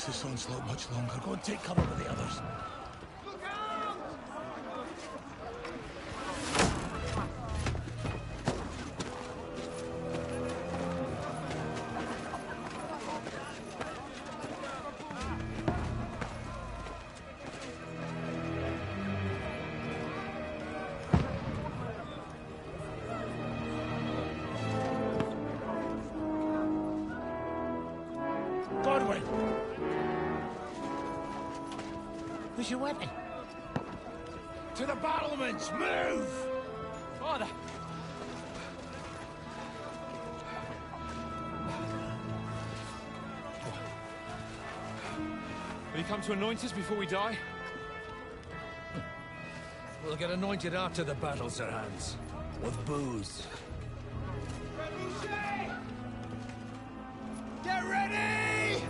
last this onslaught much longer. Go and take cover with the others. Where's your weapon? To the battlements! Move! Father! Will you come to anoint us before we die? We'll get anointed after the battle, Sir Hans. With booze. Get ready!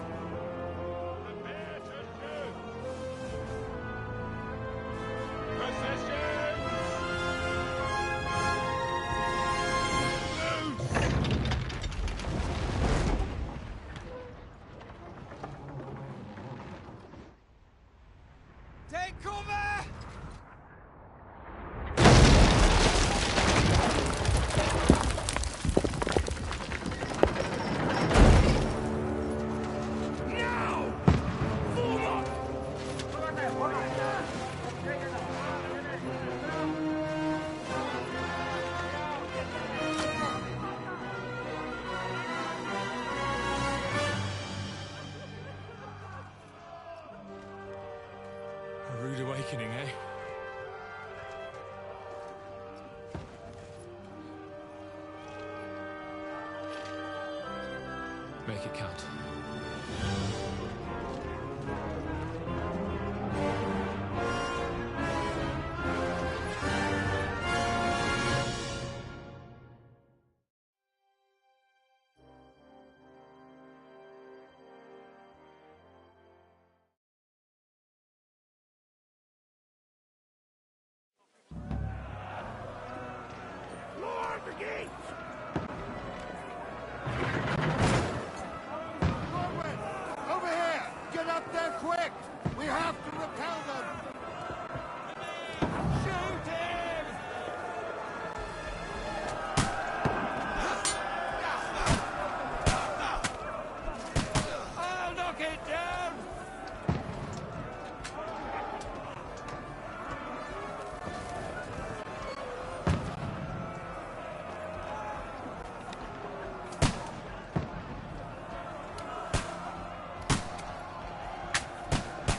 Take cover! Now! Form up! A rude awakening, eh? Make it count. Lord the gate! Over here! Get up there quick! We have to repel them! Shoot him! I'll knock it down!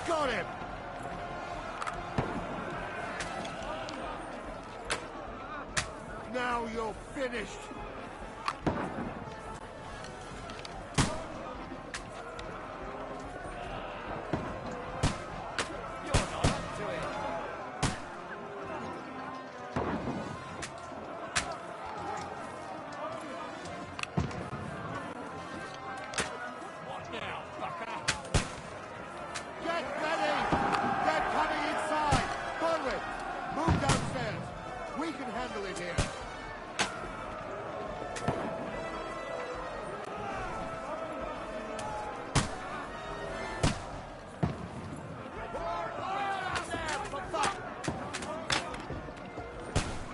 Got him! Now you're finished! You're not up to it. What now, fucker? Get ready! They're coming inside! Forward! Move downstairs! We can handle it here!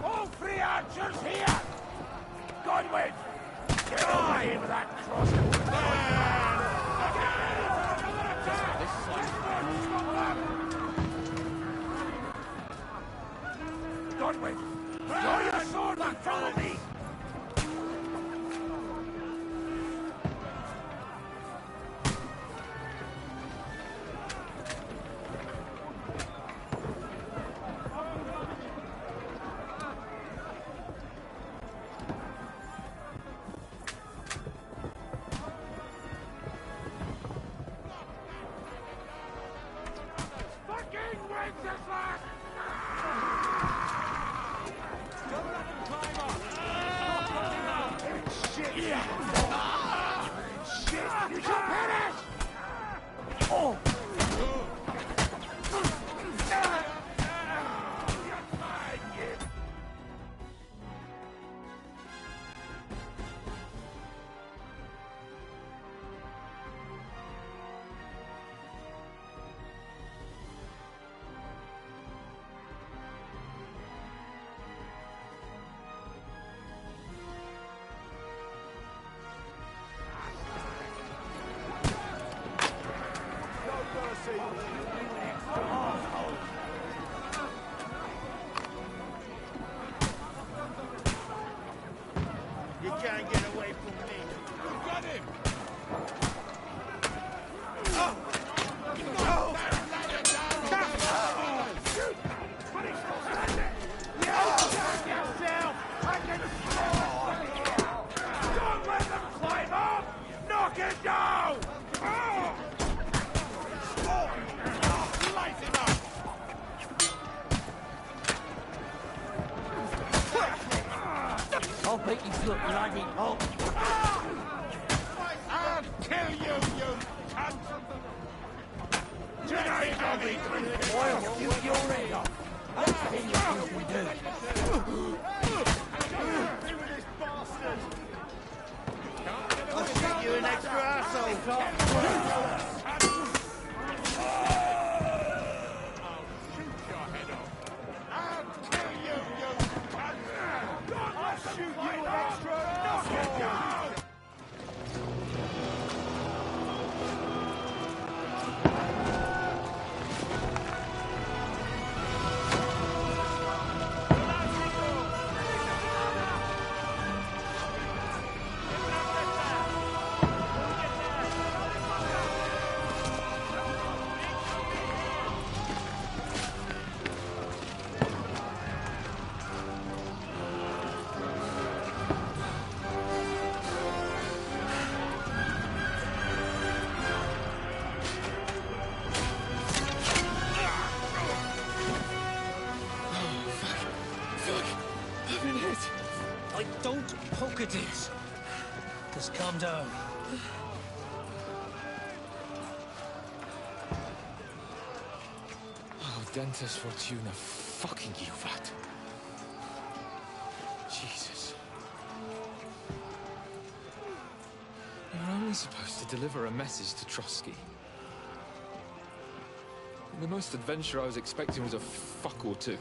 All three archers here! Godwin! Get on with that crossbow! Godwin! Draw your sword and follow me! Fucking Wenceslas! Come on and climb up! mercy. You extra arsehole. You can't get away from me. Who got him? Don't let them climb up! Knock it down! Light him up! I'll make you look bloody hot. I'll kill you, you cunt! Tonight I'll be drinking! I'll shoot your head off. Let's see what you can do. I'll shoot you an extra asshole. I'll kill you, you cunt! I'll shoot you an extra knock it down! I don't poke at it. Just calm down. Oh, Dentes Fortuna, fucking you, that. Jesus. You're only supposed to deliver a message to Trotsky. The most adventure I was expecting was a fuck or two.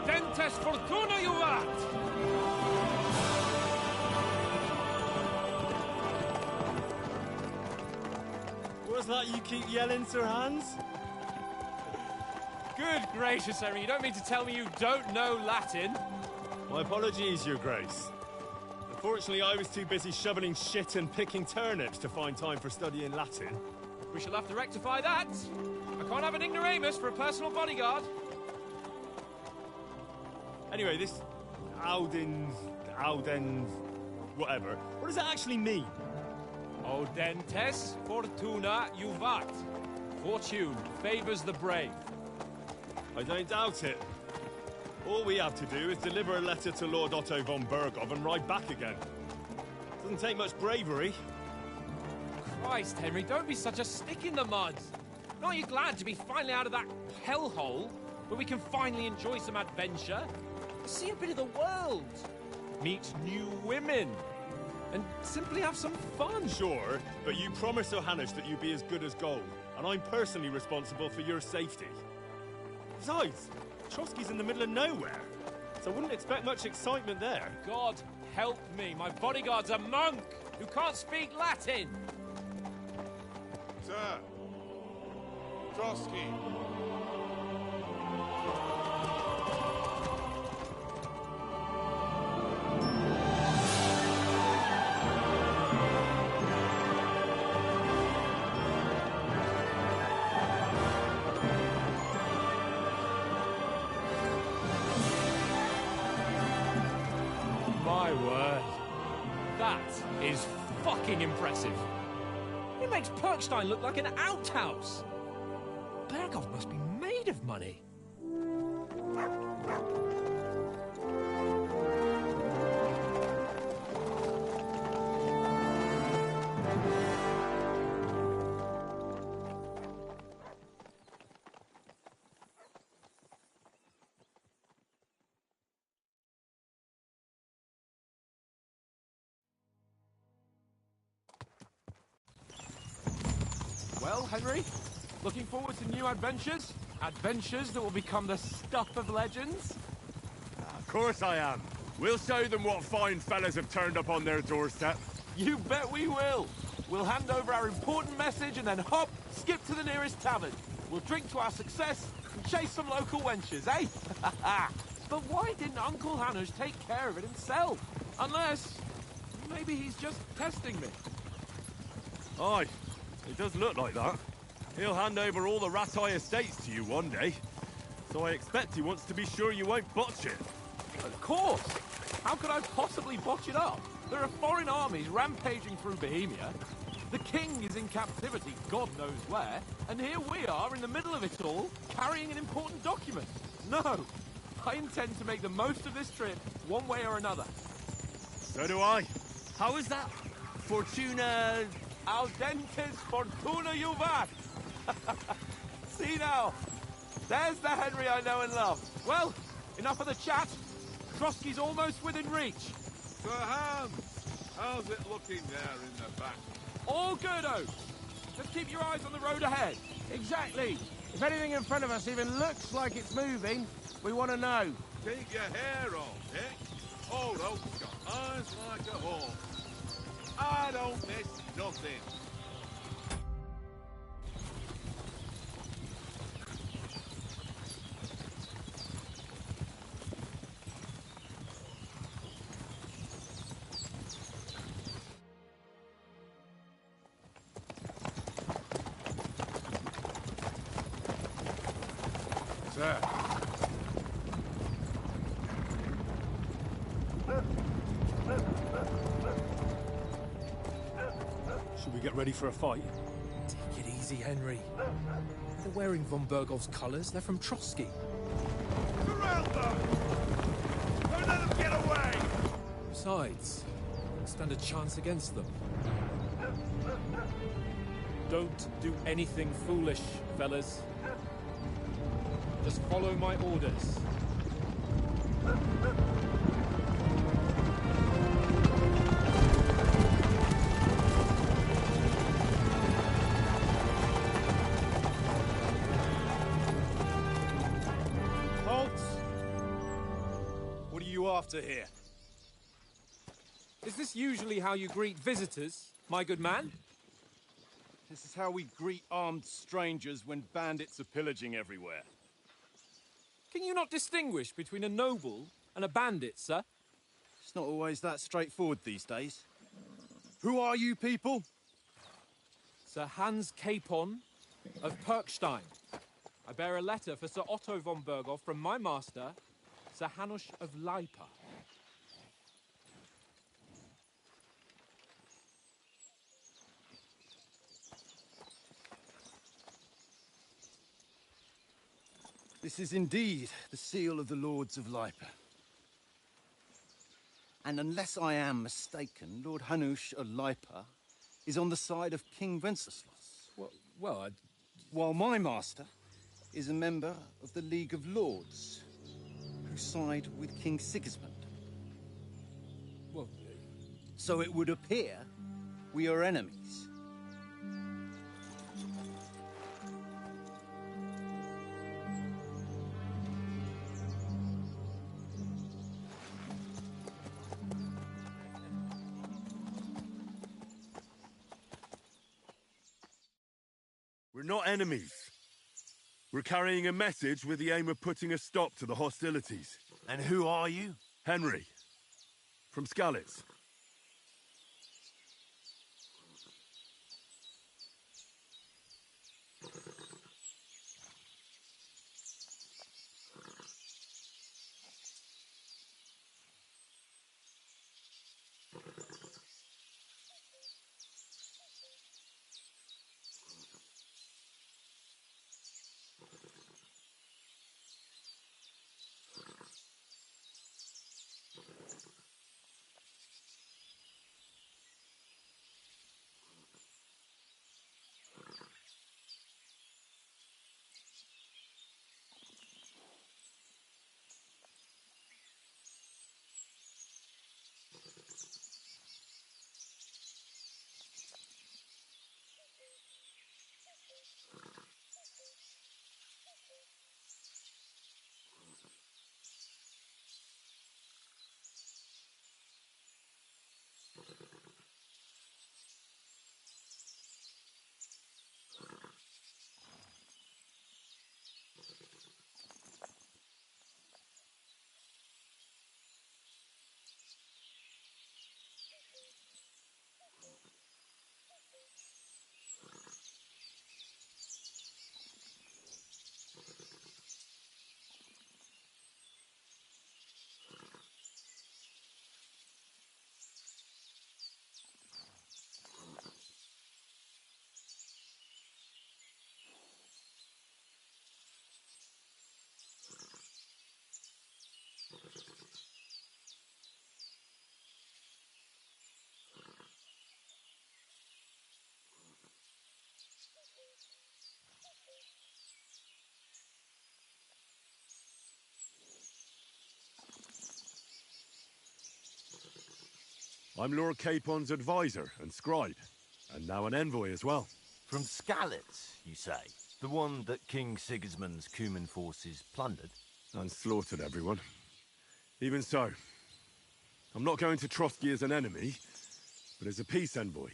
Dentes Fortuna, you vat! What's that you keep yelling, Sir Hans? Good gracious, Henry, you don't mean to tell me you don't know Latin? My apologies, Your Grace. Unfortunately, I was too busy shoveling shit and picking turnips to find time for studying Latin. We shall have to rectify that. I can't have an ignoramus for a personal bodyguard. Anyway, this Audens, whatever. What does that actually mean? O Dentes Fortuna Juvat. Fortune favors the brave. I don't doubt it. All we have to do is deliver a letter to Lord Otto von Bergov and ride back again. Doesn't take much bravery. Christ, Henry, don't be such a stick in the mud. Aren't you glad to be finally out of that hellhole where we can finally enjoy some adventure? See a bit of the world. Meet new women. And simply have some fun. Sure, but you promised Johannes that you'd be as good as gold. and I'm personally responsible for your safety. Besides, Trotsky's in the middle of nowhere, so I wouldn't expect much excitement there. God help me, my bodyguard's a monk who can't speak Latin! Sir. Trotsky. My word. That is fucking impressive. It makes Perkstein look like an outhouse. Berghoff must be made of money. Well, Henry, looking forward to new adventures? Adventures that will become the stuff of legends? Of course I am. We'll show them what fine fellas have turned up on their doorstep. You bet we will. We'll hand over our important message and then hop, skip to the nearest tavern. We'll drink to our success and chase some local wenches, eh? But why didn't Uncle Hanush take care of it himself? Unless, maybe he's just testing me. Aye, it does look like that. He'll hand over all the Ratai estates to you one day. So I expect he wants to be sure you won't botch it. Of course! How could I possibly botch it up? There are foreign armies rampaging through Bohemia. The king is in captivity, God knows where, and here we are in the middle of it all, carrying an important document. No, I intend to make the most of this trip, one way or another. So do I. How is that? Fortuna... Audentes fortuna juvat! See now, there's the Henry I know and love. Well, enough of the chat. Trotsky's almost within reach. Sir Hans, how's it looking there in the back? All good, Oaks. Just keep your eyes on the road ahead. Exactly. If anything in front of us even looks like it's moving, we want to know. Keep your hair on, Dick. Old Oak's got eyes like a hawk. I don't miss nothing. Sir. Should we get ready for a fight? Take it easy, Henry. They're wearing von Bergov's colours. They're from Trotsky. Surround them! Don't let them get away! Besides, stand a chance against them. Don't do anything foolish, fellas. Just follow my orders. Halt! What are you after here? Is this usually how you greet visitors, my good man? This is how we greet armed strangers when bandits are pillaging everywhere. Can you not distinguish between a noble and a bandit, sir? It's not always that straightforward these days. Who are you people? Sir Hans Capon of Perkstein. I bear a letter for Sir Otto von Berghoff from my master, Sir Hanush of Lipa. This is indeed the seal of the Lords of Lipa. And unless I am mistaken, Lord Hanush of Lipa is on the side of King Wenceslas. Well, While my master is a member of the League of Lords, who side with King Sigismund. well, So it would appear we are enemies. We're not enemies. We're carrying a message with the aim of putting a stop to the hostilities. And who are you? Henry, from Skalitz. I'm Lord Capon's advisor and scribe, and now an envoy as well. From Skalitz, you say? The one that King Sigismund's Cuman forces plundered? And slaughtered everyone. Even so, I'm not going to Trotsky as an enemy, but as a peace envoy.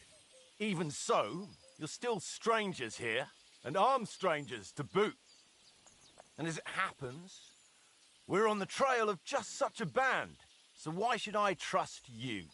Even so, you're still strangers here, and armed strangers to boot. And as it happens, we're on the trail of just such a band, so why should I trust you?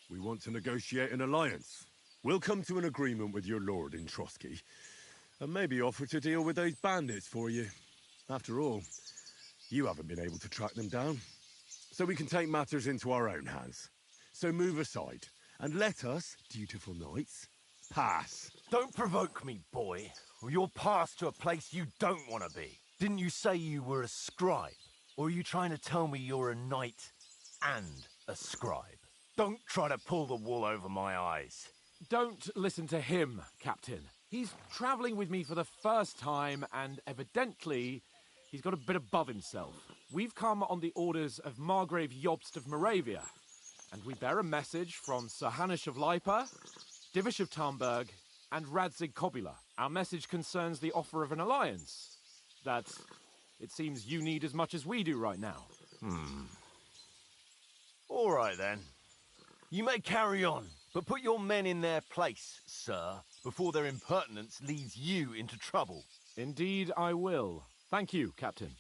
We want to negotiate an alliance. We'll come to an agreement with your lord in Trotsky, and maybe offer to deal with those bandits for you. After all, you haven't been able to track them down. So we can take matters into our own hands. So move aside, and let us, dutiful knights, pass. Don't provoke me, boy, or you'll pass to a place you don't want to be. Didn't you say you were a scribe? Or are you trying to tell me you're a knight and a scribe? Don't try to pull the wool over my eyes. Don't listen to him, Captain. He's travelling with me for the first time, and evidently, he's got a bit above himself. We've come on the orders of Margrave Jobst of Moravia, And we bear a message from Sir Hanish of Lipa, Divish of Tarnberg, and Radzig Kobula. Our message concerns the offer of an alliance that it seems you need as much as we do right now. All right, then. You may carry on, but put your men in their place, sir, before their impertinence leads you into trouble. Indeed, I will. Thank you, Captain.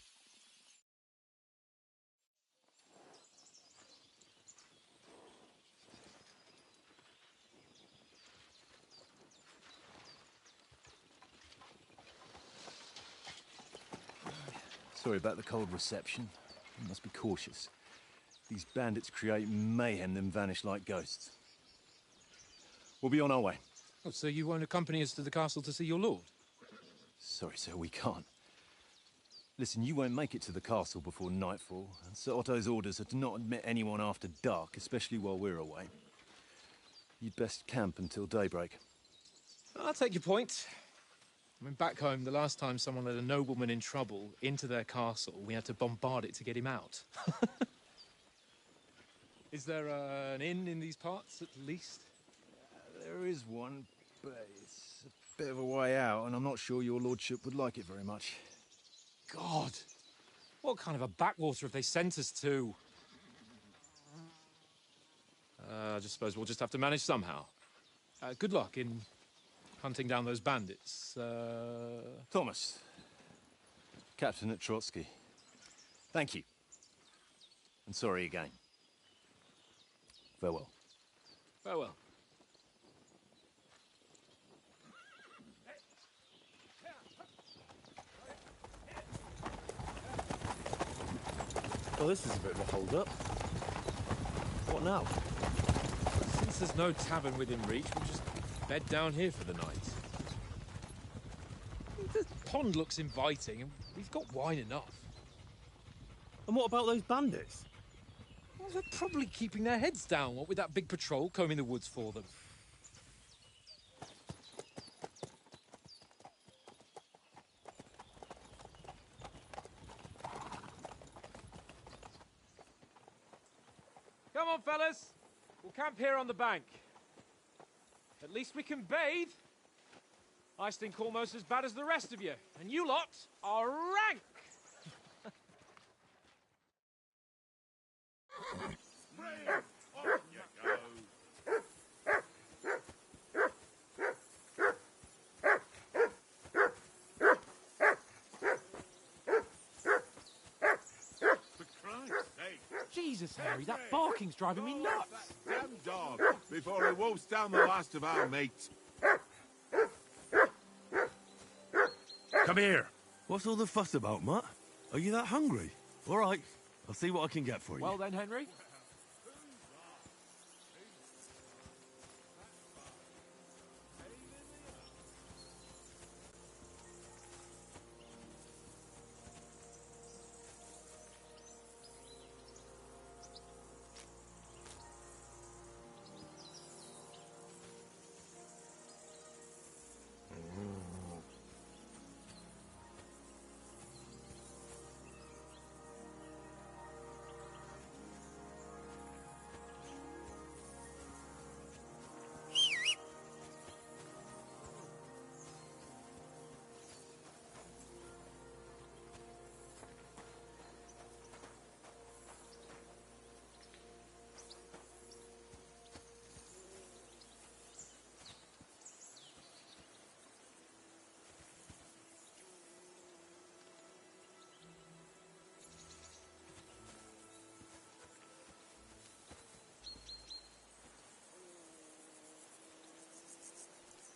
Sorry about the cold reception. You must be cautious. These bandits create mayhem, then vanish like ghosts. We'll be on our way. Oh, so you won't accompany us to the castle to see your lord? Sorry, sir, we can't. Listen, you won't make it to the castle before nightfall, and Sir Otto's orders are to not admit anyone after dark, especially while we're away. You'd best camp until daybreak. I'll take your point. I mean, back home, the last time someone let a nobleman in trouble into their castle, we had to bombard it to get him out. Is there an inn in these parts, at least? There is one, but it's a bit of a way out, and I'm not sure your lordship would like it very much. God! What kind of a backwater have they sent us to? I just suppose we'll just have to manage somehow. Good luck in hunting down those bandits. Thomas, Captain at Trotsky. Thank you. And sorry again. Farewell. Farewell. Well, this is a bit of a hold-up. What now? Since there's no tavern within reach, we'll just bed down here for the night. The pond looks inviting, and we've got wine enough. And what about those bandits? Well, they're probably keeping their heads down, what with that big patrol combing the woods for them. Come on, fellas. We'll camp here on the bank. At least we can bathe. I stink almost as bad as the rest of you, and you lot are rank. Jesus, Harry, that barking's driving me nuts. Damn dog, before he wolfs down the last of our mates. Come here. What's all the fuss about, Mutt? Are you that hungry? All right, I'll see what I can get for you. Well then, Henry.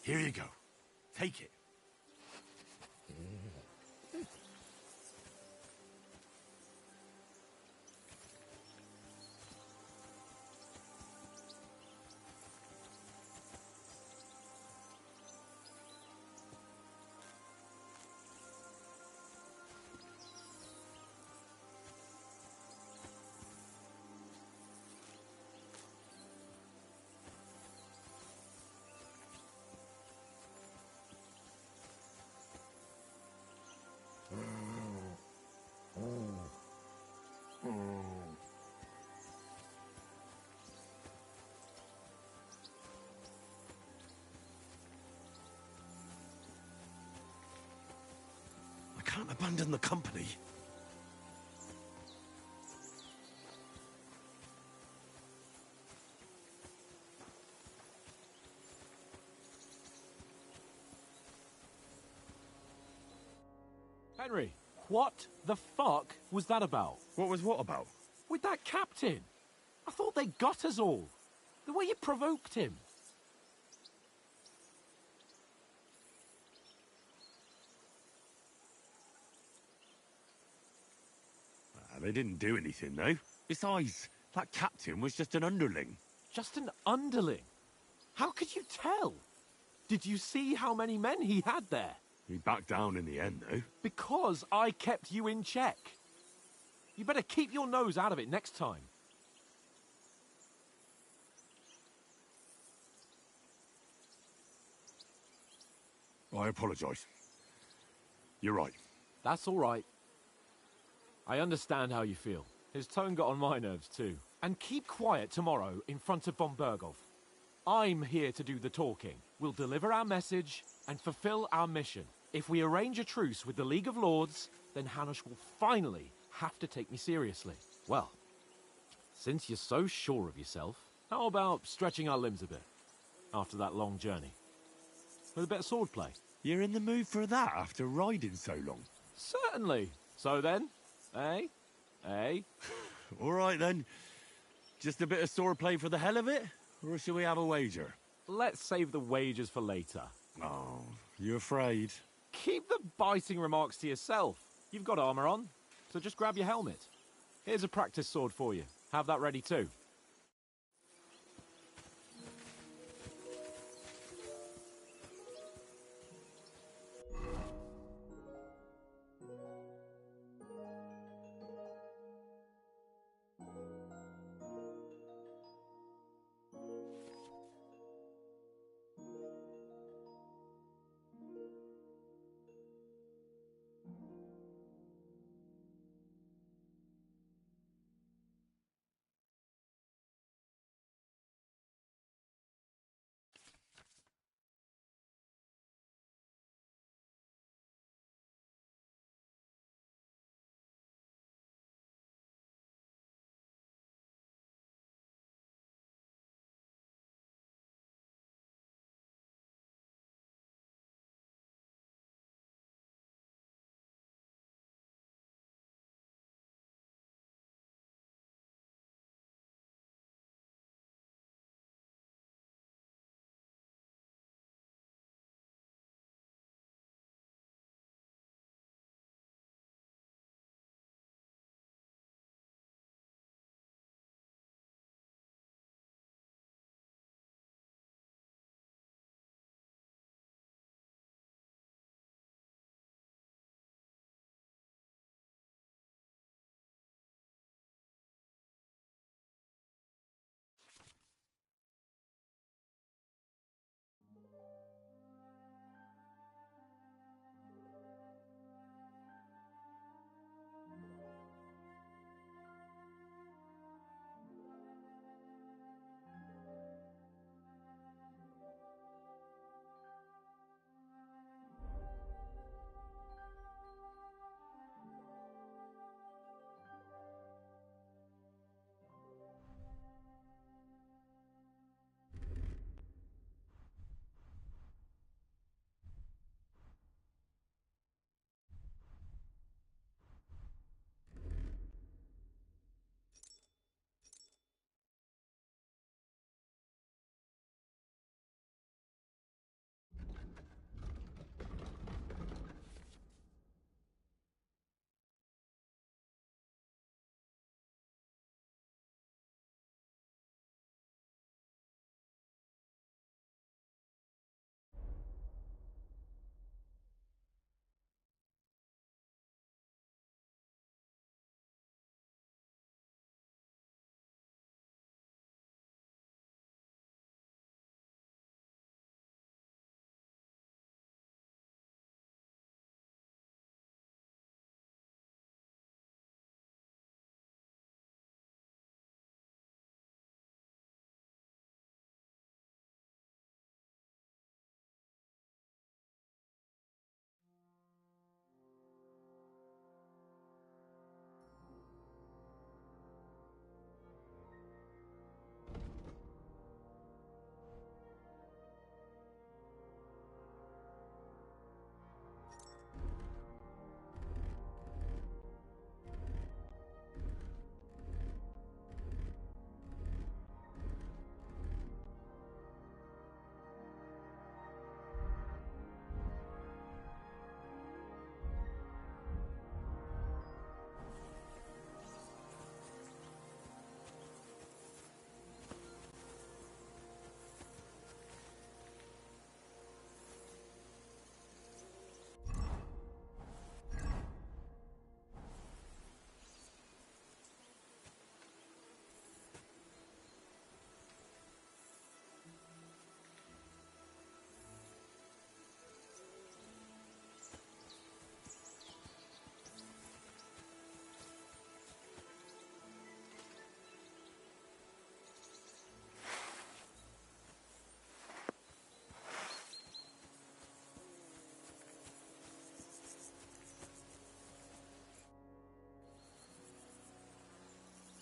Here you go. Take it. can't abandon the company. Henry, what the fuck was that about? What was what about? With that captain? I thought they got us all. The way you provoked him. They didn't do anything, though. Besides, that captain was just an underling. Just an underling? How could you tell? Did you see how many men he had there? He backed down in the end, though. Because I kept you in check. You better keep your nose out of it next time. I apologise. You're right. That's all right. I understand how you feel. His tone got on my nerves too. And keep quiet tomorrow in front of von Berghoff. I'm here to do the talking. We'll deliver our message and fulfill our mission. If we arrange a truce with the League of Lords, then Hanush will finally have to take me seriously. Well, since you're so sure of yourself, how about stretching our limbs a bit after that long journey? With a bit of swordplay. You're in the mood for that after riding so long? Certainly. So then, eh? Eh? All right, then. Just a bit of swordplay for the hell of it? Or shall we have a wager? Let's save the wagers for later. Oh, you afraid? Keep the biting remarks to yourself. You've got armor on, so just grab your helmet. Here's a practice sword for you. Have that ready too.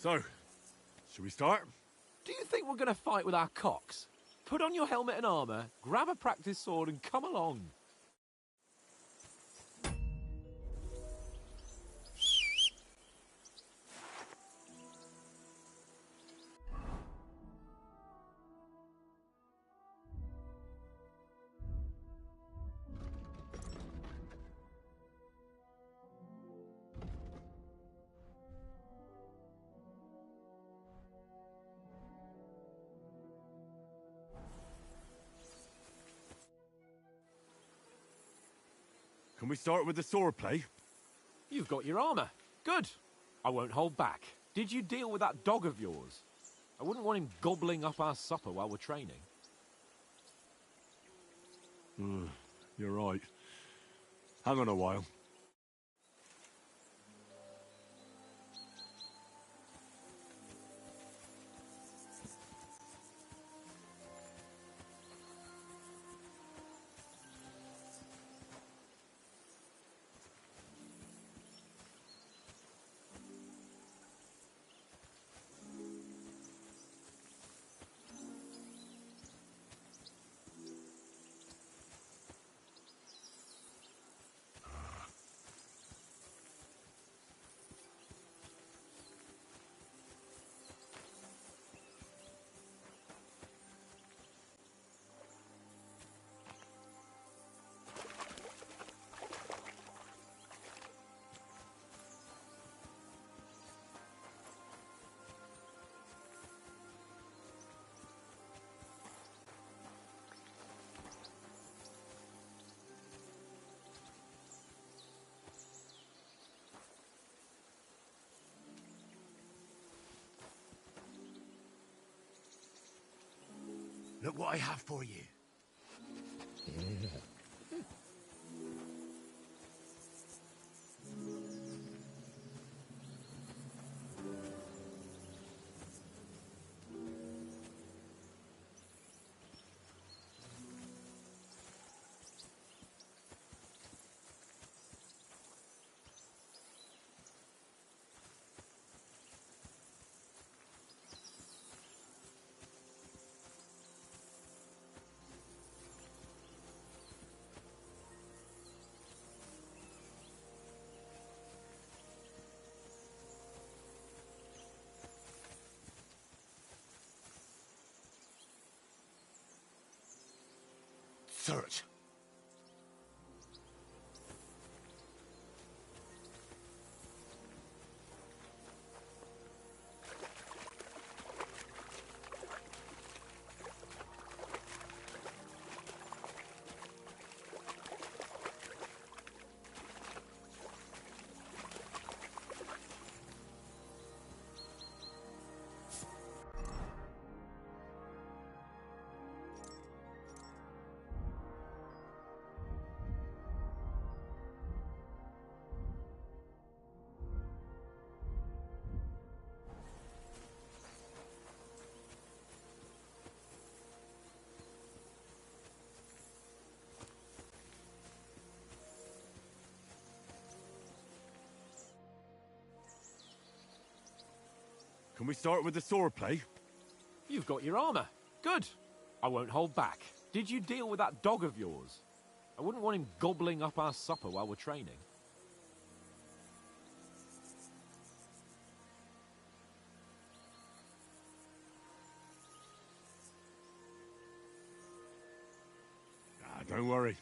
So, should we start? Do you think we're going to fight with our cocks? Put on your helmet and armour, grab a practice sword and come along. Can we start with the sword play? You've got your armour. Good. I won't hold back. Did you deal with that dog of yours? I wouldn't want him gobbling up our supper while we're training. You're right. Hang on a while. Look what I have for you. Search. Can we start with the sword play? You've got your armour. Good. I won't hold back. Did you deal with that dog of yours? I wouldn't want him gobbling up our supper while we're training. Don't worry.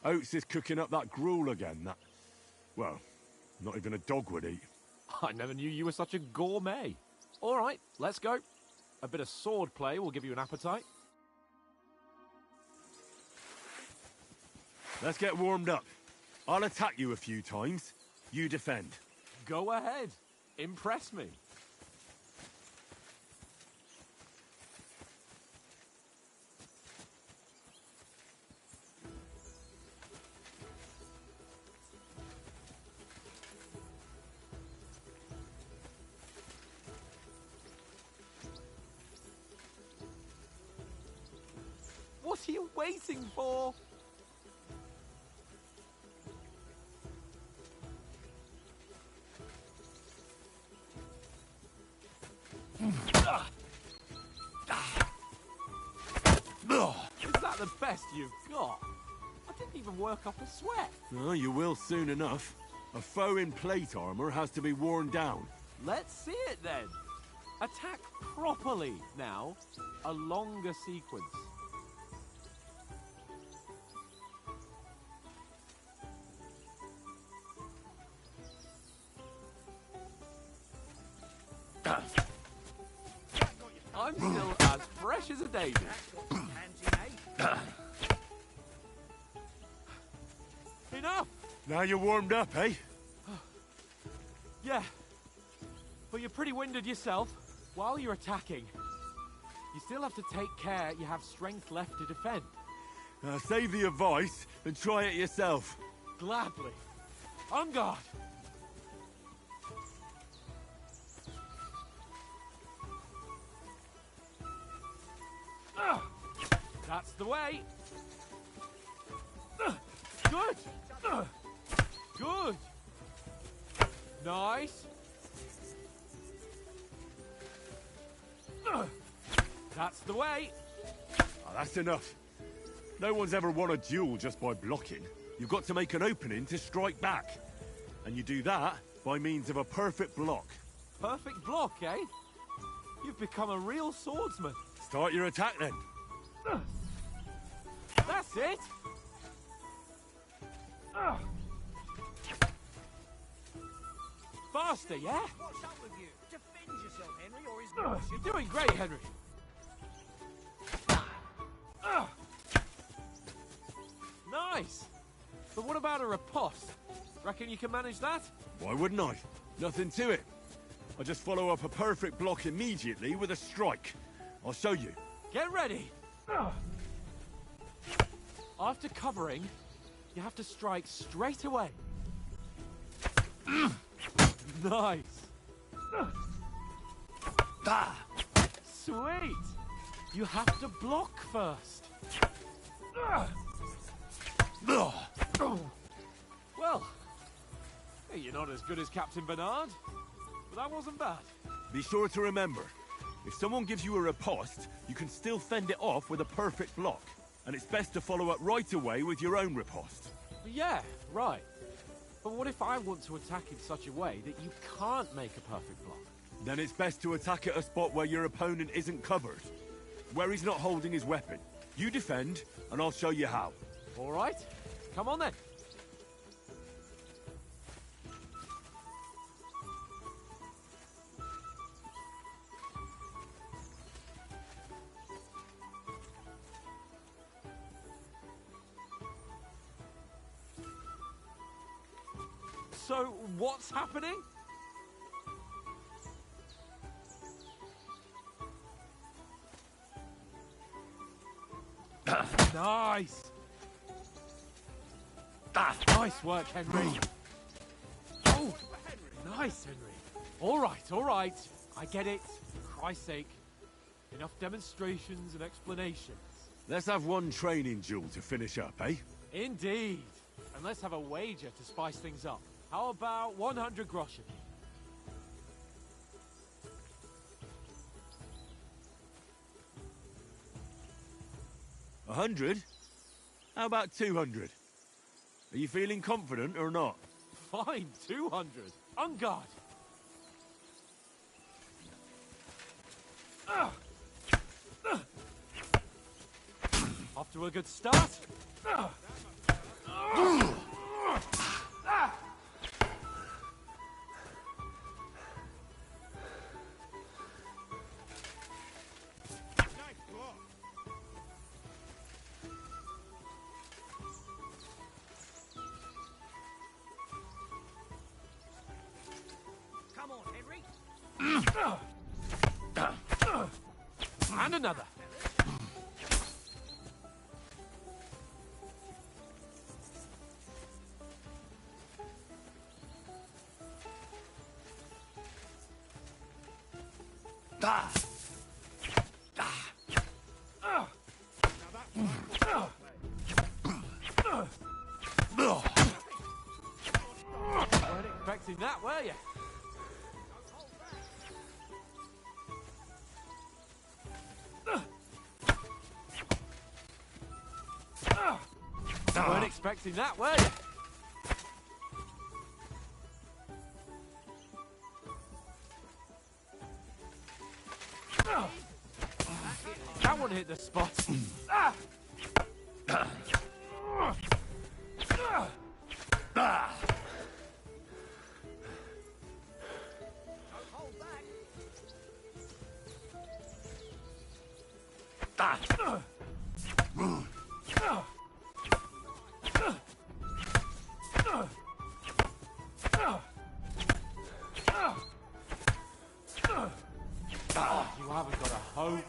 Oates is cooking up that gruel again, that... Well, not even a dog would eat. I never knew you were such a gourmet. All right, let's go. A bit of sword play will give you an appetite. Let's get warmed up. I'll attack you a few times. You defend. Go ahead. Impress me. What are you waiting for? that the best you've got? I didn't even work up a sweat. Oh, you will soon enough. A foe in plate armor has to be worn down. Let's see it then. Attack properly now. A longer sequence. I'm still as fresh as a daisy. Enough! Now you're warmed up, eh? Yeah. But you're pretty winded yourself. While you're attacking, you still have to take care you have strength left to defend. Save the advice and try it yourself. Gladly. On guard! That's the way. Good. Good. Nice. That's the way. Oh, that's enough. No one's ever won a duel just by blocking. You've got to make an opening to strike back. And you do that by means of a perfect block. Perfect block, eh? You've become a real swordsman. Start your attack then. That's it. Faster, yeah? What's up with you? Defend yourself, Henry, or he's You're doing great, Henry. Nice. But what about a riposte? Reckon you can manage that? Why wouldn't I? Nothing to it. I just follow up a perfect block immediately with a strike. I'll show you. Get ready. After covering, you have to strike straight away. Nice. Sweet. You have to block first. Well, hey, you're not as good as Captain Bernard, but that wasn't bad. Be sure to remember, if someone gives you a riposte, you can still fend it off with a perfect block. And it's best to follow up right away with your own riposte. Yeah, right. But what if I want to attack in such a way that you can't make a perfect block? Then it's best to attack at a spot where your opponent isn't covered. Where he's not holding his weapon. You defend, and I'll show you how. All right. Come on then. So, what's happening? Nice! Nice work, Henry. Oh, nice, Henry. All right. I get it. For Christ's sake. Enough demonstrations and explanations. Let's have one training duel to finish up, eh? Indeed. And let's have a wager to spice things up. How about 100 groschen? A 100? How about 200? Are you feeling confident or not? Fine, 200. On guard. Off to a good start. Come on, Henry. And another. Weren't expecting that, were you? expecting that, were you? That one hit the spot. You haven't got a hope.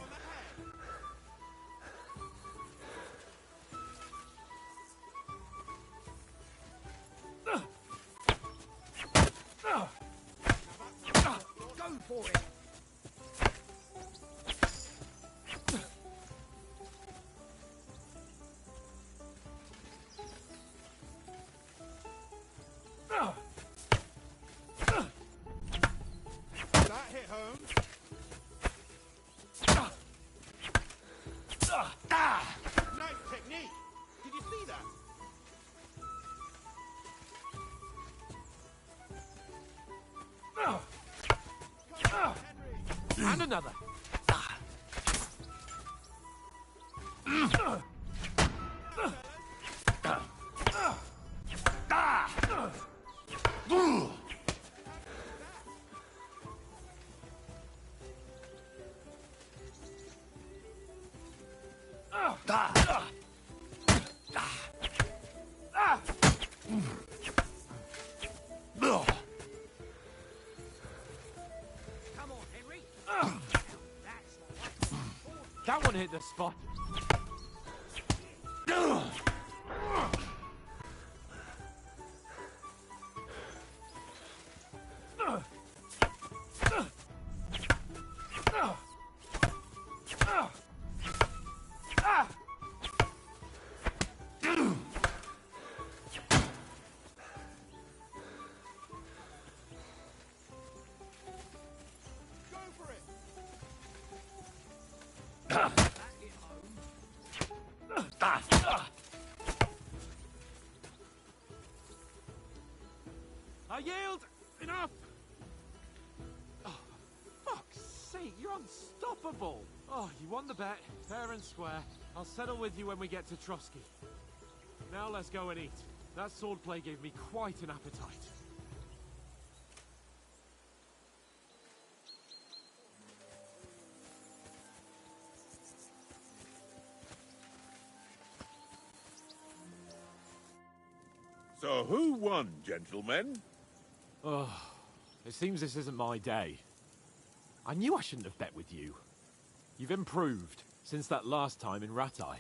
Go for it. That hit home. Nice technique. Did you see that? And another. Come on, Henry. That one hit the spot. Go for it. I yield! Enough! Oh, fuck's sake, you're unstoppable! Oh, you won the bet, fair and square. I'll settle with you when we get to Trotsky. Now let's go and eat. That swordplay gave me quite an appetite. So who won, gentlemen? Oh, it seems this isn't my day. I knew I shouldn't have bet with you. You've improved since that last time in Ratai.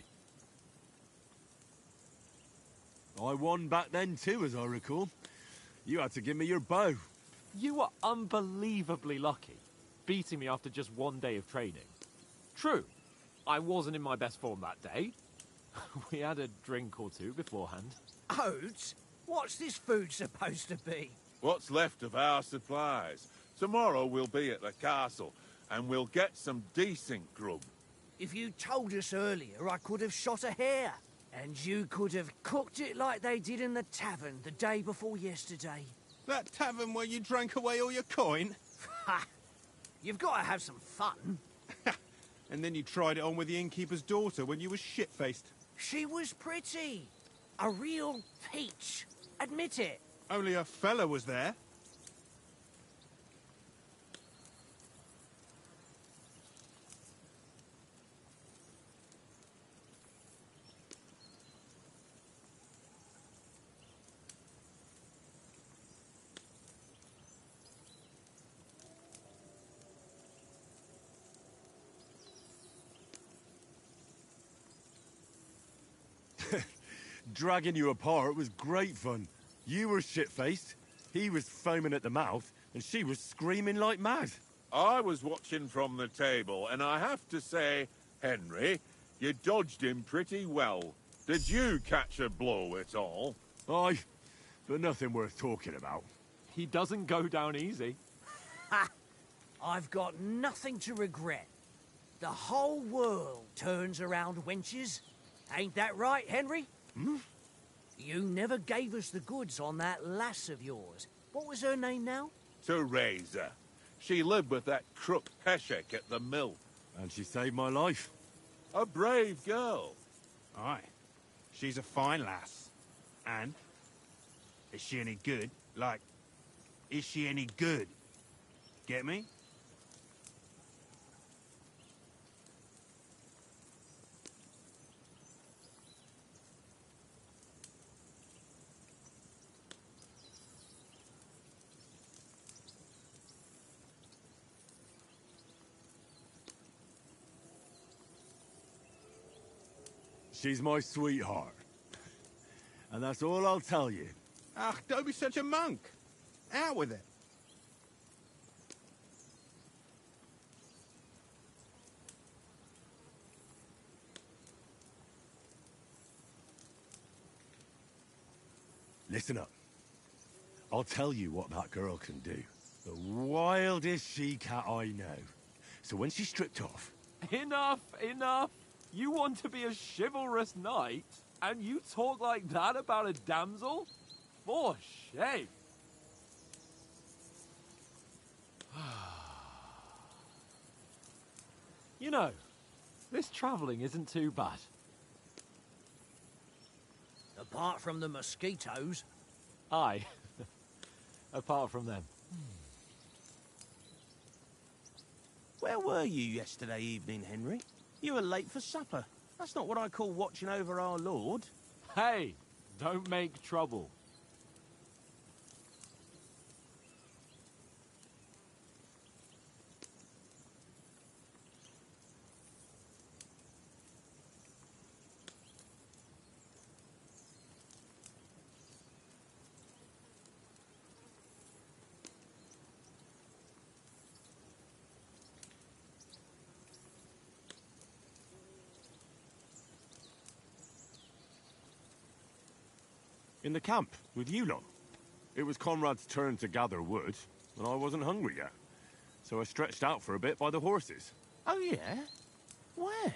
I won back then too, as I recall. You had to give me your bow. You were unbelievably lucky, beating me after just one day of training. True, I wasn't in my best form that day. We had a drink or two beforehand. Oats? What's this food supposed to be? What's left of our supplies. Tomorrow we'll be at the castle, and we'll get some decent grub. If you told us earlier, I could have shot a hare. And you could have cooked it like they did in the tavern the day before yesterday. That tavern where you drank away all your coin? Ha! You've got to have some fun. And then you tried it on with the innkeeper's daughter when you were shit-faced. She was pretty. A real peach. Admit it. Only a fella was there. Dragging you apart was great fun. You were shit-faced, he was foaming at the mouth, and she was screaming like mad. I was watching from the table, and I have to say, Henry, you dodged him pretty well. Did you catch a blow at all? Aye, but nothing worth talking about. He doesn't go down easy. Ha! I've got nothing to regret. The whole world turns around wenches. Ain't that right, Henry? You never gave us the goods on that lass of yours. What was her name now? Teresa. She lived with that crook Peshek at the mill. And she saved my life. A brave girl. Aye. She's a fine lass. And? Is she any good? Like, is she any good? Get me? She's my sweetheart. And that's all I'll tell you. Ach, don't be such a monk. Out with it. Listen up. I'll tell you what that girl can do. The wildest she-cat I know. So when she's stripped off... Enough, enough. You want to be a chivalrous knight, and you talk like that about a damsel? For shame. You know, this travelling isn't too bad. Apart from the mosquitoes. Aye. Apart from them. Where were you yesterday evening, Henry? You were late for supper. That's not what I call watching over our Lord. Hey, don't make trouble. In the camp, with you lot. It was Conrad's turn to gather wood, and I wasn't hungry yet. So I stretched out for a bit by the horses. Oh, yeah? Where?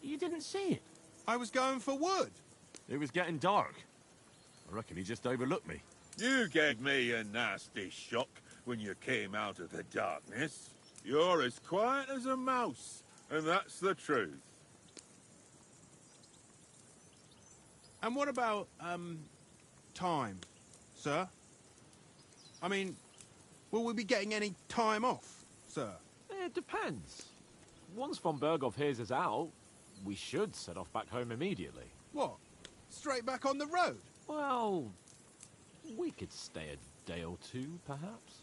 You didn't see it? I was going for wood. It was getting dark. I reckon he just overlooked me. You gave me a nasty shock when you came out of the darkness. You're as quiet as a mouse, and that's the truth. And what about, time, sir? I mean, will we be getting any time off, sir? It depends. Once von Berghoff hears us out, we should set off back home immediately. What? Straight back on the road? Well, we could stay a day or two, perhaps.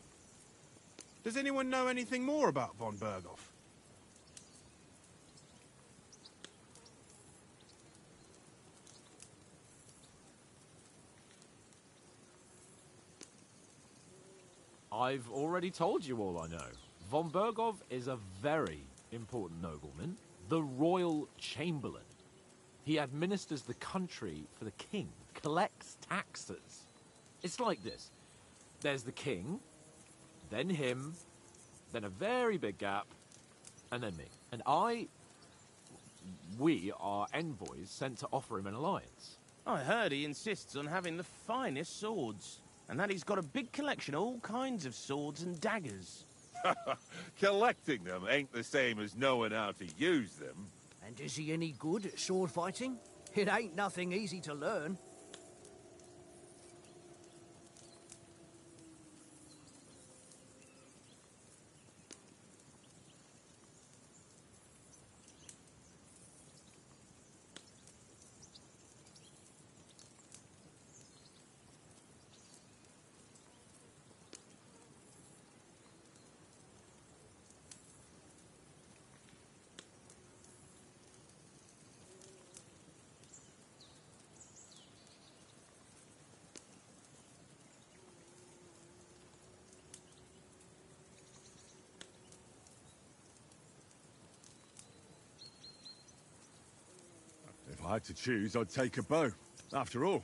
Does anyone know anything more about von Berghoff? I've already told you all I know. Von Berghoff is a very important nobleman, the Royal Chamberlain. He administers the country for the king, collects taxes. It's like this. There's the king, then him, then a very big gap, and then me. And we are envoys sent to offer him an alliance. I heard he insists on having the finest swords, and that he's got a big collection of all kinds of swords and daggers. Collecting them ain't the same as knowing how to use them. And is he any good at sword fighting? It ain't nothing easy to learn. If I had to choose, I'd take a bow. After all,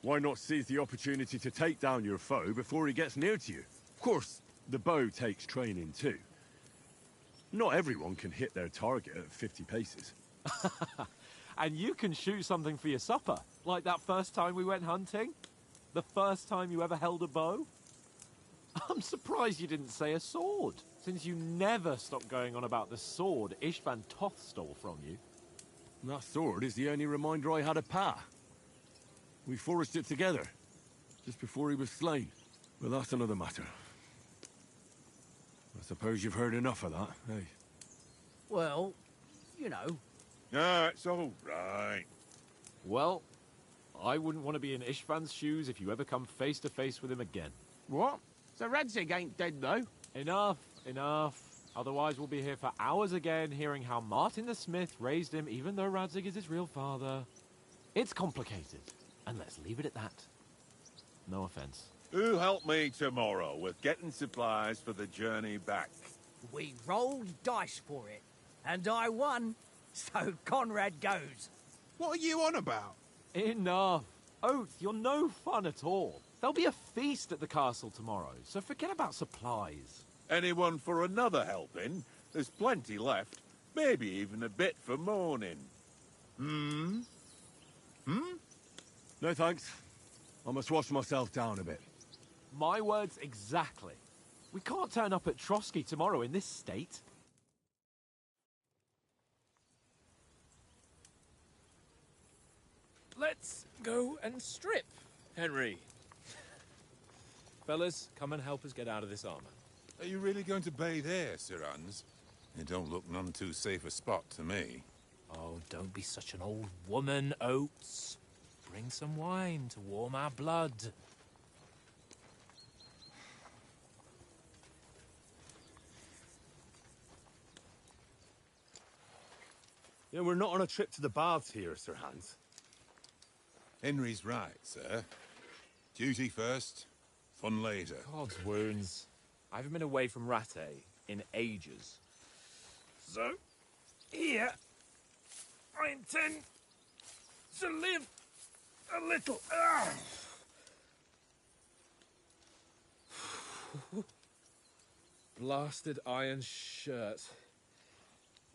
why not seize the opportunity to take down your foe before he gets near to you? Of course, the bow takes training too. Not everyone can hit their target at 50 paces. And you can shoot something for your supper, like that first time we went hunting. The first time you ever held a bow. I'm surprised you didn't say a sword, since you never stopped going on about the sword Ishvan Toth stole from you. That sword is the only reminder I had of Pa. We forged it together, just before he was slain. But that's another matter. I suppose you've heard enough of that, eh? Well, you know. No, it's all right. Well, I wouldn't want to be in Ishvan's shoes if you ever come face to face with him again. What? So Radzig ain't dead, though? Enough, enough. Otherwise we'll be here for hours again, hearing how Martin the Smith raised him, even though Radzig is his real father. It's complicated, and let's leave it at that. No offense. Who'll help me tomorrow with getting supplies for the journey back? We rolled dice for it, and I won, so Conrad goes. What are you on about? Enough. Oath, you're no fun at all. There'll be a feast at the castle tomorrow, so forget about supplies. Anyone for another helping? There's plenty left. Maybe even a bit for morning. No thanks. I must wash myself down a bit. My words exactly. We can't turn up at Trotsky tomorrow in this state. Let's go and strip, Henry. Fellas, come and help us get out of this armor. Are you really going to bathe here, Sir Hans? It don't look none too safe a spot to me. Oh, don't be such an old woman, Oates. Bring some wine to warm our blood. You know, we're not on a trip to the baths here, Sir Hans. Henry's right, sir. Duty first, fun later. God's wounds. I haven't been away from Rattay in ages. So, here, I intend to live a little. Blasted iron shirt.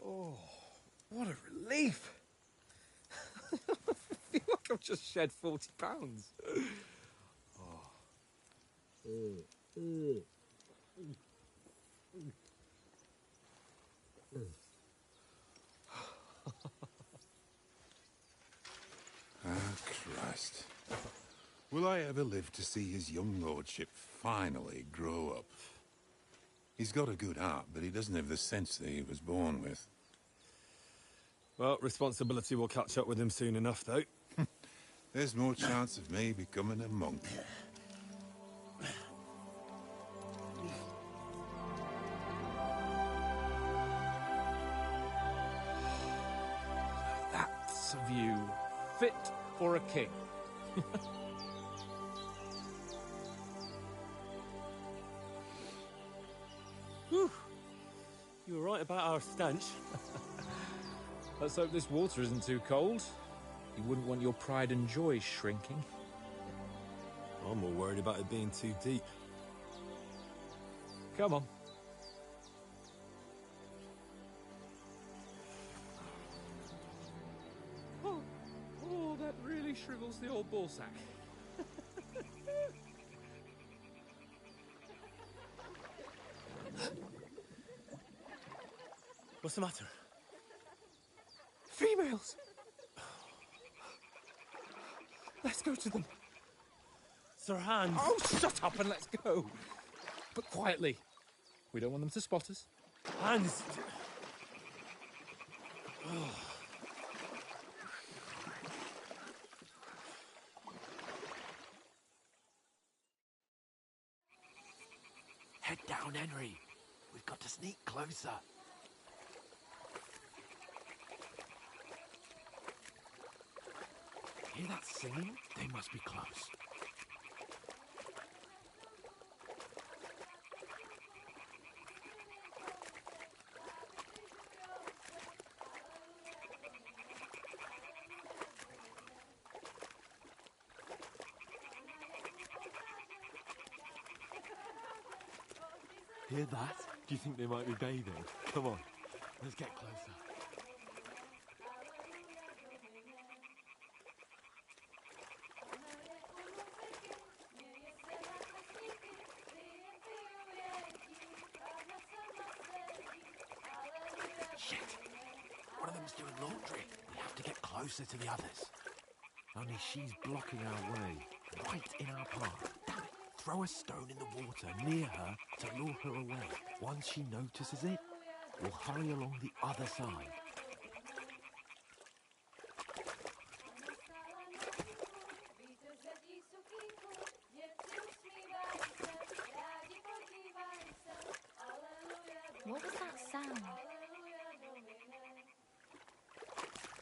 Oh, what a relief. I feel like I've just shed 40 pounds. Christ. Will I ever live to see his young lordship finally grow up? He's got a good heart, but he doesn't have the sense that he was born with. Well, responsibility will catch up with him soon enough, though. There's more chance of me becoming a monk. That's a view fit for a king. Whew. You were right about our stench. Let's hope this water isn't too cold. You wouldn't want your pride and joy shrinking. I'm more worried about it being too deep. Come on. Oh, that really shrivels the old ball sack. What's the matter? Females! Let's go to them. Sir Hans! Oh, shut up and let's go. But quietly. We don't want them to spot us. Hans! Head down, Henry. We've got to sneak closer. Hear that singing? They must be close. Hear that? Do you think they might be bathing? Come on, let's get closer. doing laundry. We have to get closer to the others. Only she's blocking our way, right in our path. Damn it. Throw a stone in the water near her to lure her away. Once she notices it, we'll hurry along the other side. What was that sound?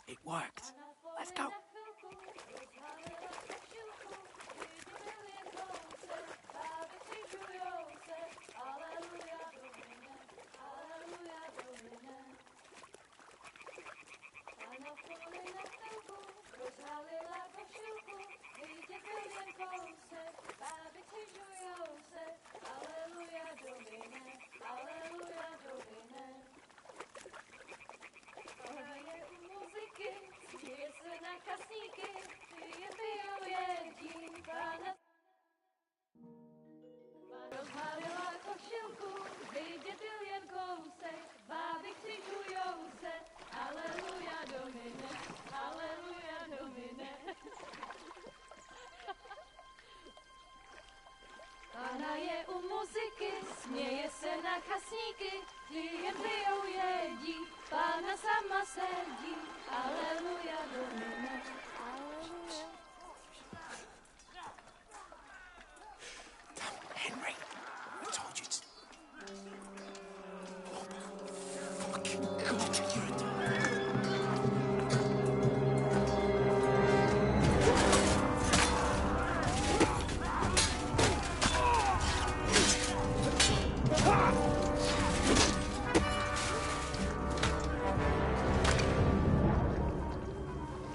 It worked. Let's go. Pana je u muzyky, směje se na chasníky, ty jen pijou jedí, Pána sama sedí, aleluja, domine, aleluja. Henry, I told you to... Oh, fucking God, you're a dog.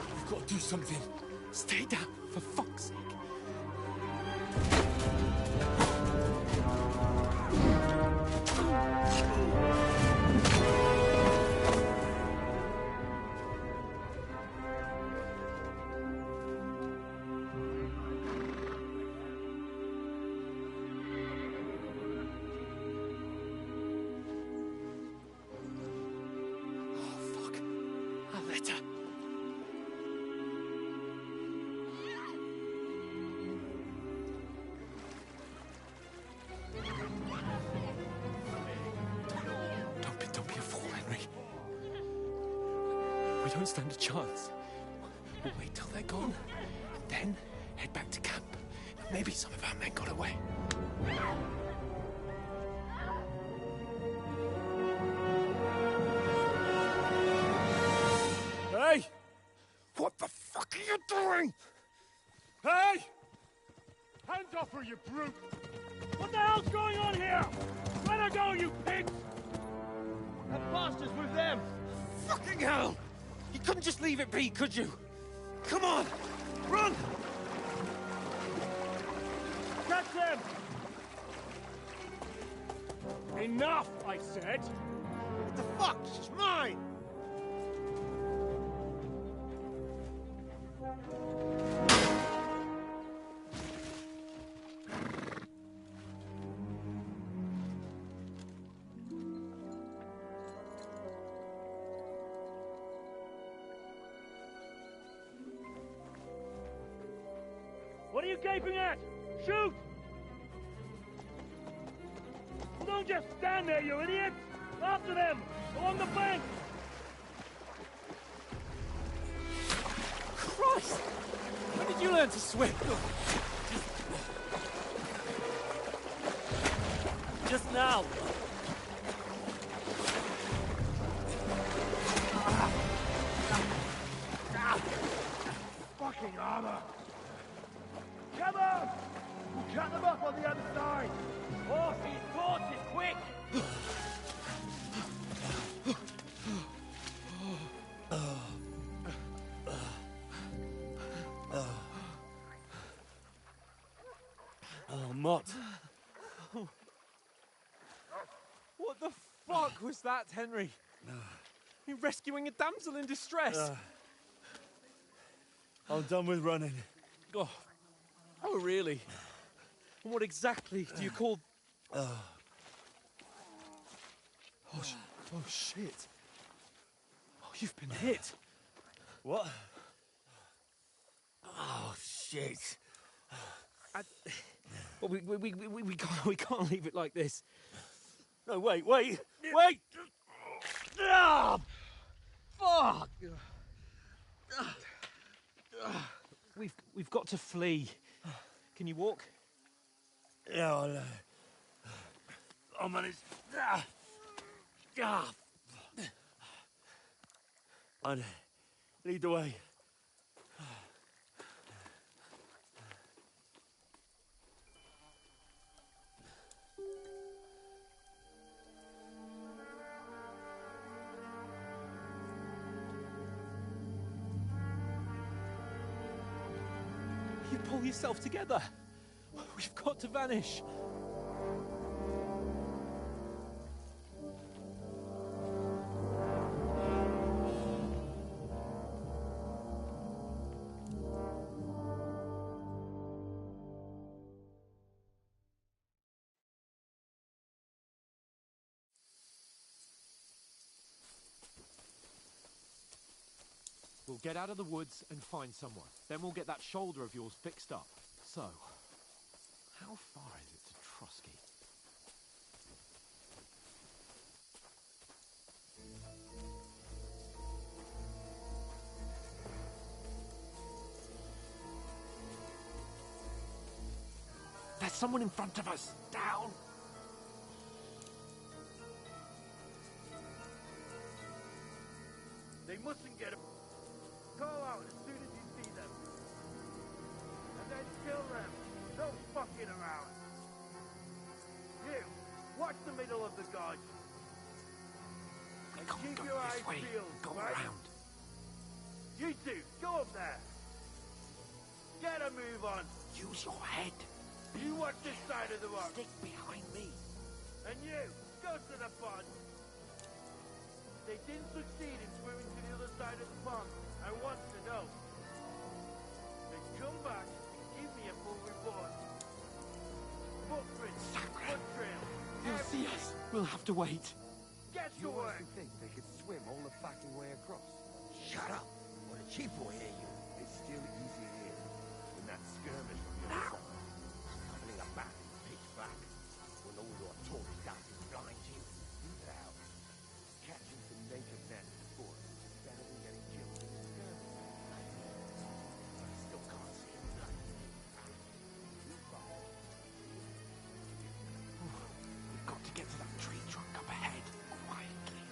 We've got to do something. Stay down, for fuck's sake. Don't be a fool, Henry. We don't stand a chance. We'll wait till they're gone, and then head back to camp. Maybe some of our men got away. Hey! What the fuck are you doing? Hey! Hands off her, you brute! What the hell's going on here? Let her go, you pigs! That bastard's with them! Fucking hell! You couldn't just leave it be, could you? Come on! Run! Catch them! Enough, I said! What the fuck? She's mine! What are you gaping at? Shoot! Well, don't just stand there, you idiot! After them! Along the bank! Christ! When did you learn to swim? Just now! Fucking armor! Come on! We'll cut them up on the other side! Horses, horses, quick! Oh, Mott. What the fuck was that, Henry? You rescuing a damsel in distress? I'm done with running. Oh, really? And what exactly do you call... Oh, shit. Oh, You've been hit. What? Oh, shit. Well, we can't leave it like this. No, wait! Ah! Fuck! We've got to flee. Can you walk? Yeah, I'll manage. I'd lead the way. You pull yourself together. We've got to vanish. We'll get out of the woods and find someone. Then we'll get that shoulder of yours fixed up. So, how far is it to Trotsky? There's someone in front of us! Down! They mustn't get him. Call out as soon as you see them. And then kill them. No fucking around. You, watch the middle of the guard. And keep your eyes peeled. Go right? around. You two, go up there. Get a move on. Use your head. You watch this side of the rock. Stick behind me. And you, go to the pond. They didn't succeed in swimming to the other side of the pond. I want to know. Then come back and give me a full report. Footprints, foot trail. They'll see us. We'll have to wait. Get to You work. honestly think they could swim all the fucking way across? Shut up, or the chief will hear you. It's still easy here. In that skirmish on the other side. Coming up back in pitch black. When all your torch gases blind you. Get out. Catching some naked men before us is better than getting killed in a skirmish. I still can't see him. We've got to get to that tree trunk up ahead, quietly.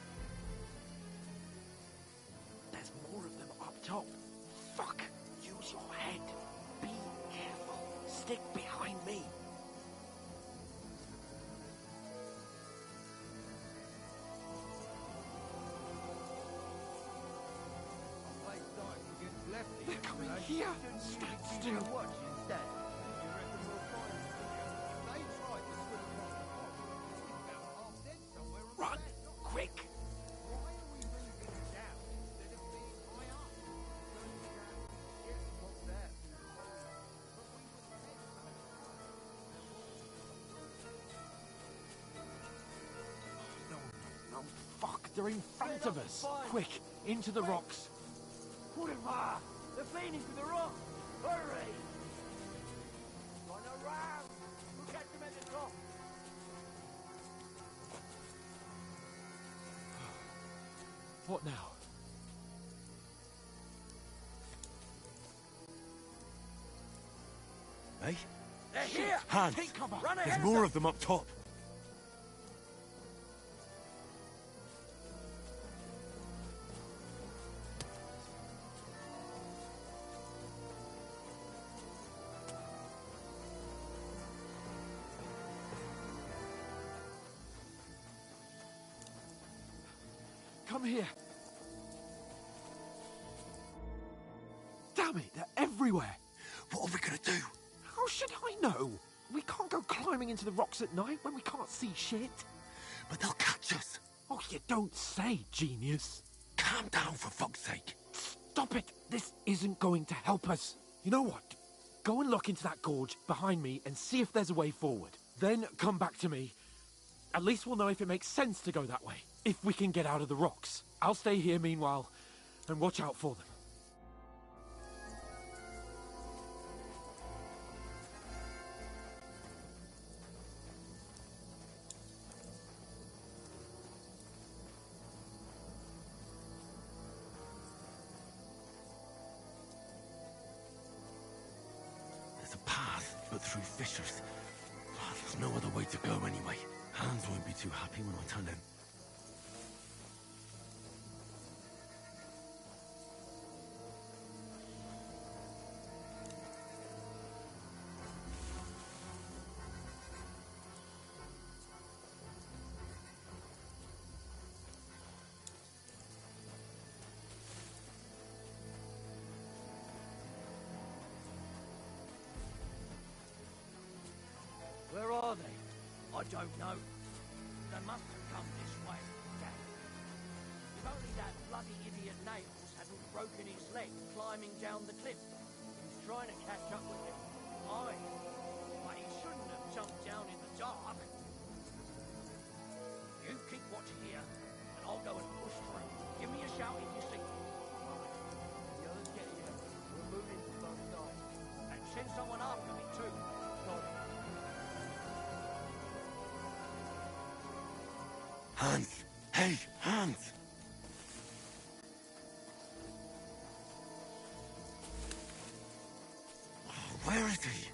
There's more of them up top. Fuck! Use your head. Be careful. Stick behind me. They're coming here. Stand still. Watch instead. You reckon we'll find them? If they try to swim across the pond, we'd be half dead somewhere on Run! the left. Quick! Why are we moving down instead of being high up? Turning around and shit what's there. But we were No, fuck! They're in front of us. Quick, into the rocks. Hurrah! They're fleeing into the rock! Hurry! Run around! We'll catch them at the top! What now? Hey? They're here! Hands! Take cover! Run ahead There's of more them! of them up top. Come here. Damn it, they're everywhere. What are we gonna do? How should I know? We can't go climbing into the rocks at night when we can't see shit. But they'll catch us. Oh, you don't say, genius. Calm down, for fuck's sake. Stop it. This isn't going to help us. You know what? Go and look into that gorge behind me and see if there's a way forward. Then come back to me. At least we'll know if it makes sense to go that way. If we can get out of the rocks. I'll stay here meanwhile And watch out for them. There's a path, but through fissures. Oh, there's no other way to go anyway. Hans won't be too happy when I tell him. Where are they? I don't know. They must have come this way. Damn. If only that bloody idiot Nails hadn't broken his leg climbing down the cliff. He was trying to catch up with him. Aye. But he shouldn't have jumped down in the dark. You keep watch here, and I'll go and push through. Give me a shout if you see me. The others get here. We're moving to both sides. And send someone after me too. Sorry. Hans! Hey, Hans! Oh, where is he?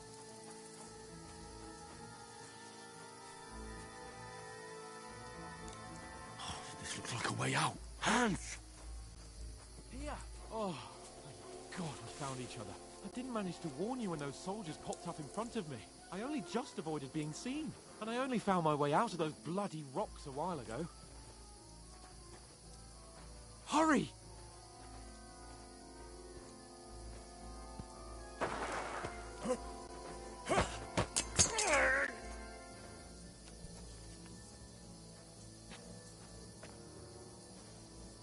Oh, this looks like a way out. Hans! Here! Oh, thank God we found each other. I didn't manage to warn you when those soldiers popped up in front of me. I only just avoided being seen. And I only found my way out of those bloody rocks a while ago. Hurry!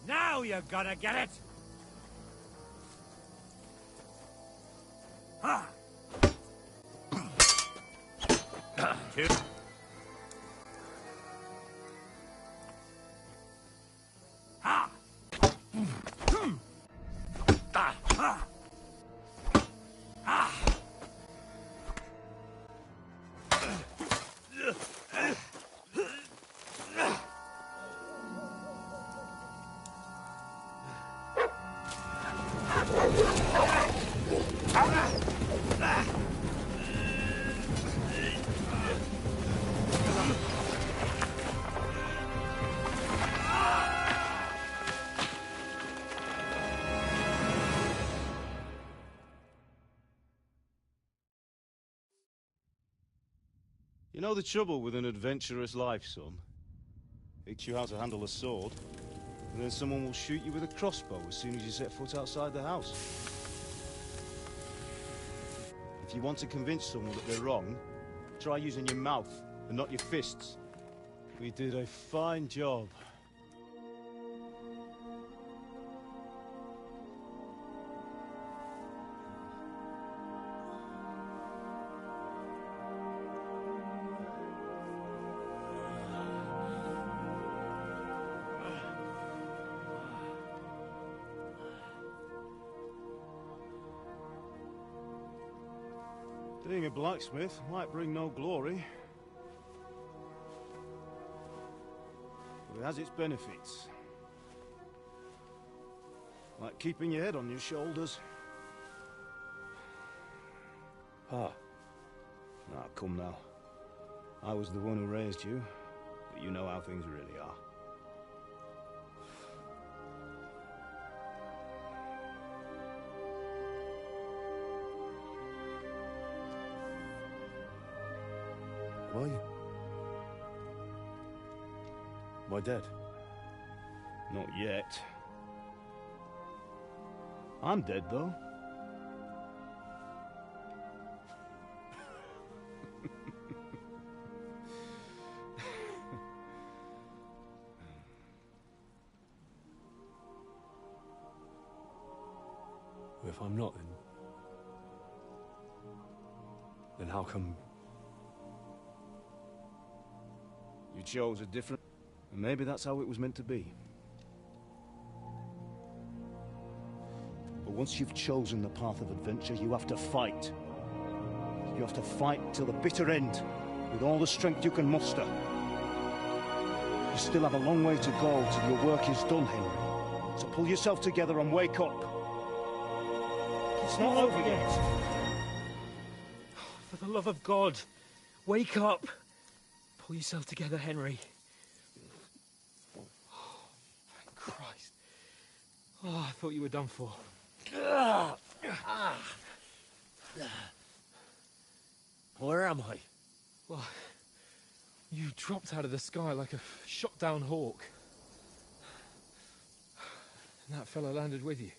Now you're gonna get it! Ha! Two. Ha! Ah! Ha! Ah! You know the trouble with an adventurous life, son? Teach you how to handle a sword, and then someone will shoot you with a crossbow as soon as you set foot outside the house. If you want to convince someone that they're wrong, try using your mouth and not your fists. We did a fine job. Being a blacksmith might bring no glory, but it has its benefits. Like keeping your head on your shoulders. Ah. Now, come now. I was the one who raised you, but you know how things really are. Why? Am I dead? Not yet. I'm dead, though. If I'm not, then how come... You chose a different... And maybe that's how it was meant to be. once you've chosen the path of adventure, you have to fight. You have to fight till the bitter end, with all the strength you can muster. You still have a long way to go till your work is done, Henry. So pull yourself together and wake up. It's not over yet. For the love of God, wake up. Pull yourself together, Henry. Oh, thank Christ. Oh, I thought you were done for. Where am I? Well, you dropped out of the sky like a shot-down hawk. And that fella landed with you.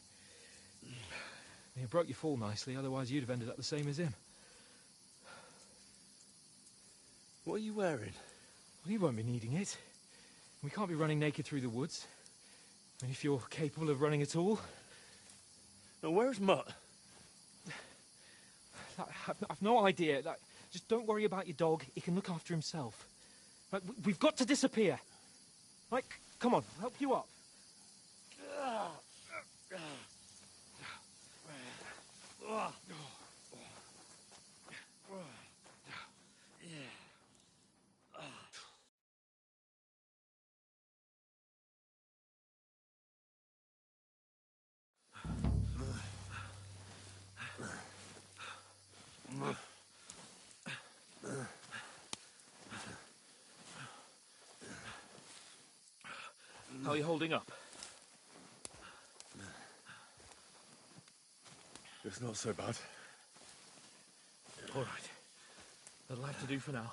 He broke your fall nicely, otherwise you'd have ended up the same as him. What are you wearing? Well, you won't be needing it. We can't be running naked through the woods. I mean, if you're capable of running at all. Now, where's Mutt? I've no idea. Just don't worry about your dog. He can look after himself. Right, we've got to disappear. Right, come on, I'll help you up. How are you holding up? It's not so bad. All right. That'll have to do for now.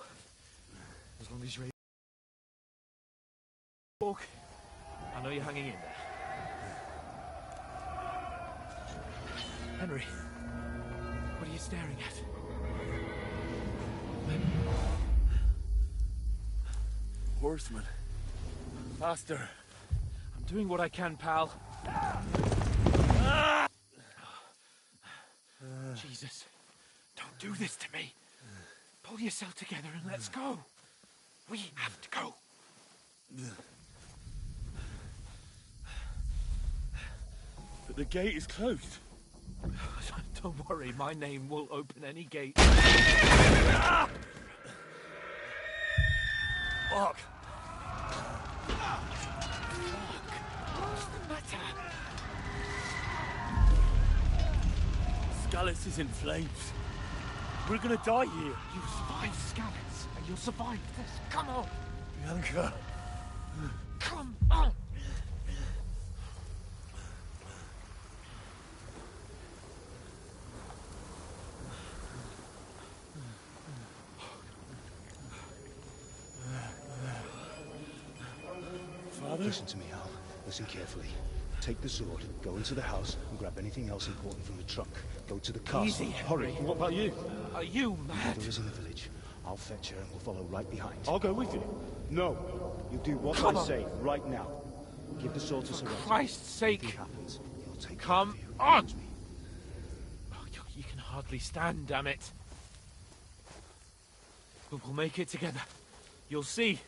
As long as you're able to walk, I know you're hanging in there. Henry, what are you staring at? Horseman. Faster. I'm doing what I can, pal. Jesus, don't do this to me. Pull yourself together and let's go. We have to go. But the gate is closed. Don't worry, my name will open any gate. Fuck! What's the matter? Scallis is in flames. We're gonna die here. You survived Scallis, and you'll survive this. Come on! Bianca. Come on! Father? Listen to me, Hal. Listen carefully. Take the sword, go into the house, and grab anything else important from the trunk. Go to the castle. Easy, Hurry. What about you? Are you mad? Mother is in the village. I'll fetch her and we'll follow right behind. I'll go with you. No. You do what Come I on. say right now. Give the sword to For Sorrento. Christ's sake. Anything happens, he'll take Come care of you. on. Trust me. Oh, you can hardly stand, damn it. But we'll make it together. You'll see.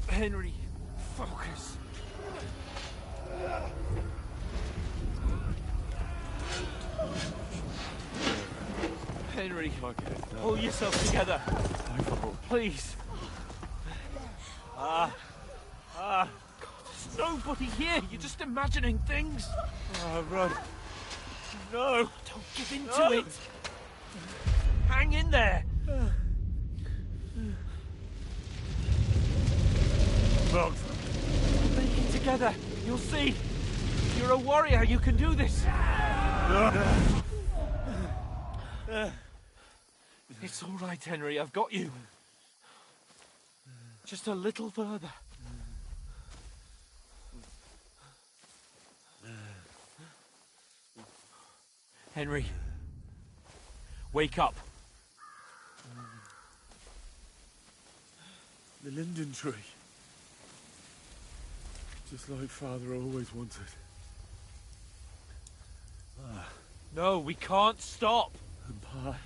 Henry, focus. Henry, pull yourself together. Please. God, there's nobody here. You're just imagining things. Run. No. Don't give in to it. Hang in there. Bugs. Make it together. You'll see. You're a warrior. You can do this. It's all right, Henry. I've got you. Just a little further. Henry, wake up. The linden tree. Just like Father always wanted. No, we can't stop. Goodbye.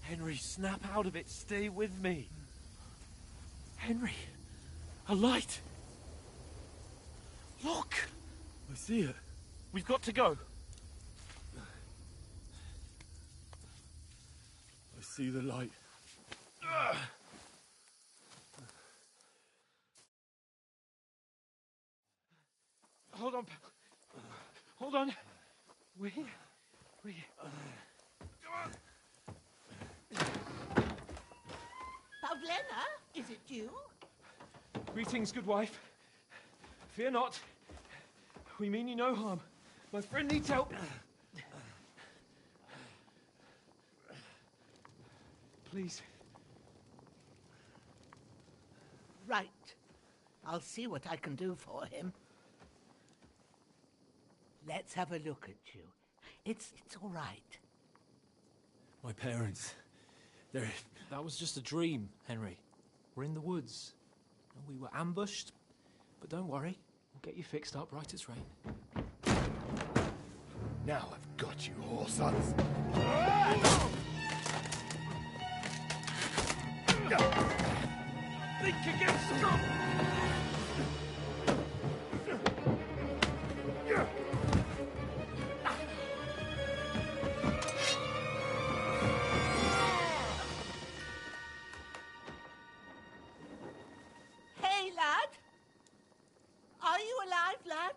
Henry, snap out of it. Stay with me. Henry, a light. Look. I see it. We've got to go. I see the light. Hold on. Hold on. We're here. Pavlena, is it you? Greetings, good wife. Fear not. We mean you no harm. My friend needs help. Please. Right. I'll see what I can do for him. Let's have a look at you. It's all right. My parents. That was just a dream, Henry. We're in the woods. We were ambushed, but don't worry. We'll get you fixed up right as rain. Now I've got you, whore sons. Think against strong. Hey, lad! Are you alive, lad?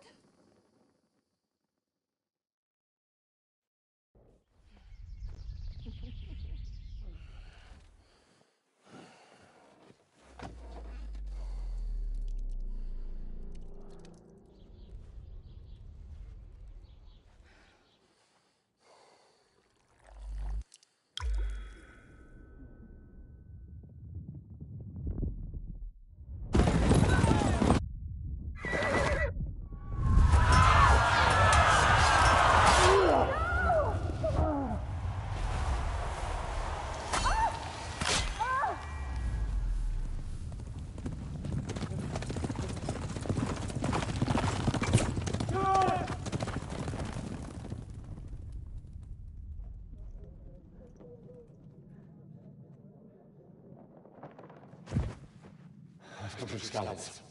I've come from Scallops.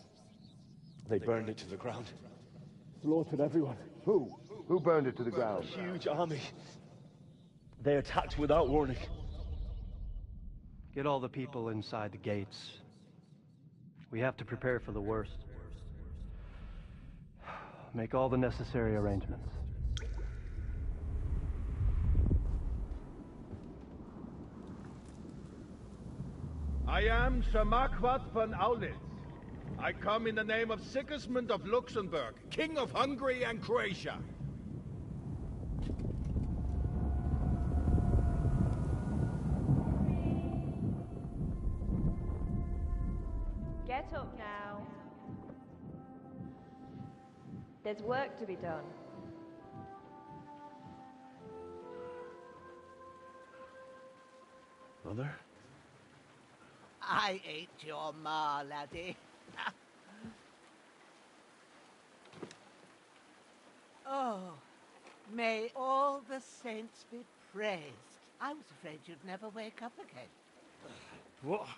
They burned it to the ground. Slaughtered everyone. Who? Who burned it to the ground? A huge army. They attacked without warning. Get all the people inside the gates. We have to prepare for the worst. Make all the necessary arrangements. I am Sir Marquardt von Aulitz. I come in the name of Sigismund of Luxembourg, King of Hungary and Croatia. Get up now. There's work to be done. Mother? I ain't your ma, laddie. Oh, may all the saints be praised. I was afraid you'd never wake up again. What?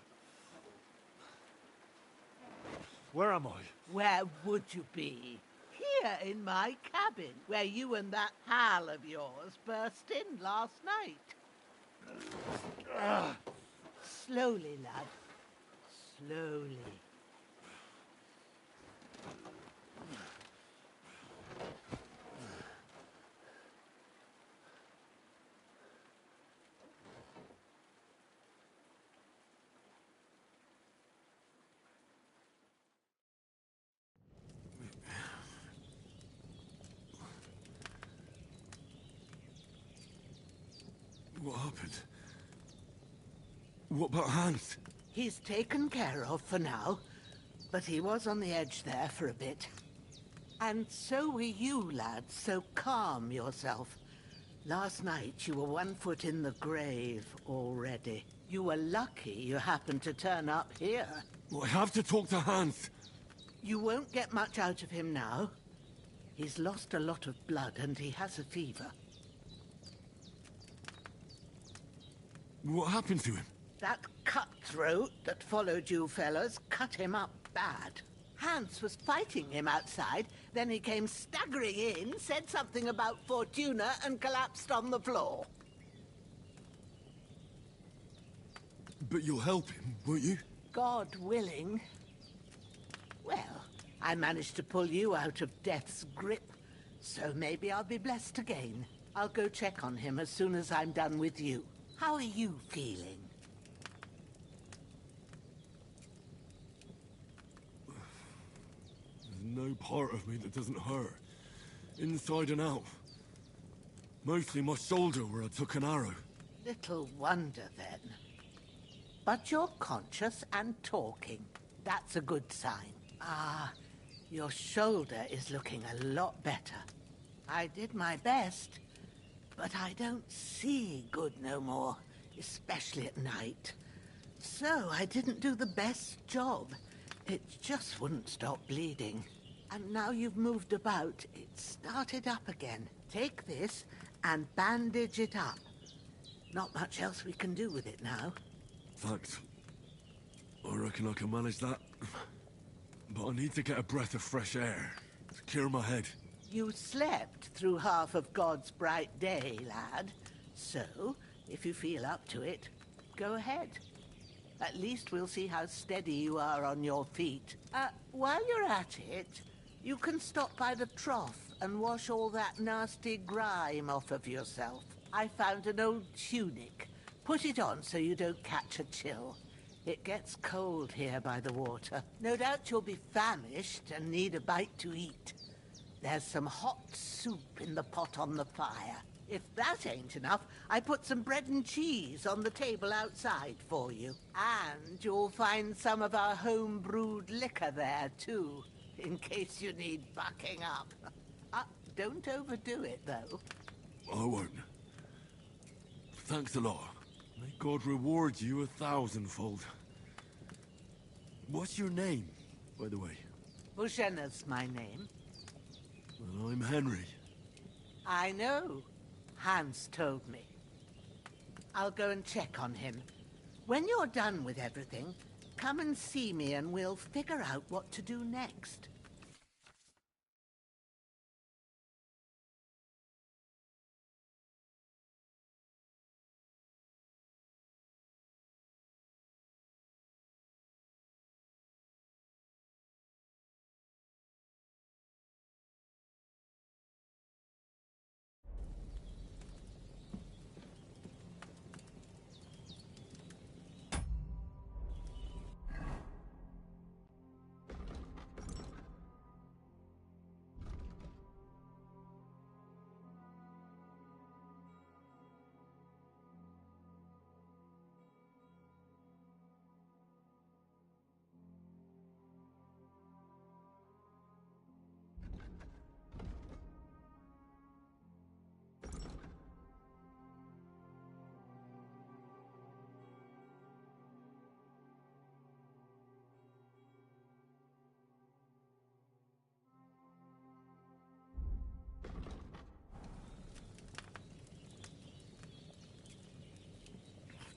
Where am I? Where would you be? Here in my cabin, where you and that pal of yours burst in last night. Slowly, lad. Slowly. What happened? What about Hans? He's taken care of for now, but he was on the edge there for a bit. And so were you, lad, so calm yourself. Last night you were 1 foot in the grave already. You were lucky you happened to turn up here. I have to talk to Hans. You won't get much out of him now. He's lost a lot of blood and he has a fever. What happened to him? That cutthroat that followed you fellas cut him up bad. Hans was fighting him outside, then he came staggering in, said something about Fortuna, and collapsed on the floor. But you'll help him, won't you? God willing. Well, I managed to pull you out of death's grip, so maybe I'll be blessed again. I'll go check on him as soon as I'm done with you. How are you feeling? There's no part of me that doesn't hurt. Inside and out. Mostly my shoulder where I took an arrow. Little wonder, then. But you're conscious and talking. That's a good sign. Ah, your shoulder is looking a lot better. I did my best, but I don't see good no more, especially at night. So I didn't do the best job. It just wouldn't stop bleeding. And now you've moved about, it started up again. Take this and bandage it up. Not much else we can do with it now. Thanks. I reckon I can manage that. But I need to get a breath of fresh air to clear my head. You slept through half of God's bright day, lad. So, if you feel up to it, go ahead. At least we'll see how steady you are on your feet. While you're at it, you can stop by the trough and wash all that nasty grime off of yourself. I found an old tunic. Put it on so you don't catch a chill. It gets cold here by the water. No doubt you'll be famished and need a bite to eat. There's some hot soup in the pot on the fire. If that ain't enough, I put some bread and cheese on the table outside for you. And you'll find some of our home-brewed liquor there, too, in case you need bucking up. Don't overdo it, though. I won't. Thanks a lot. May God reward you 1,000-fold. What's your name, by the way? Bushena's my name. Well, I'm Henry. I know. Hans told me. I'll go and check on him. When you're done with everything, come and see me and we'll figure out what to do next.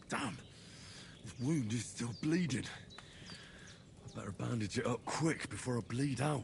Damn! This wound is still bleeding. I better bandage it up quick before I bleed out.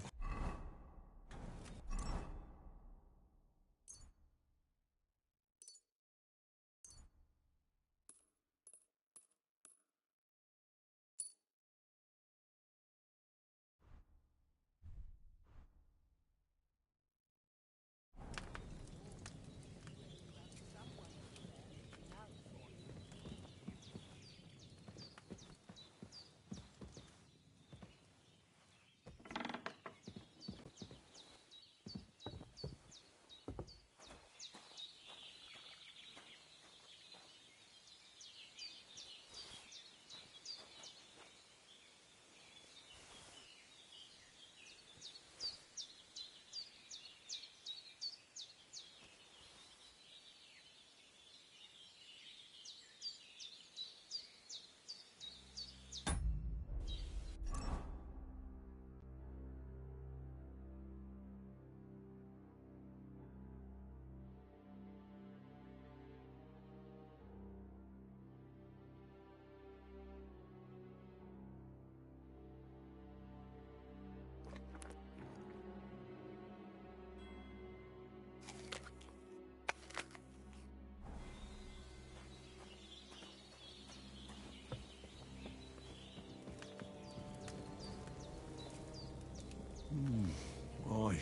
Aye.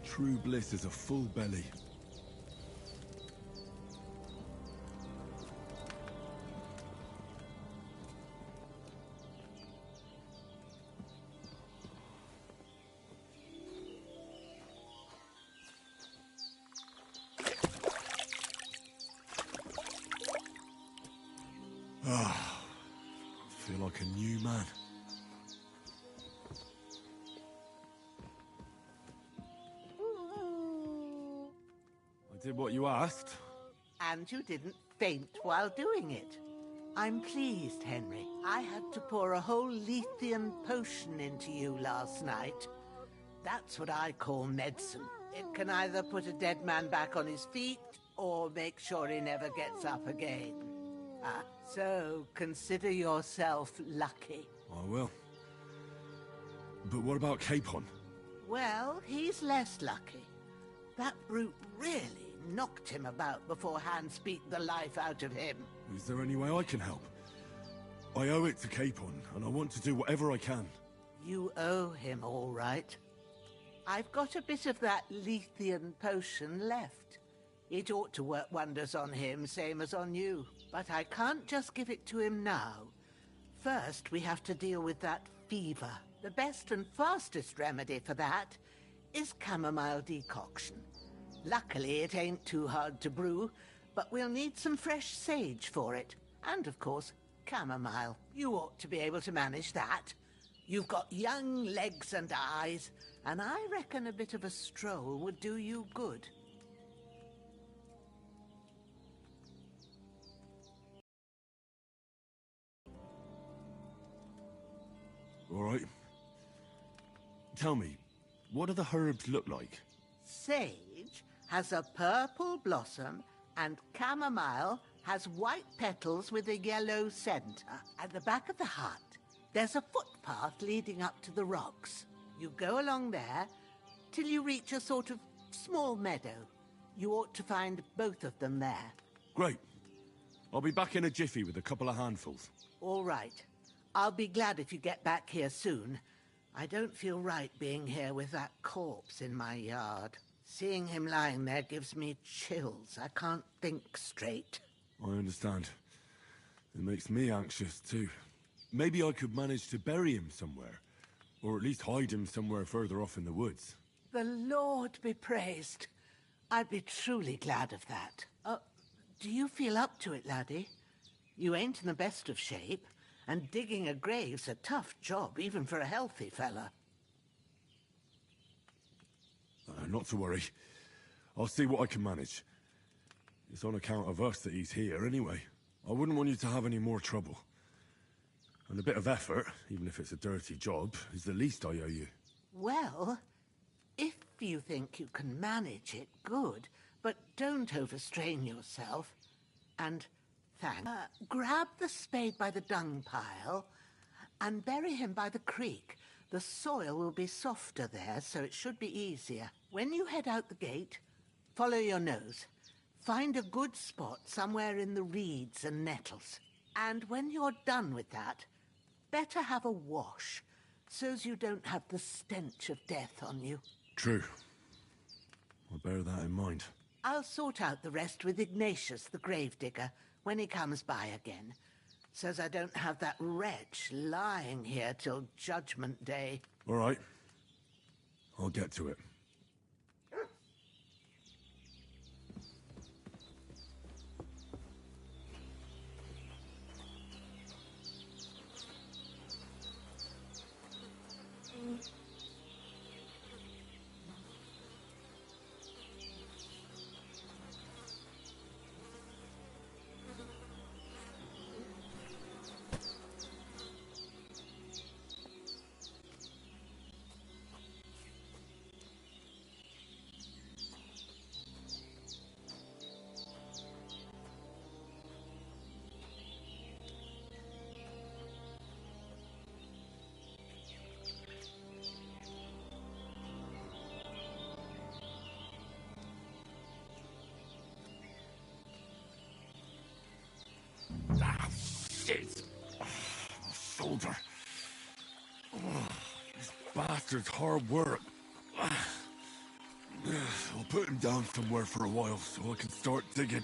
True bliss is a full belly. Ah, I feel like a new man. I did what you asked. And you didn't faint while doing it. I'm pleased, Henry. I had to pour a whole Lethean potion into you last night. That's what I call medicine. It can either put a dead man back on his feet, or make sure he never gets up again. So consider yourself lucky. I will. But what about Capon? Well, he's less lucky. That brute really knocked him about before Hans beat the life out of him. Is there any way I can help? I owe it to Capon, and I want to do whatever I can. You owe him, all right. I've got a bit of that Lethean potion left. It ought to work wonders on him, same as on you. But I can't just give it to him now. First, we have to deal with that fever. The best and fastest remedy for that is chamomile decoction. Luckily, it ain't too hard to brew, but we'll need some fresh sage for it. And, of course, chamomile. You ought to be able to manage that. You've got young legs and eyes, and I reckon a bit of a stroll would do you good. All right. Tell me, what do the herbs look like? Sage has a purple blossom, and chamomile has white petals with a yellow center. At the back of the hut, there's a footpath leading up to the rocks. You go along there till you reach a sort of small meadow. You ought to find both of them there. Great. I'll be back in a jiffy with a couple of handfuls. All right. I'll be glad if you get back here soon. I don't feel right being here with that corpse in my yard. Seeing him lying there gives me chills. I can't think straight. I understand. It makes me anxious, too. Maybe I could manage to bury him somewhere. Or at least hide him somewhere further off in the woods. The Lord be praised. I'd be truly glad of that. Do you feel up to it, laddie? You ain't in the best of shape, and digging a grave's a tough job, even for a healthy fella. Not to worry. I'll see what I can manage. It's on account of us that he's here, anyway. I wouldn't want you to have any more trouble. And a bit of effort, even if it's a dirty job, is the least I owe you. Well, if you think you can manage it, good. But don't overstrain yourself. And thanks. Grab the spade by the dung pile and bury him by the creek. The soil will be softer there, so it should be easier. When you head out the gate, follow your nose. Find a good spot somewhere in the reeds and nettles. And when you're done with that, better have a wash, so's you don't have the stench of death on you. True. I'll bear that in mind. I'll sort out the rest with Ignatius, the gravedigger, when he comes by again, so's I don't have that wretch lying here till Judgment Day. All right. I'll get to it. bastard's hard work. I'll put him down somewhere for a while so I can start digging.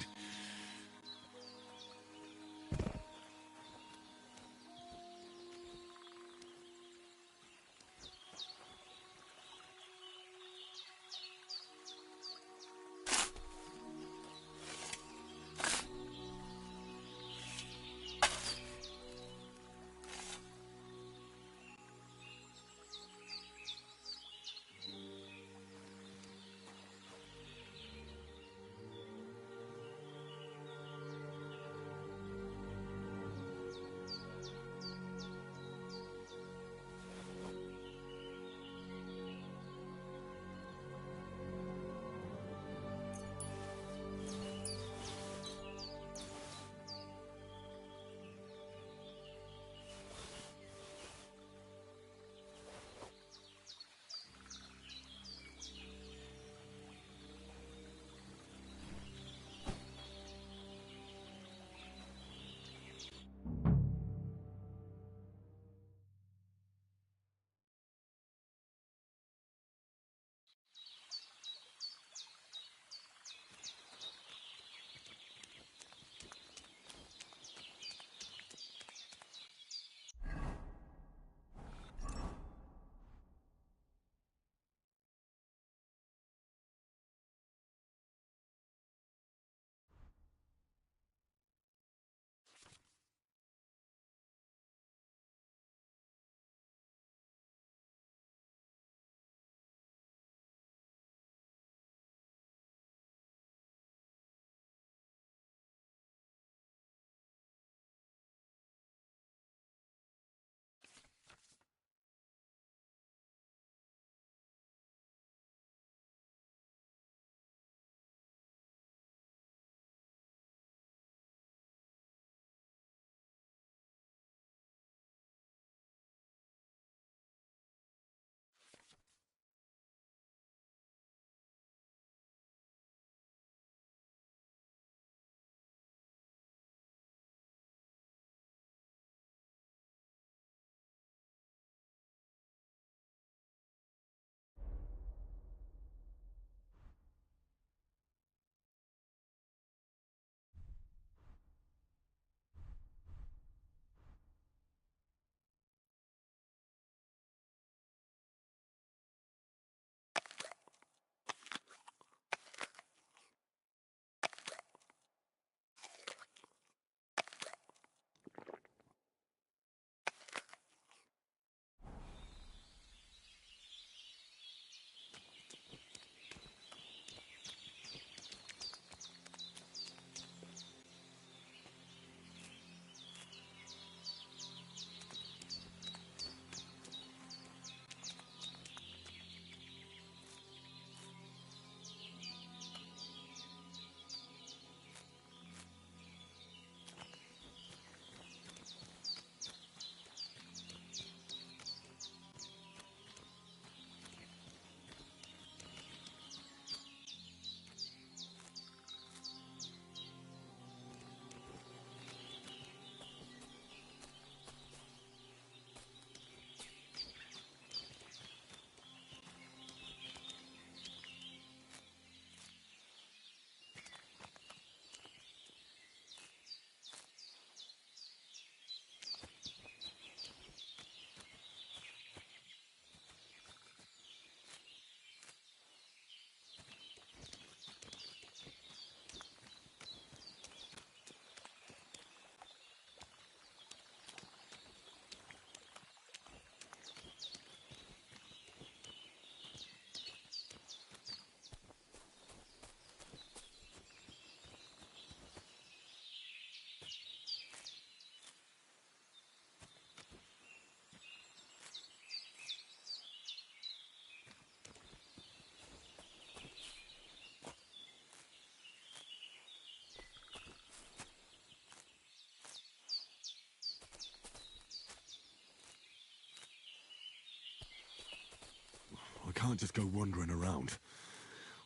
I can't just go wandering around.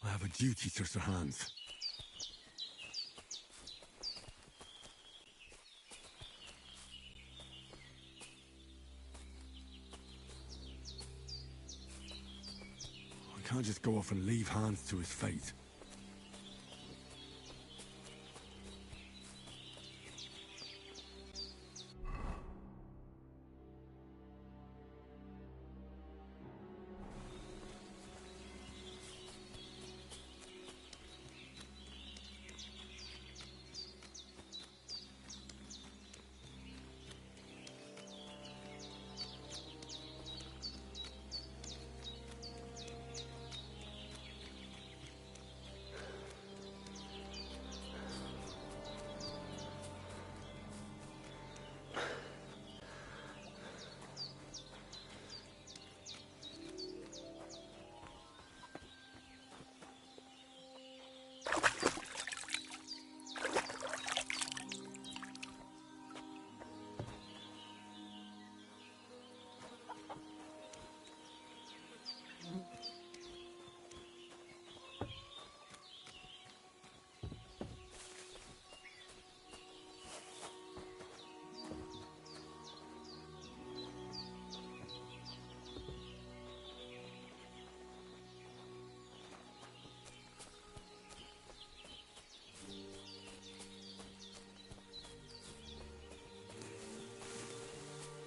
I have a duty to Sir Hans. Can't just go off and leave Hans to his fate.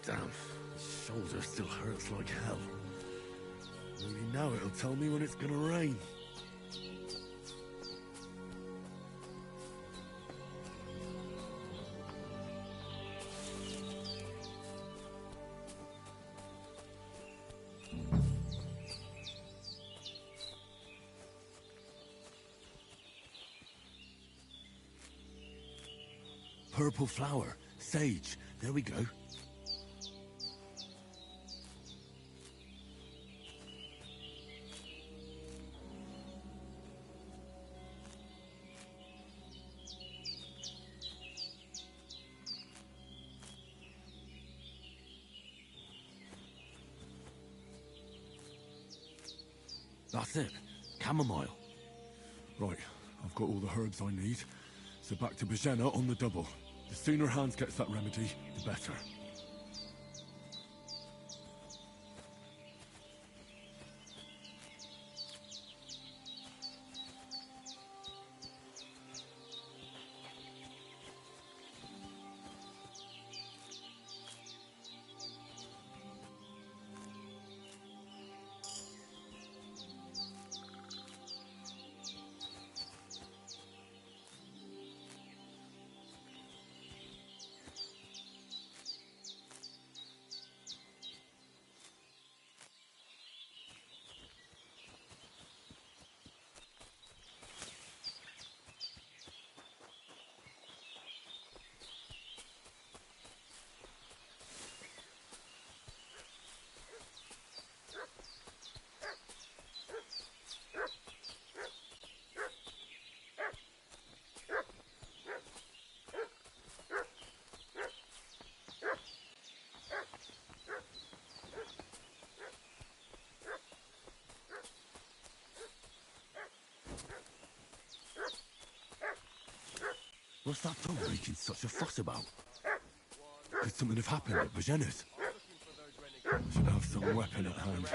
Damn, shoulder still hurts like hell. Maybe now it'll tell me when it's gonna rain. Purple flower, sage, there we go. That's it. Chamomile. Right, I've got all the herbs I need. So back to Bajena on the double. The sooner Hans gets that remedy, the better. What's that dog making such a fuss about? Could something have happened at Bajena's? I should have some weapon at hand,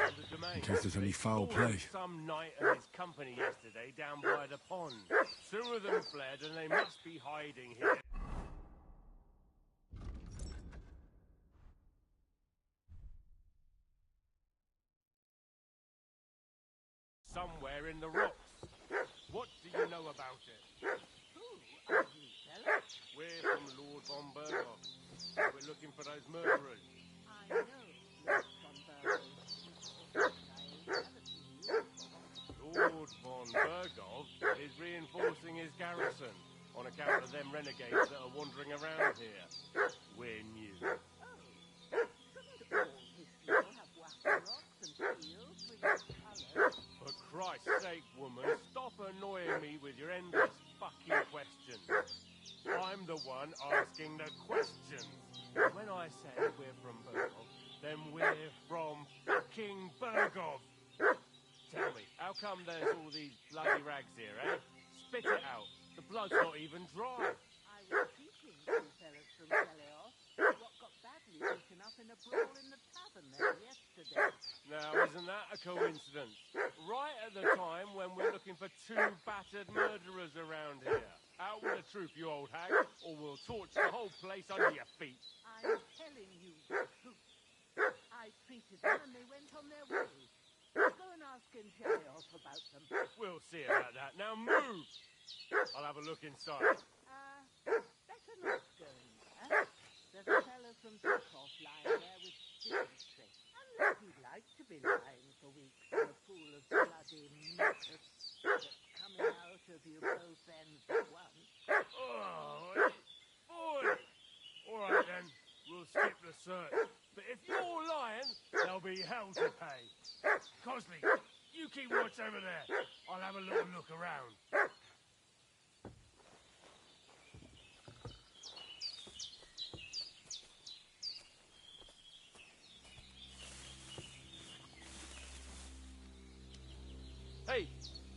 in case there's any foul play. Some knight and his company yesterday down by the pond. Two of them fled and they must be hiding here. Somewhere in the rocks. What do you know about it? Who are you, fella? We're from Lord von Berghoff. We're looking for those murderers. I know Lord von Berghoff. Lord von Berghoff is reinforcing his garrison on account of them renegades that are wandering around here. We're new. Shouldn't all his people have water rocks and shields with your colours? For Christ's sake, woman, stop annoying me with your endless fucking questions. I'm the one asking the questions. When I say we're from Berghoff, then we're from fucking Berghoff. Tell me, how come there's all these bloody rags here, eh? Spit it out. The blood's not even dry. I was teaching two fellas from Teleos what got badly beaten up in a brawl in the tavern there yesterday. Now, isn't that a coincidence? Right at the time when we're looking for two battered murderers around here. Out with the truth, you old hag, or we'll torch the whole place under your feet. I'm telling you the truth. I treated them and they went on their way. Go and ask Kcd2 about them. We'll see about that. Now move! I'll have a look inside. Better not go in there. There's a fellow from Sukov lying there with dysentery. Unless you'd like to be lying for weeks in a pool of bloody mucus that's coming out of you both ends at once. Oh, boy! All right then, we'll skip the search. But if you're lying, there'll be hell to pay. Cosby, you keep watch over there. I'll have a little look around. Hey,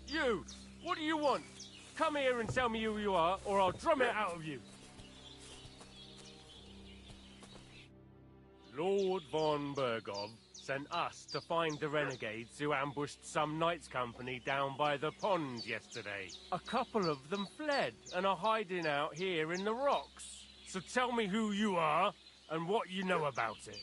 you! What do you want? Come here and tell me who you are, or I'll drum it out of you. Lord von Bergov sent us to find the renegades who ambushed some knights' company down by the pond yesterday. A couple of them fled and are hiding out here in the rocks. So tell me who you are and what you know about it.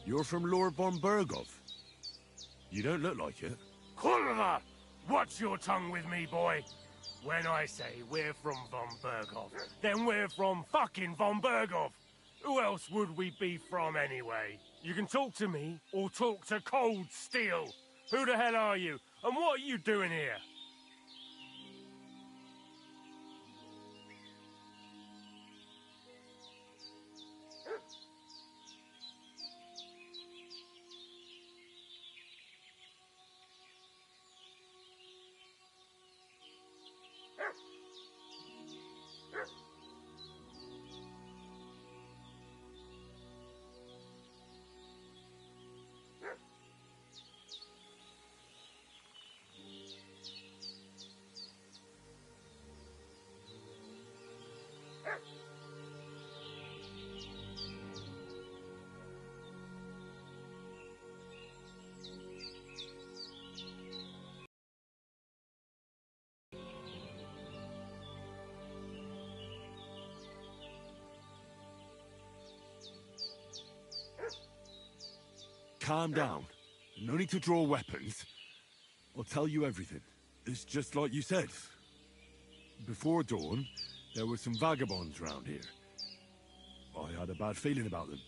You're from Lord von Bergov. You don't look like it. Kurva! Watch your tongue with me, boy. When I say we're from von Bergov, then we're from fucking von Bergov. Who else would we be from anyway? You can talk to me or talk to cold steel. Who the hell are you? And what are you doing here? Calm down. No need to draw weapons. I'll tell you everything. It's just like you said. Before dawn, there were some vagabonds round here. I had a bad feeling about them.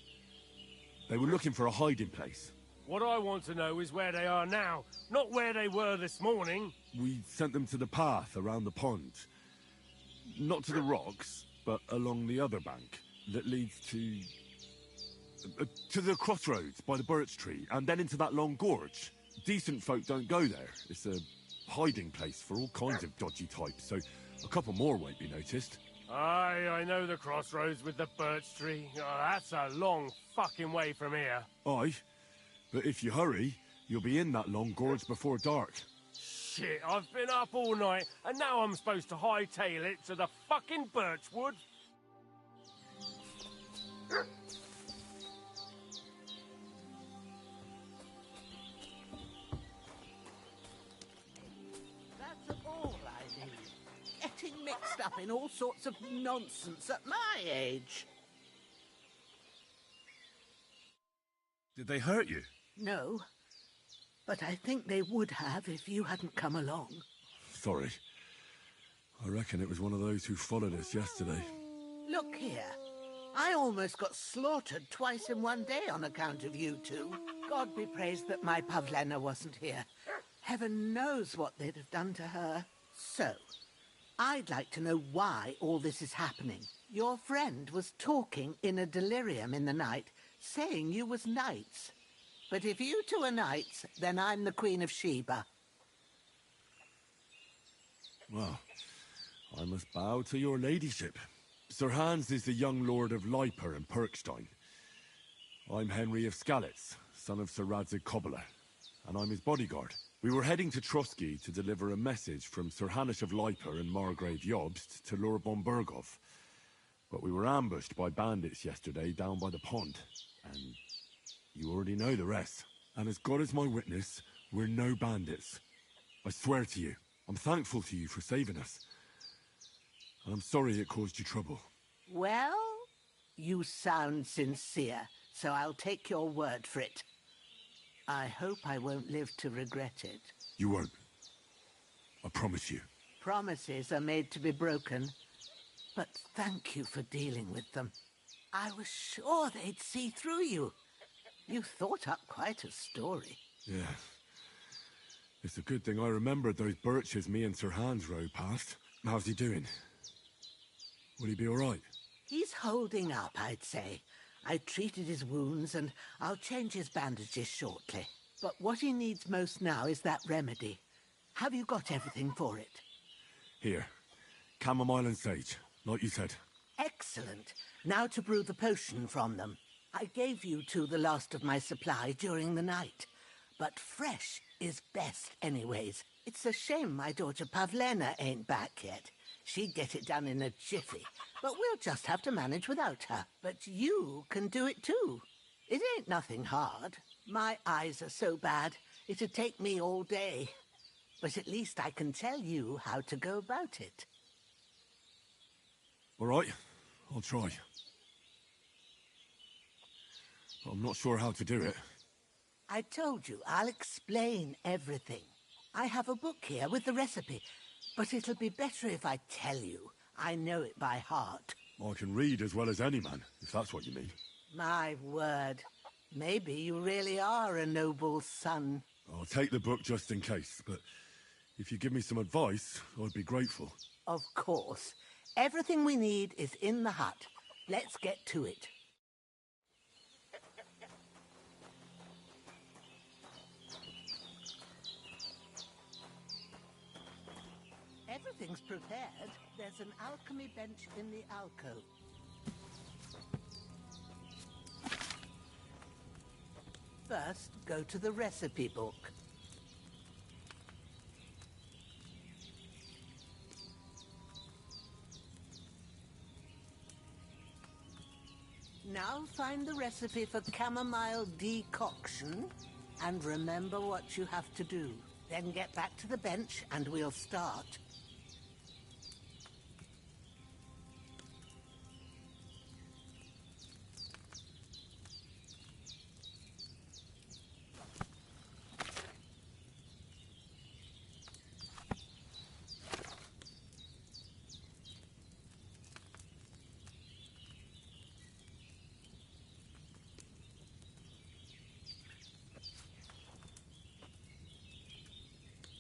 They were looking for a hiding place. What I want to know is where they are now, not where they were this morning. We sent them to the path around the pond. Not to the rocks, but along the other bank that leads to the crossroads by the birch tree, and then into that long gorge. Decent folk don't go there. It's a hiding place for all kinds of dodgy types, so a couple more won't be noticed. Aye, I know the crossroads with the birch tree. Oh, that's a long fucking way from here. Aye, but if you hurry, you'll be in that long gorge before dark. Shit, I've been up all night, and now I'm supposed to hightail it to the fucking birchwood? Mixed up in all sorts of nonsense at my age. Did they hurt you? No, but I think they would have if you hadn't come along. Sorry. I reckon it was one of those who followed us yesterday. Look here. I almost got slaughtered twice in one day on account of you two. God be praised that my Pavlena wasn't here. Heaven knows what they'd have done to her. So, I'd like to know why all this is happening. Your friend was talking in a delirium in the night, saying you was knights. But if you two are knights, then I'm the Queen of Sheba. Well, I must bow to your ladyship. Sir Hans is the young lord of Leiper and Perkstein. I'm Henry of Skalitz, son of Sir Radzig Kobyla, and I'm his bodyguard. We were heading to Trotsky to deliver a message from Sir Hanish of Leiper and Margrave Jobst to Lord von Bergov. But we were ambushed by bandits yesterday down by the pond. And you already know the rest. And as God is my witness, we're no bandits. I swear to you, I'm thankful to you for saving us. And I'm sorry it caused you trouble. Well, you sound sincere, so I'll take your word for it. I hope I won't live to regret it. You won't. I promise you. Promises are made to be broken, but thank you for dealing with them. I was sure they'd see through you. You thought up quite a story. Yeah. It's a good thing I remembered those birches me and Sir Hans rode past. How's he doing? Will he be all right? He's holding up, I'd say. I treated his wounds and I'll change his bandages shortly. But what he needs most now is that remedy. Have you got everything for it? Here. Chamomile and sage, like you said. Excellent. Now to brew the potion from them. I gave you two the last of my supply during the night. But fresh is best anyways. It's a shame my daughter Pavlena ain't back yet. She'd get it done in a jiffy. But we'll just have to manage without her. But you can do it too. It ain't nothing hard. My eyes are so bad, it'd take me all day. But at least I can tell you how to go about it. All right, I'll try. But I'm not sure how to do it. I told you, I'll explain everything. I have a book here with the recipe, but it'll be better if I tell you. I know it by heart. I can read as well as any man, if that's what you mean. My word. Maybe you really are a noble son. I'll take the book just in case, but if you give me some advice, I'd be grateful. Of course. Everything we need is in the hut. Let's get to it. Everything's prepared. There's an alchemy bench in the alcove. First, go to the recipe book. Now find the recipe for chamomile decoction and remember what you have to do. Then get back to the bench and we'll start.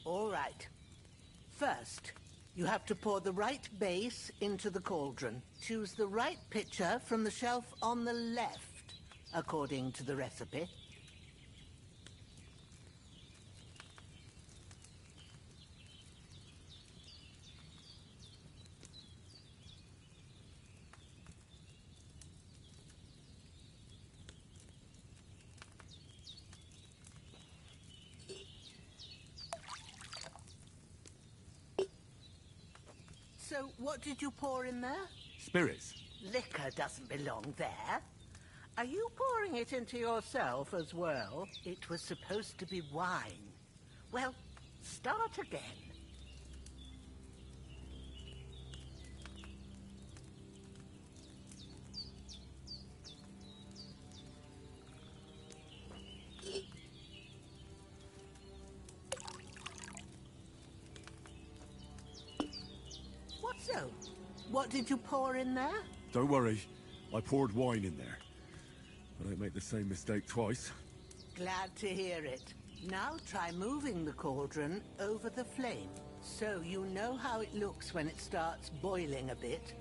All right. First, you have to pour the right base into the cauldron. Choose the right pitcher from the shelf on the left, according to the recipe. So, what did you pour in there? Spirits? Liquor doesn't belong there. Are you pouring it into yourself as well? It was supposed to be wine. Well, start again. What so? What did you pour in there? Don't worry, I poured wine in there. I don't make the same mistake twice. Glad to hear it. Now try moving the cauldron over the flame, so you know how it looks when it starts boiling a bit.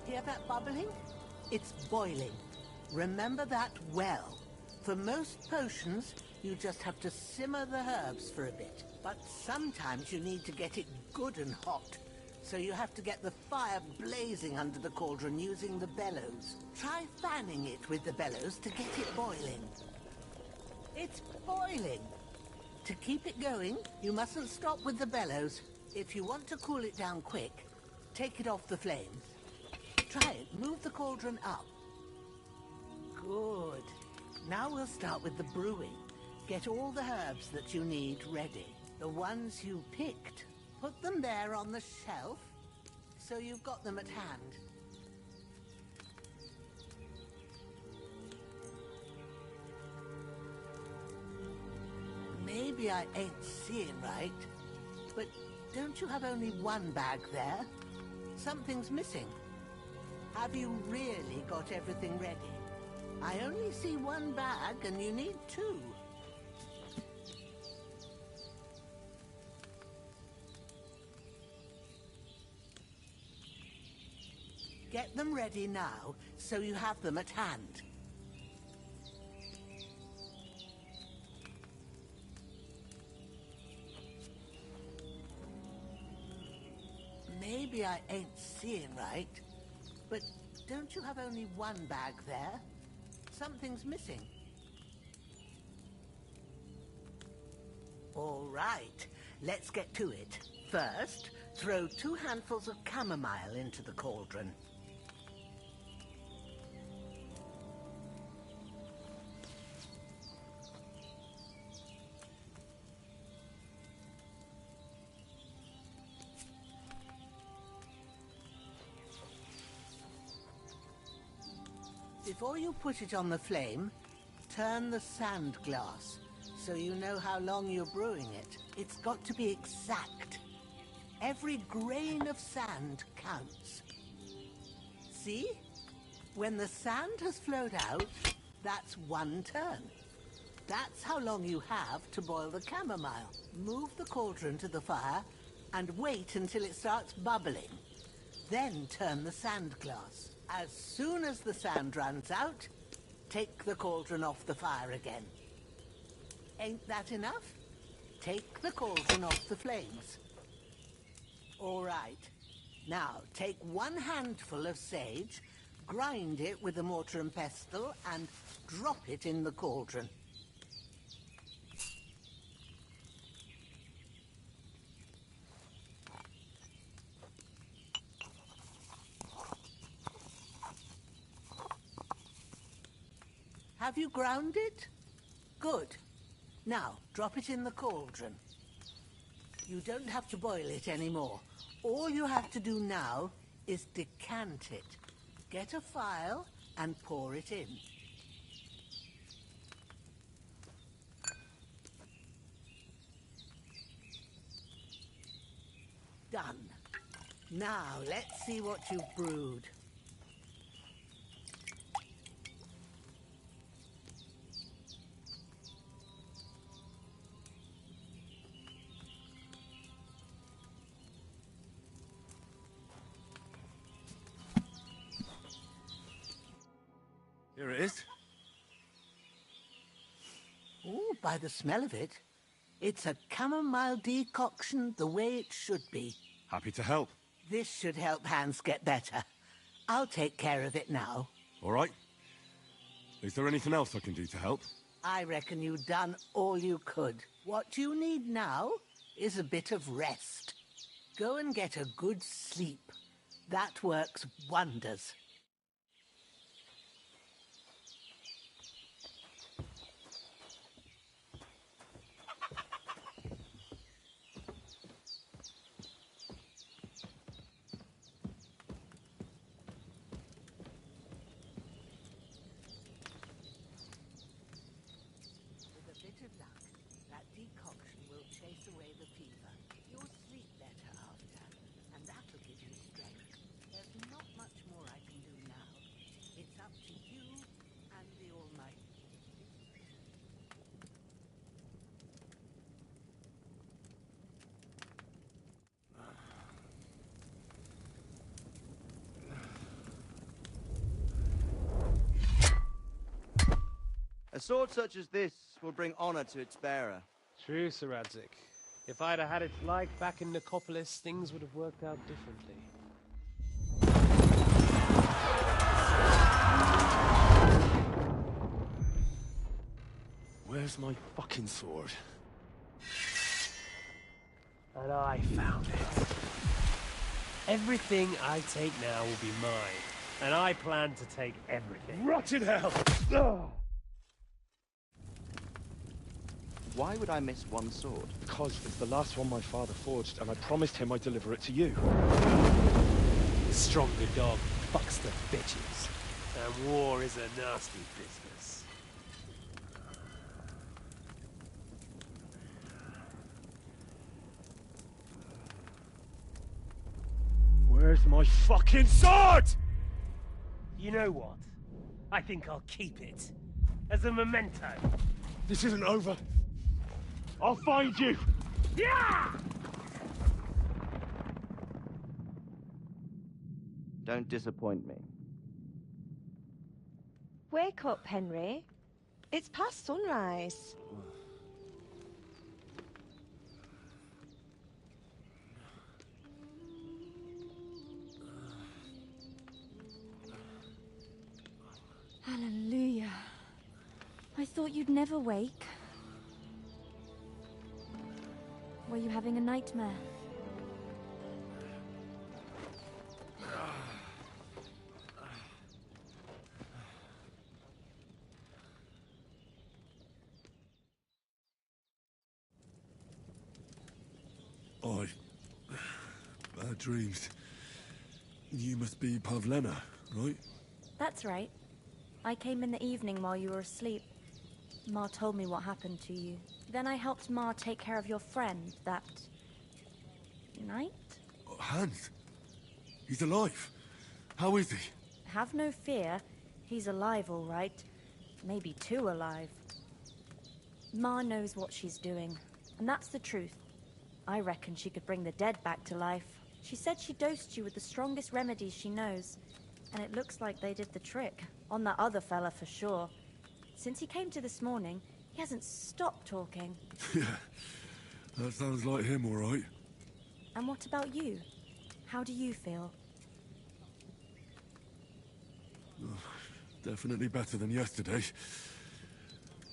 Hear that bubbling? It's boiling. Remember that well. For most potions, you just have to simmer the herbs for a bit. But sometimes you need to get it good and hot. So you have to get the fire blazing under the cauldron using the bellows. Try fanning it with the bellows to get it boiling. It's boiling. To keep it going, you mustn't stop with the bellows. If you want to cool it down quick, take it off the flames. Try it. Move the cauldron up. Good. Now we'll start with the brewing. Get all the herbs that you need ready. The ones you picked. Put them there on the shelf, so you've got them at hand. Maybe I ain't seeing right, but don't you have only one bag there? Something's missing. Have you really got everything ready? I only see one bag and you need two. Get them ready now, so you have them at hand. Maybe I ain't seeing right, but don't you have only one bag there? Something's missing. All right, let's get to it. First, throw 2 handfuls of chamomile into the cauldron. Before you put it on the flame, turn the sand glass so you know how long you're brewing it. It's got to be exact. Every grain of sand counts. See? When the sand has flowed out, that's 1 turn. That's how long you have to boil the chamomile. Move the cauldron to the fire and wait until it starts bubbling. Then turn the sand glass. As soon as the sand runs out, take the cauldron off the fire again. Ain't that enough? Take the cauldron off the flames. All right. Now, take 1 handful of sage, grind it with a mortar and pestle, and drop it in the cauldron. Have you ground it? Good. Now, drop it in the cauldron. You don't have to boil it anymore. All you have to do now is decant it. Get a phial and pour it in. Done. Now, let's see what you've brewed. Here it is. Oh, by the smell of it, it's a chamomile decoction the way it should be. Happy to help. This should help Hans get better. I'll take care of it now. All right. Is there anything else I can do to help? I reckon you've done all you could. What you need now is a bit of rest. Go and get a good sleep. That works wonders. A sword such as this will bring honor to its bearer. True, Sir Radzik. If I'd have had its like back in Nicopolis, things would have worked out differently. Where's my fucking sword? And I found it. Everything I take now will be mine. And I plan to take everything. Rotten hell! Why would I miss one sword? Because it's the last one my father forged, and I promised him I'd deliver it to you. The stronger dog fucks the bitches. And war is a nasty business. Where's my fucking sword? You know what? I think I'll keep it. As a memento. This isn't over. I'll find you! Yeah! Don't disappoint me. Wake up, Henry. It's past sunrise. Hallelujah. I thought you'd never wake. Were you having a nightmare? Bad dreams. You must be Pavlena, right? That's right. I came in the evening while you were asleep. Ma told me what happened to you. Then I helped Ma take care of your friend that night? Hans? He's alive. How is he? Have no fear. He's alive, all right. Maybe too alive. Ma knows what she's doing, and that's the truth. I reckon she could bring the dead back to life. She said she dosed you with the strongest remedies she knows, and it looks like they did the trick. On that other fella for sure. Since he came to this morning, he hasn't stopped talking. Yeah, that sounds like him, all right. And what about you? How do you feel? Definitely better than yesterday.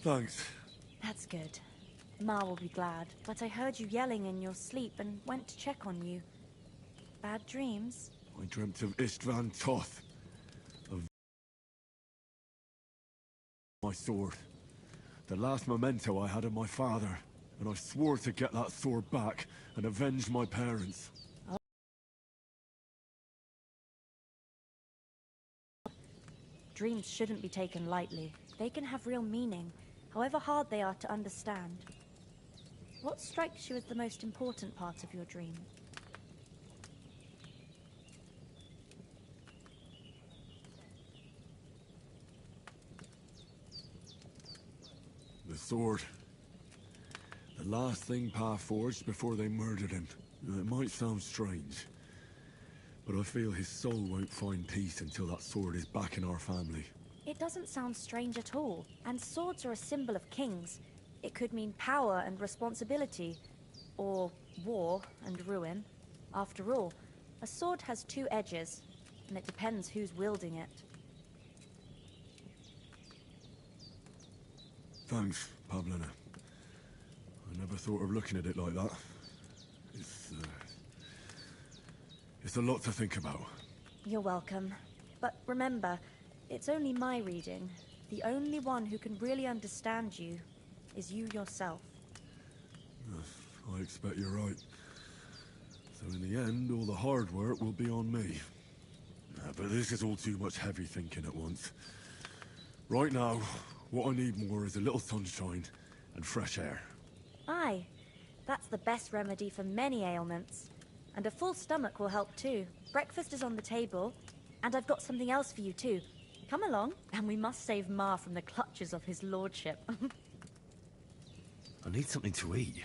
Thanks. That's good. Ma will be glad, but I heard you yelling in your sleep and went to check on you. Bad dreams? I dreamt of Istvan Toth. Of my sword. The last memento I had of my father. And I swore to get that sword back and avenge my parents. Dreams shouldn't be taken lightly. They can have real meaning, however hard they are to understand. What strikes you as the most important part of your dream? The sword. The last thing Pa forged before they murdered him. It might sound strange, but I feel his soul won't find peace until that sword is back in our family. It doesn't sound strange at all, and swords are a symbol of kings. It could mean power and responsibility, or war and ruin. After all, a sword has two edges, and it depends who's wielding it. Thanks, Pavlena. I never thought of looking at it like that. It's a lot to think about. You're welcome. But remember, it's only my reading. The only one who can really understand you is you yourself. I expect you're right. So in the end, all the hard work will be on me. But this is all too much heavy thinking at once. Right now, what I need more is a little sunshine and fresh air. Aye, that's the best remedy for many ailments. And a full stomach will help too. Breakfast is on the table, and I've got something else for you too. Come along, and we must save Ma from the clutches of his lordship. I need something to eat.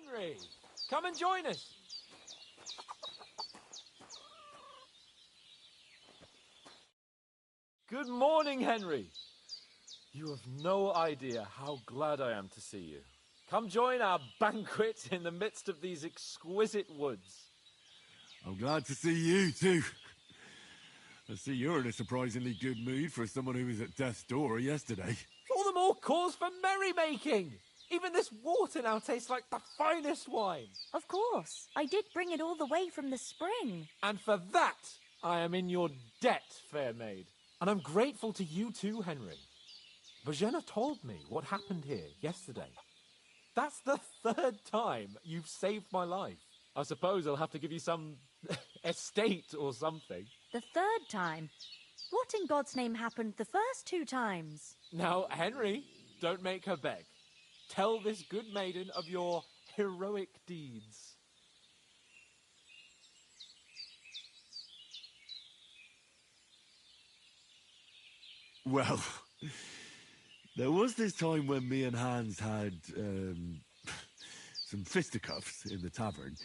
Henry! Come and join us. Good morning, Henry. You have no idea how glad I am to see you. Come join our banquet in the midst of these exquisite woods. I'm glad to see you, too. I see you're in a surprisingly good mood for someone who was at death's door yesterday. All the more cause for merrymaking. Even this water now tastes like the finest wine. Of course. I did bring it all the way from the spring. And for that, I am in your debt, fair maid. And I'm grateful to you too, Henry. Bojena told me what happened here yesterday. That's the third time you've saved my life. I suppose I'll have to give you some estate or something. The third time? What in God's name happened the first 2 times? Now, Henry, don't make her beg. Tell this good maiden of your heroic deeds. Well, there was this time when me and Hans had some fisticuffs in the tavern,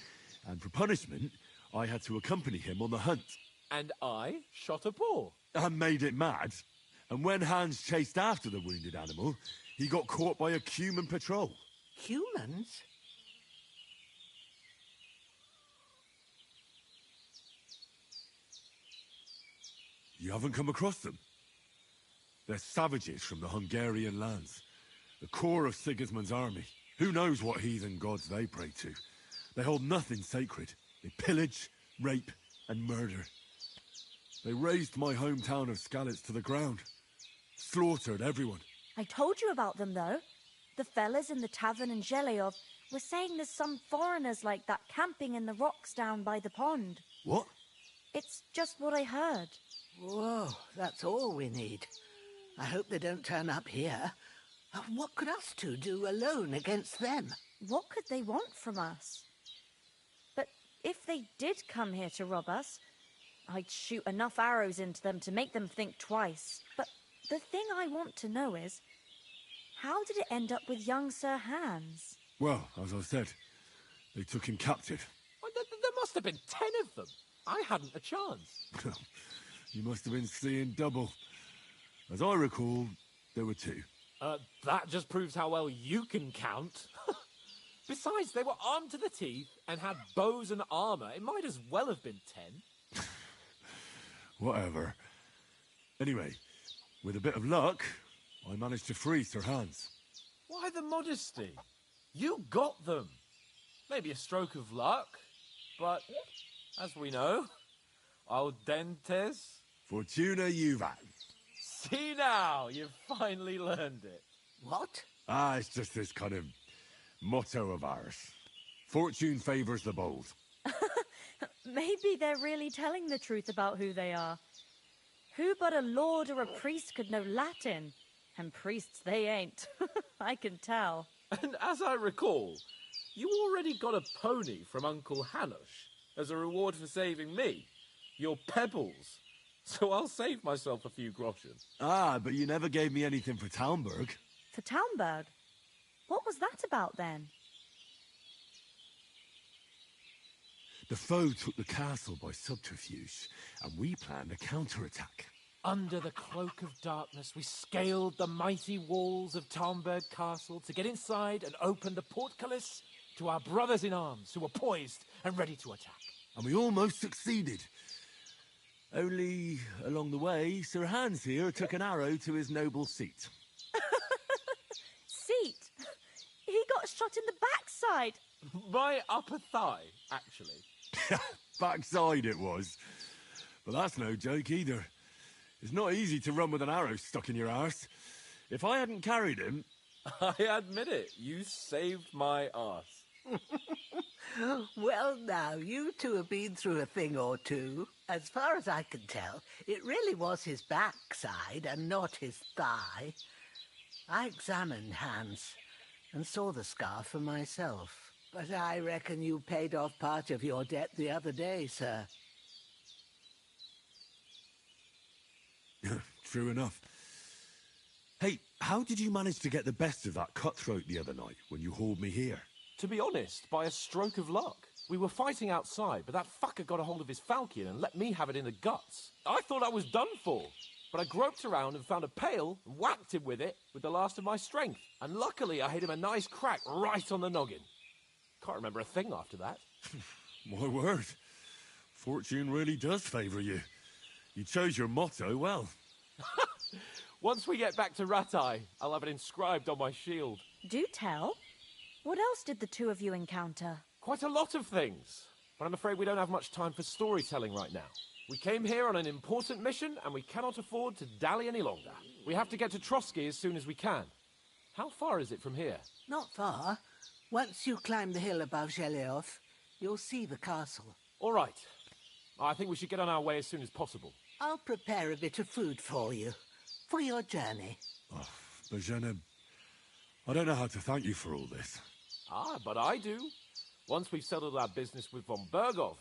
and for punishment, I had to accompany him on the hunt. And I shot a boar. And made it mad. And when Hans chased after the wounded animal, he got caught by a human patrol. Humans? You haven't come across them? They're savages from the Hungarian lands. The core of Sigismund's army. Who knows what heathen gods they pray to? They hold nothing sacred. They pillage, rape, and murder. They razed my hometown of Skalitz to the ground. Slaughtered everyone. I told you about them, though. The fellas in the tavern in Zheleov were saying there's some foreigners like that camping in the rocks down by the pond. What? It's just what I heard. Whoa, that's all we need. I hope they don't turn up here. What could us two do alone against them? What could they want from us? But if they did come here to rob us, I'd shoot enough arrows into them to make them think twice. But the thing I want to know is, how did it end up with young Sir Hans? Well, as I said, they took him captive. Well, there must have been 10 of them. I hadn't a chance. You must have been seeing double. As I recall, there were 2. That just proves how well you can count. Besides, they were armed to the teeth and had bows and armor. It might as well have been 10. Whatever. Anyway, with a bit of luck, I managed to free Sir Hans. Why the modesty? You got them. Maybe a stroke of luck, but as we know, al dentes... Fortuna juvat. See now, you've finally learned it. What? It's just this kind of motto of ours. Fortune favours the bold. Maybe they're really telling the truth about who they are. Who but a lord or a priest could know Latin? And priests they ain't. I can tell. And as I recall, you already got a pony from Uncle Hanush as a reward for saving me. Your pebbles. So I'll save myself a few groschen. But you never gave me anything for Talmberg. For Talmberg? What was that about then? The foe took the castle by subterfuge, and we planned a counterattack. Under the cloak of darkness, we scaled the mighty walls of Talmberg Castle to get inside and open the portcullis to our brothers in arms who were poised and ready to attack. And we almost succeeded. Only, along the way, Sir Hans here took an arrow to his noble seat. Seat? He got shot in the backside. My upper thigh, actually. Backside it was. But that's no joke either. It's not easy to run with an arrow stuck in your arse. If I hadn't carried him... I admit it, you saved my arse. Well, now, you two have been through a thing or two. As far as I can tell, it really was his backside and not his thigh. I examined Hans and saw the scar for myself. But I reckon you paid off part of your debt the other day, sir. True enough. Hey, how did you manage to get the best of that cutthroat the other night when you hauled me here? To be honest, by a stroke of luck. We were fighting outside, but that fucker got a hold of his falchion and let me have it in the guts. I thought I was done for, but I groped around and found a pail and whacked him with it with the last of my strength. And luckily, I hit him a nice crack right on the noggin. Can't remember a thing after that. My word. Fortune really does favour you. You chose your motto well. Once we get back to Rattay, I'll have it inscribed on my shield. Do tell. What else did the two of you encounter? Quite a lot of things, but I'm afraid we don't have much time for storytelling right now. We came here on an important mission, and we cannot afford to dally any longer. We have to get to Trotsky as soon as we can. How far is it from here? Not far. Once you climb the hill above Zhelioth, you'll see the castle. All right. I think we should get on our way as soon as possible. I'll prepare a bit of food for you, for your journey. Oh, Bozhena, I don't know how to thank you for all this. Ah, but I do. Once we've settled our business with von Bergov,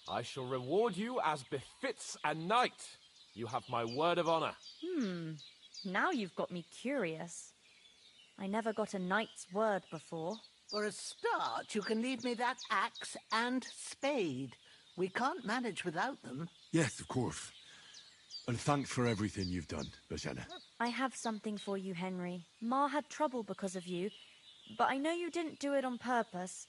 I shall reward you as befits a knight. You have my word of honor. Now you've got me curious. I never got a knight's word before. For a start, you can leave me that axe and spade. We can't manage without them. Yes, of course. And thanks for everything you've done, Bozhena. I have something for you, Henry. Ma had trouble because of you, but I know you didn't do it on purpose,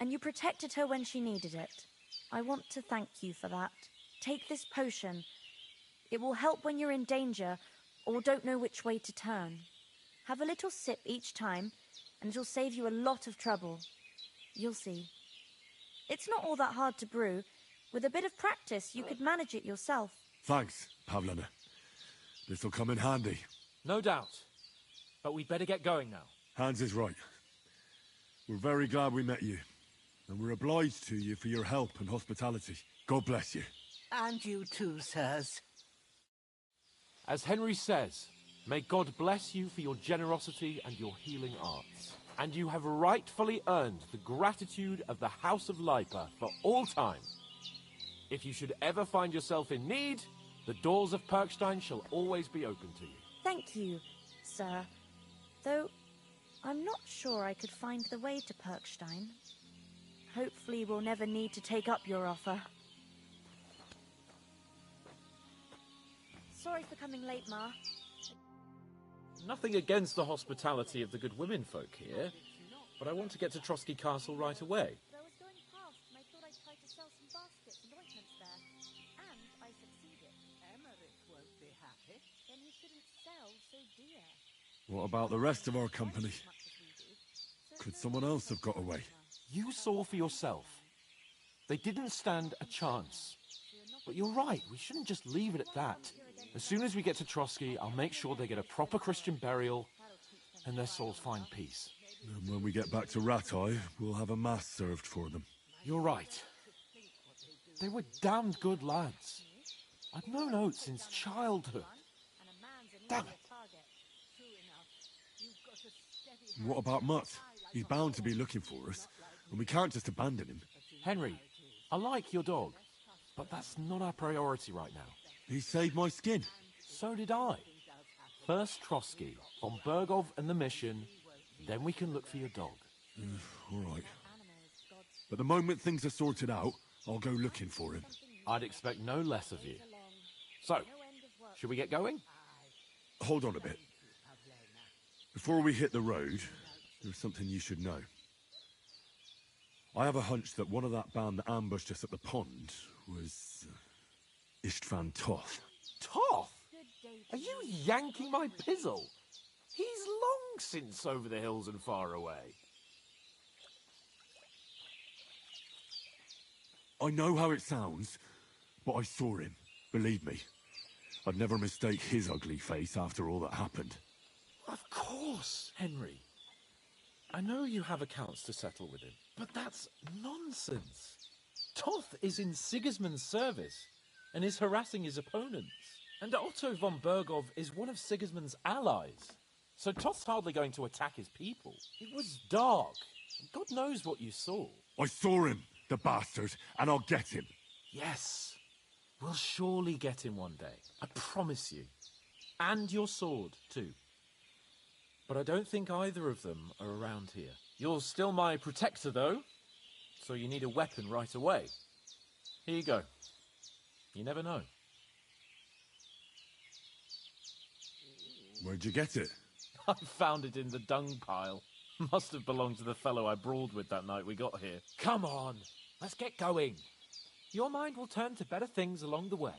and you protected her when she needed it. I want to thank you for that. Take this potion. It will help when you're in danger or don't know which way to turn. Have a little sip each time, and it'll save you a lot of trouble. You'll see. It's not all that hard to brew. With a bit of practice, you could manage it yourself. Thanks, Pavlena. This'll come in handy. No doubt. But we'd better get going now. Hans is right. We're very glad we met you. And we're obliged to you for your help and hospitality. God bless you. And you too, sirs. As Henry says, may God bless you for your generosity and your healing arts. And you have rightfully earned the gratitude of the House of Lipa for all time. If you should ever find yourself in need, the doors of Perkstein shall always be open to you. Thank you, sir. Though, I'm not sure I could find the way to Perkstein. Hopefully we'll never need to take up your offer. Sorry for coming late, Ma. Nothing against the hospitality of the good women folk here, but I want to get to Trotsky Castle right away. I was going past and I thought I'd try to sell some baskets and ointments there. And I succeeded. Emmerich won't be happy. Then you shouldn't sell so dear. What about the rest of our company? Could someone else have got away? You saw for yourself. They didn't stand a chance. But you're right, we shouldn't just leave it at that. As soon as we get to Trotsky, I'll make sure they get a proper Christian burial and their souls find peace. And when we get back to Rattay, we'll have a mass served for them. You're right. They were damned good lads. I've known Oates since childhood. Damn it. What about Mutt? He's bound to be looking for us, and we can't just abandon him. Henry, I like your dog, but that's not our priority right now. He saved my skin. So did I. First Trotsky, von Bergov and the mission, then we can look for your dog. All right. But the moment things are sorted out, I'll go looking for him. I'd expect no less of you. So, should we get going? Hold on a bit. Before we hit the road, there's something you should know. I have a hunch that one of that band that ambushed us at the pond was Istvan Toth. Toth? Are you yanking my pizzle? He's long since over the hills and far away. I know how it sounds, but I saw him. Believe me. I'd never mistake his ugly face after all that happened. Of course, Henry. I know you have accounts to settle with him, but that's nonsense. Toth is in Sigismund's service and is harassing his opponents. And Otto von Bergov is one of Sigismund's allies. So Toth's hardly going to attack his people. It was dark. God knows what you saw. I saw him, the bastard, and I'll get him. Yes. We'll surely get him one day. I promise you. And your sword, too. But I don't think either of them are around here. You're still my protector, though, so you need a weapon right away. Here you go. You never know. Where'd you get it? I found it in the dung pile. Must have belonged to the fellow I brawled with that night we got here. Come on, let's get going. Your mind will turn to better things along the way.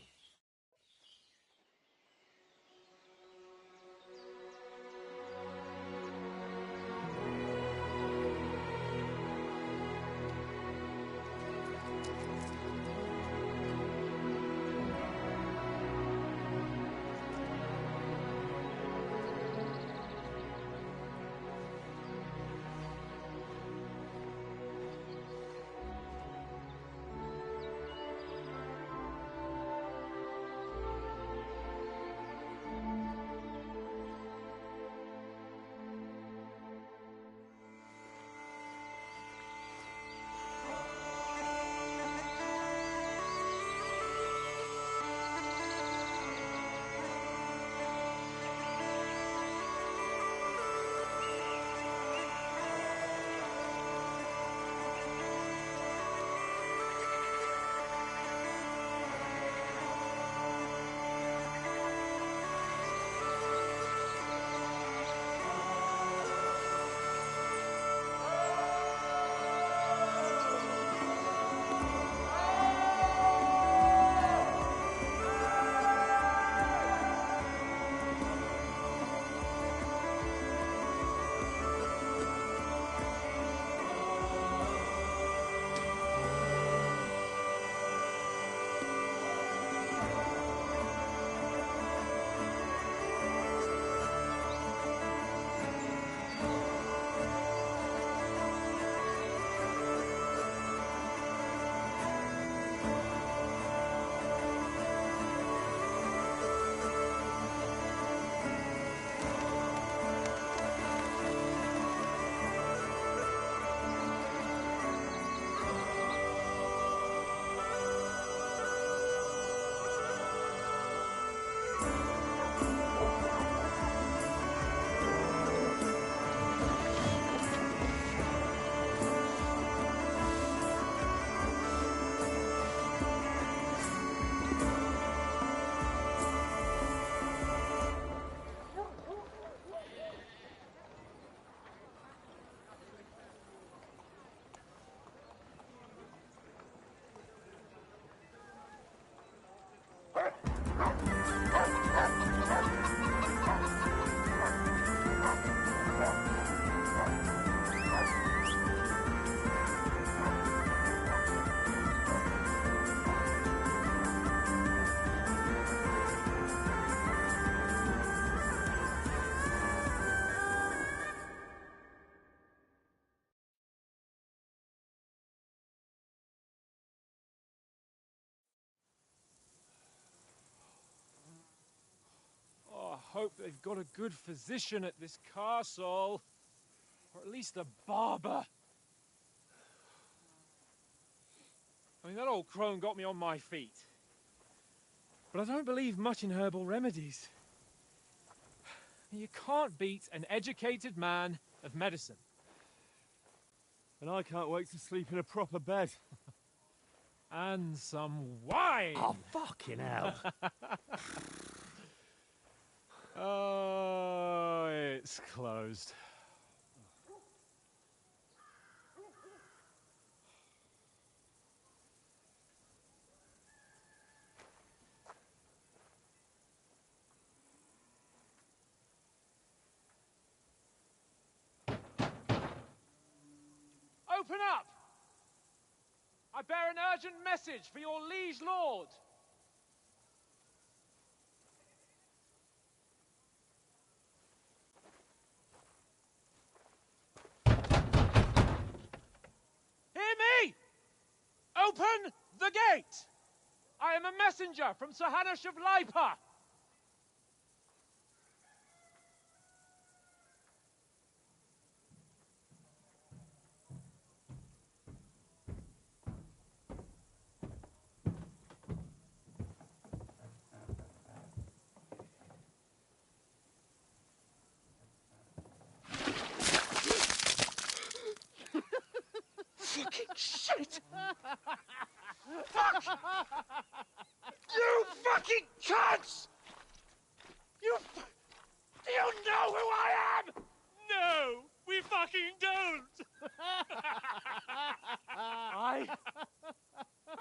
Hope they've got a good physician at this castle. Or at least a barber. I mean, that old crone got me on my feet. But I don't believe much in herbal remedies. You can't beat an educated man of medicine. And I can't wait to sleep in a proper bed. And some wine! Oh, fucking hell. Oh, it's closed. Open up! I bear an urgent message for your liege lord. Hear me! Open the gate! I am a messenger from Sir Hanush of Lipa.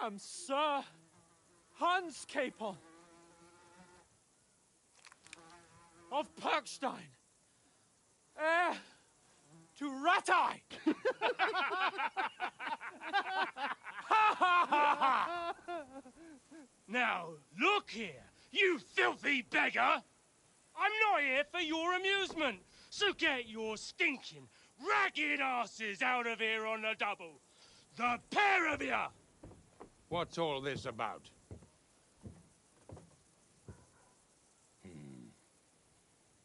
am Sir Hans Capon of Perkstein, heir to Ratai. Now, look here, you filthy beggar! I'm not here for your amusement, so get your stinking, ragged asses out of here on the double. The pair of you! What's all this about?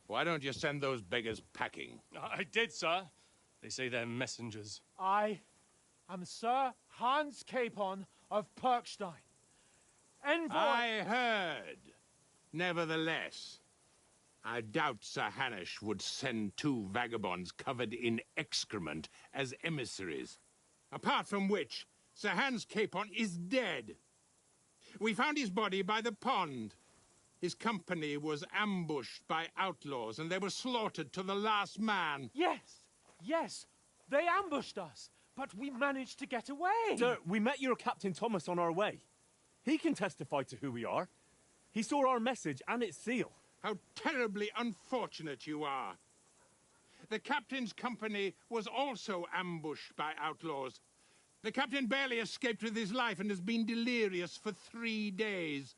Why don't you send those beggars packing? I did, sir. They say they're messengers. I am Sir Hans Capon of Perkstein. Envoy... I heard. Nevertheless, I doubt Sir Hanush would send two vagabonds covered in excrement as emissaries. Apart from which, Sir Hans Capon is dead. We found his body by the pond. His company was ambushed by outlaws, and they were slaughtered to the last man. Yes, they ambushed us, but we managed to get away. Sir, we met your Captain Thomas on our way. He can testify to who we are. He saw our message and its seal. How terribly unfortunate you are. The captain's company was also ambushed by outlaws. The captain barely escaped with his life and has been delirious for 3 days.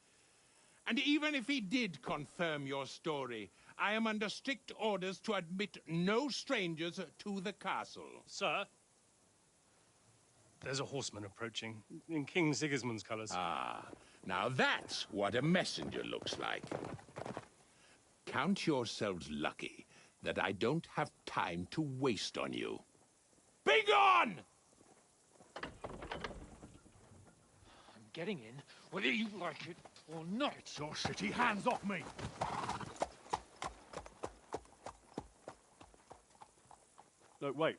And even if he did confirm your story, I am under strict orders to admit no strangers to the castle. Sir, there's a horseman approaching, in King Sigismund's colours. Ah, now that's what a messenger looks like. Count yourselves lucky that I don't have time to waste on you. Be gone! I'm getting in, whether you like it or not. Your shitty hands off me! Look, wait.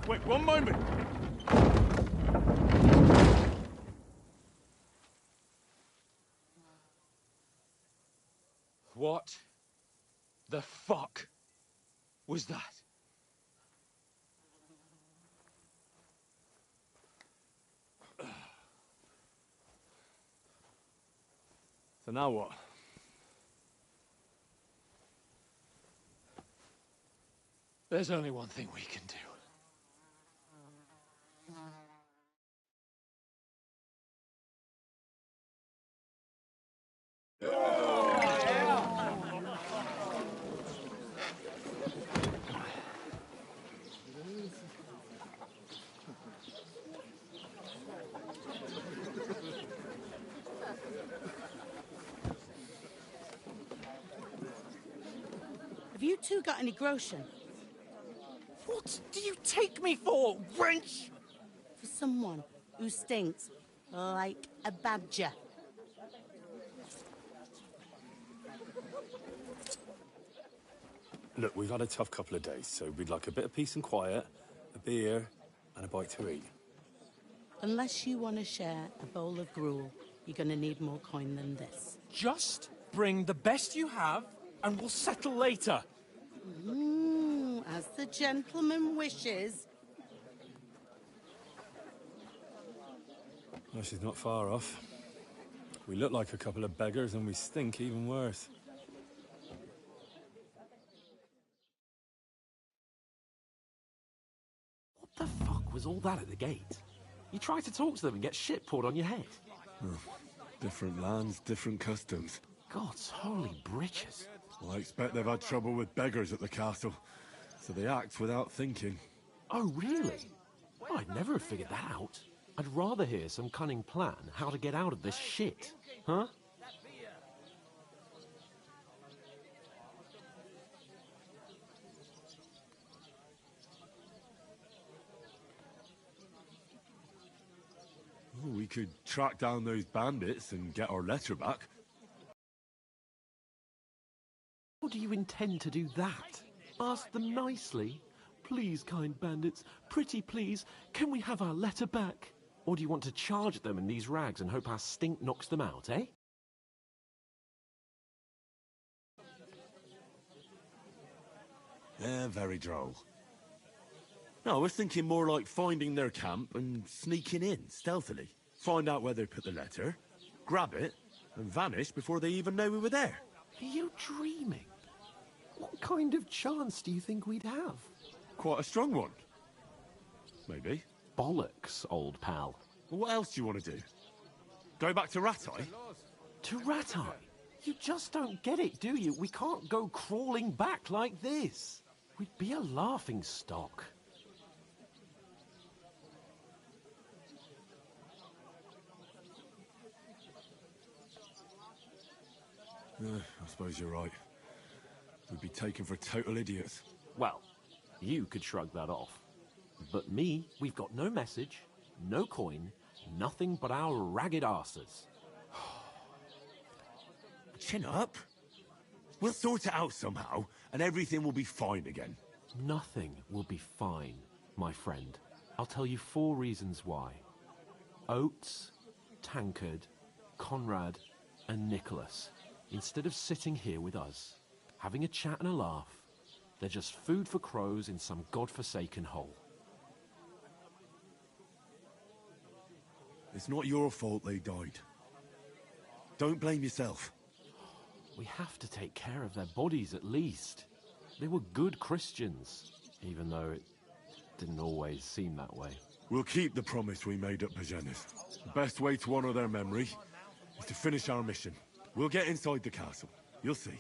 Wait, one moment! What the fuck was that? So now what? There's only one thing we can do. Have you two got any groschen? What do you take me for, wench? For someone who stinks like a badger. Look, we've had a tough couple of days, so we'd like a bit of peace and quiet, a beer, and a bite to eat. Unless you want to share a bowl of gruel, you're going to need more coin than this. Just bring the best you have, and we'll settle later. As the gentleman wishes. Well, she's not far off. We look like a couple of beggars, and we stink even worse. What the fuck was all that at the gate? You tried to talk to them and get shit poured on your head. Different lands, different customs. God's holy britches. Well, I expect they've had trouble with beggars at the castle, so they act without thinking. Oh, really? Well, I'd never have figured that out. I'd rather hear some cunning plan how to get out of this shit. Huh? Oh, we could track down those bandits and get our letter back. How do you intend to do that? Ask them nicely. Please, kind bandits, pretty please, can we have our letter back? Or do you want to charge them in these rags and hope our stink knocks them out, eh? Yeah, very droll. No, I was thinking more like finding their camp and sneaking in, stealthily. find out where they put the letter, grab it, and vanish before they even know we were there. Are you dreaming? What kind of chance do you think we'd have? Quite a strong one. Maybe. Bollocks, old pal. Well, what else do you want to do? Go back to Rattay? To Rattay? You just don't get it, do you? We can't go crawling back like this. We'd be a laughing stock. I suppose you're right. We'd be taken for total idiots. Well, you could shrug that off. But me, we've got no message, no coin, nothing but our ragged arses. Chin up. We'll sort it out somehow, and everything will be fine again. Nothing will be fine, my friend. I'll tell you 4 reasons why. Oates, Tankard, Conrad, and Nicholas, instead of sitting here with us, having a chat and a laugh, they're just food for crows in some godforsaken hole. It's not your fault they died. Don't blame yourself. We have to take care of their bodies at least. They were good Christians, even though it didn't always seem that way. We'll keep the promise we made at Pagenis. The best way to honor their memory is to finish our mission. We'll get inside the castle. You'll see.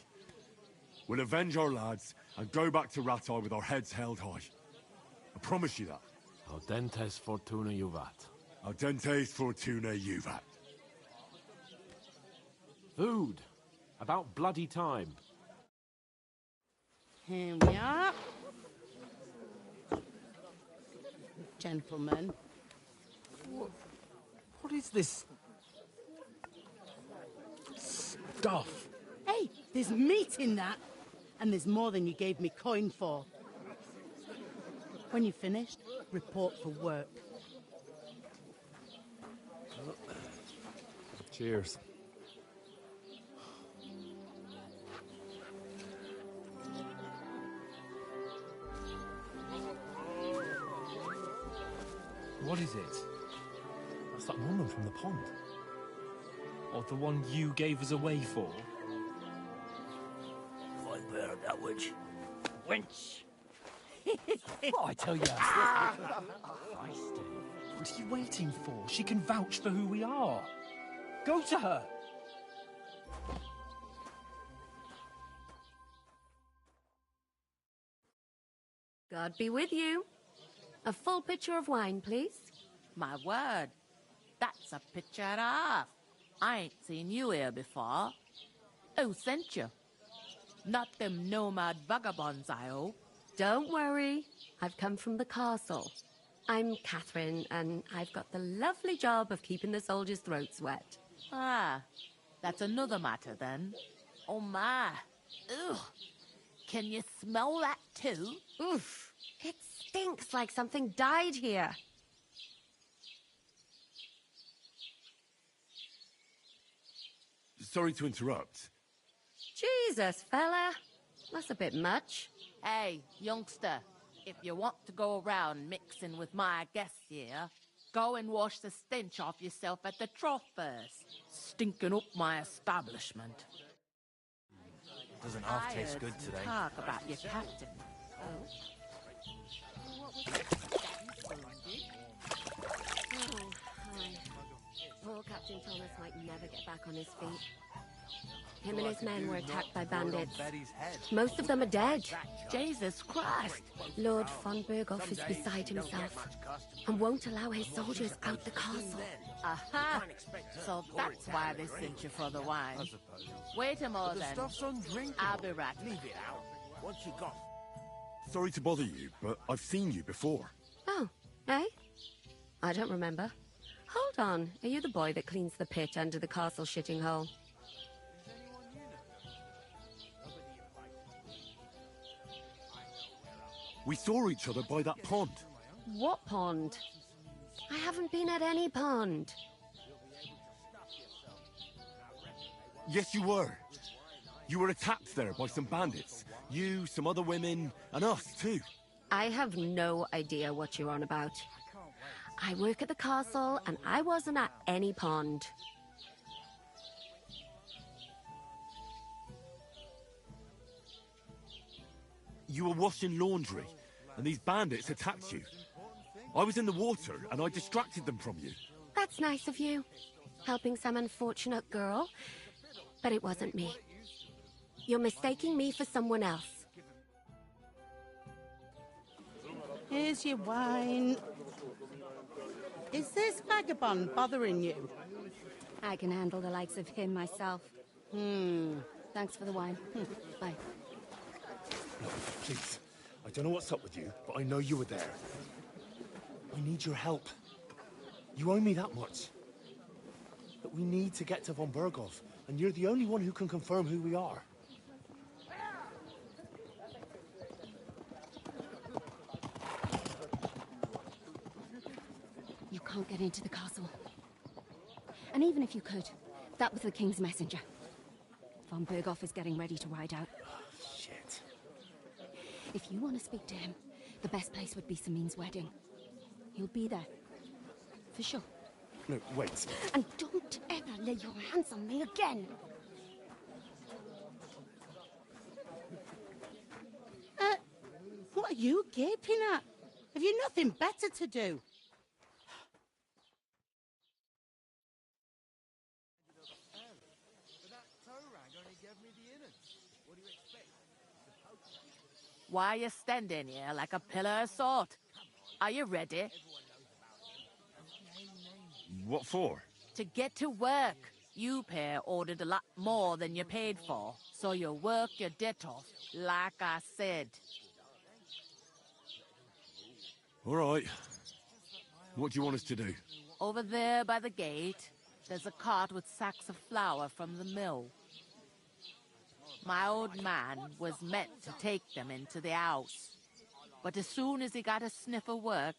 We'll avenge our lads and go back to Rattay with our heads held high. I promise you that. Audentes fortuna juvat. Audentes fortuna juvat. Food. About bloody time. Here we are. Gentlemen. What is this stuff? Hey, there's meat in that. And there's more than you gave me coin for. When you're finished, report for work. Cheers. What is it? That's that woman from the pond. Or the one you gave us away for? I bear that witch. Wench! What I tell you? What are you waiting for? She can vouch for who we are. Go to her. God be with you. A full pitcher of wine, please. My word, that's a picture and a half. I ain't seen you here before. Who sent you? Not them nomad vagabonds, I hope. Don't worry. I've come from the castle. I'm Catherine, and I've got the lovely job of keeping the soldiers' throats wet. Ah, that's another matter then. Oh my. Ugh. Can you smell that too? Oof. It stinks like something died here. Sorry to interrupt. Jesus, fella. That's a bit much. Hey, youngster, if you want to go around mixing with my guests here, go and wash the stench off yourself at the trough first. Stinking up my establishment. Doesn't half taste good today. Talk about your captain. Oh. Oh, hi. Poor Captain Thomas might never get back on his feet. Him and his men were attacked by bandits. Most of them are dead. Jesus Christ! Lord von Berghoff is beside himself and won't allow his soldiers out the castle. Aha! So that's why they sent you for the wine. Wait a moment. The stuff's undrinkable. I'll be right back. Leave it out. Once you got... Sorry to bother you, but I've seen you before. Oh, eh? I don't remember. Hold on. Are you the boy that cleans the pit under the castle shitting hole? We saw each other by that pond. What pond? I haven't been at any pond. Yes, you were. You were attacked there by some bandits. You, some other women, and us too. I have no idea what you're on about. I work at the castle, and I wasn't at any pond. You were washing laundry, and these bandits attacked you. I was in the water, and I distracted them from you. That's nice of you, helping some unfortunate girl. But it wasn't me. You're mistaking me for someone else. Here's your wine. Is this vagabond bothering you? I can handle the likes of him myself. Thanks for the wine. Bye. Please, I don't know what's up with you, but I know you were there. I need your help. You owe me that much. But we need to get to von Berghoff, and you're the only one who can confirm who we are. You can't get into the castle. And even if you could, that was the King's messenger. Von Berghoff is getting ready to ride out. Shit. If you want to speak to him, the best place would be Samin's wedding. He'll be there. For sure. No, wait. And don't ever lay your hands on me again! What are you gaping at? Have you nothing better to do? Why are you standing here like a pillar of salt? Are you ready? What for? To get to work. You pair ordered a lot more than you paid for, so you work your debt off, like I said. All right. What do you want us to do? Over there by the gate, there's a cart with sacks of flour from the mill. My old man was meant to take them into the house. But as soon as he got a sniff of work,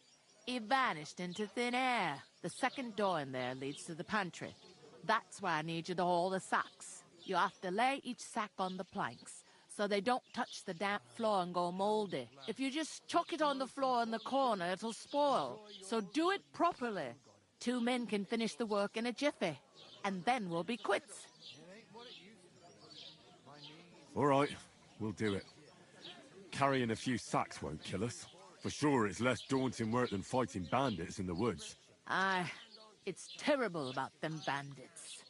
he vanished into thin air. The second door in there leads to the pantry. That's why I need you to haul the sacks. You have to lay each sack on the planks, so they don't touch the damp floor and go moldy. If you just chuck it on the floor in the corner, it'll spoil. So do it properly. 2 men can finish the work in a jiffy, and then we'll be quits. All right, we'll do it. Carrying a few sacks won't kill us. For sure, it's less daunting work than fighting bandits in the woods. Aye, it's terrible about them bandits.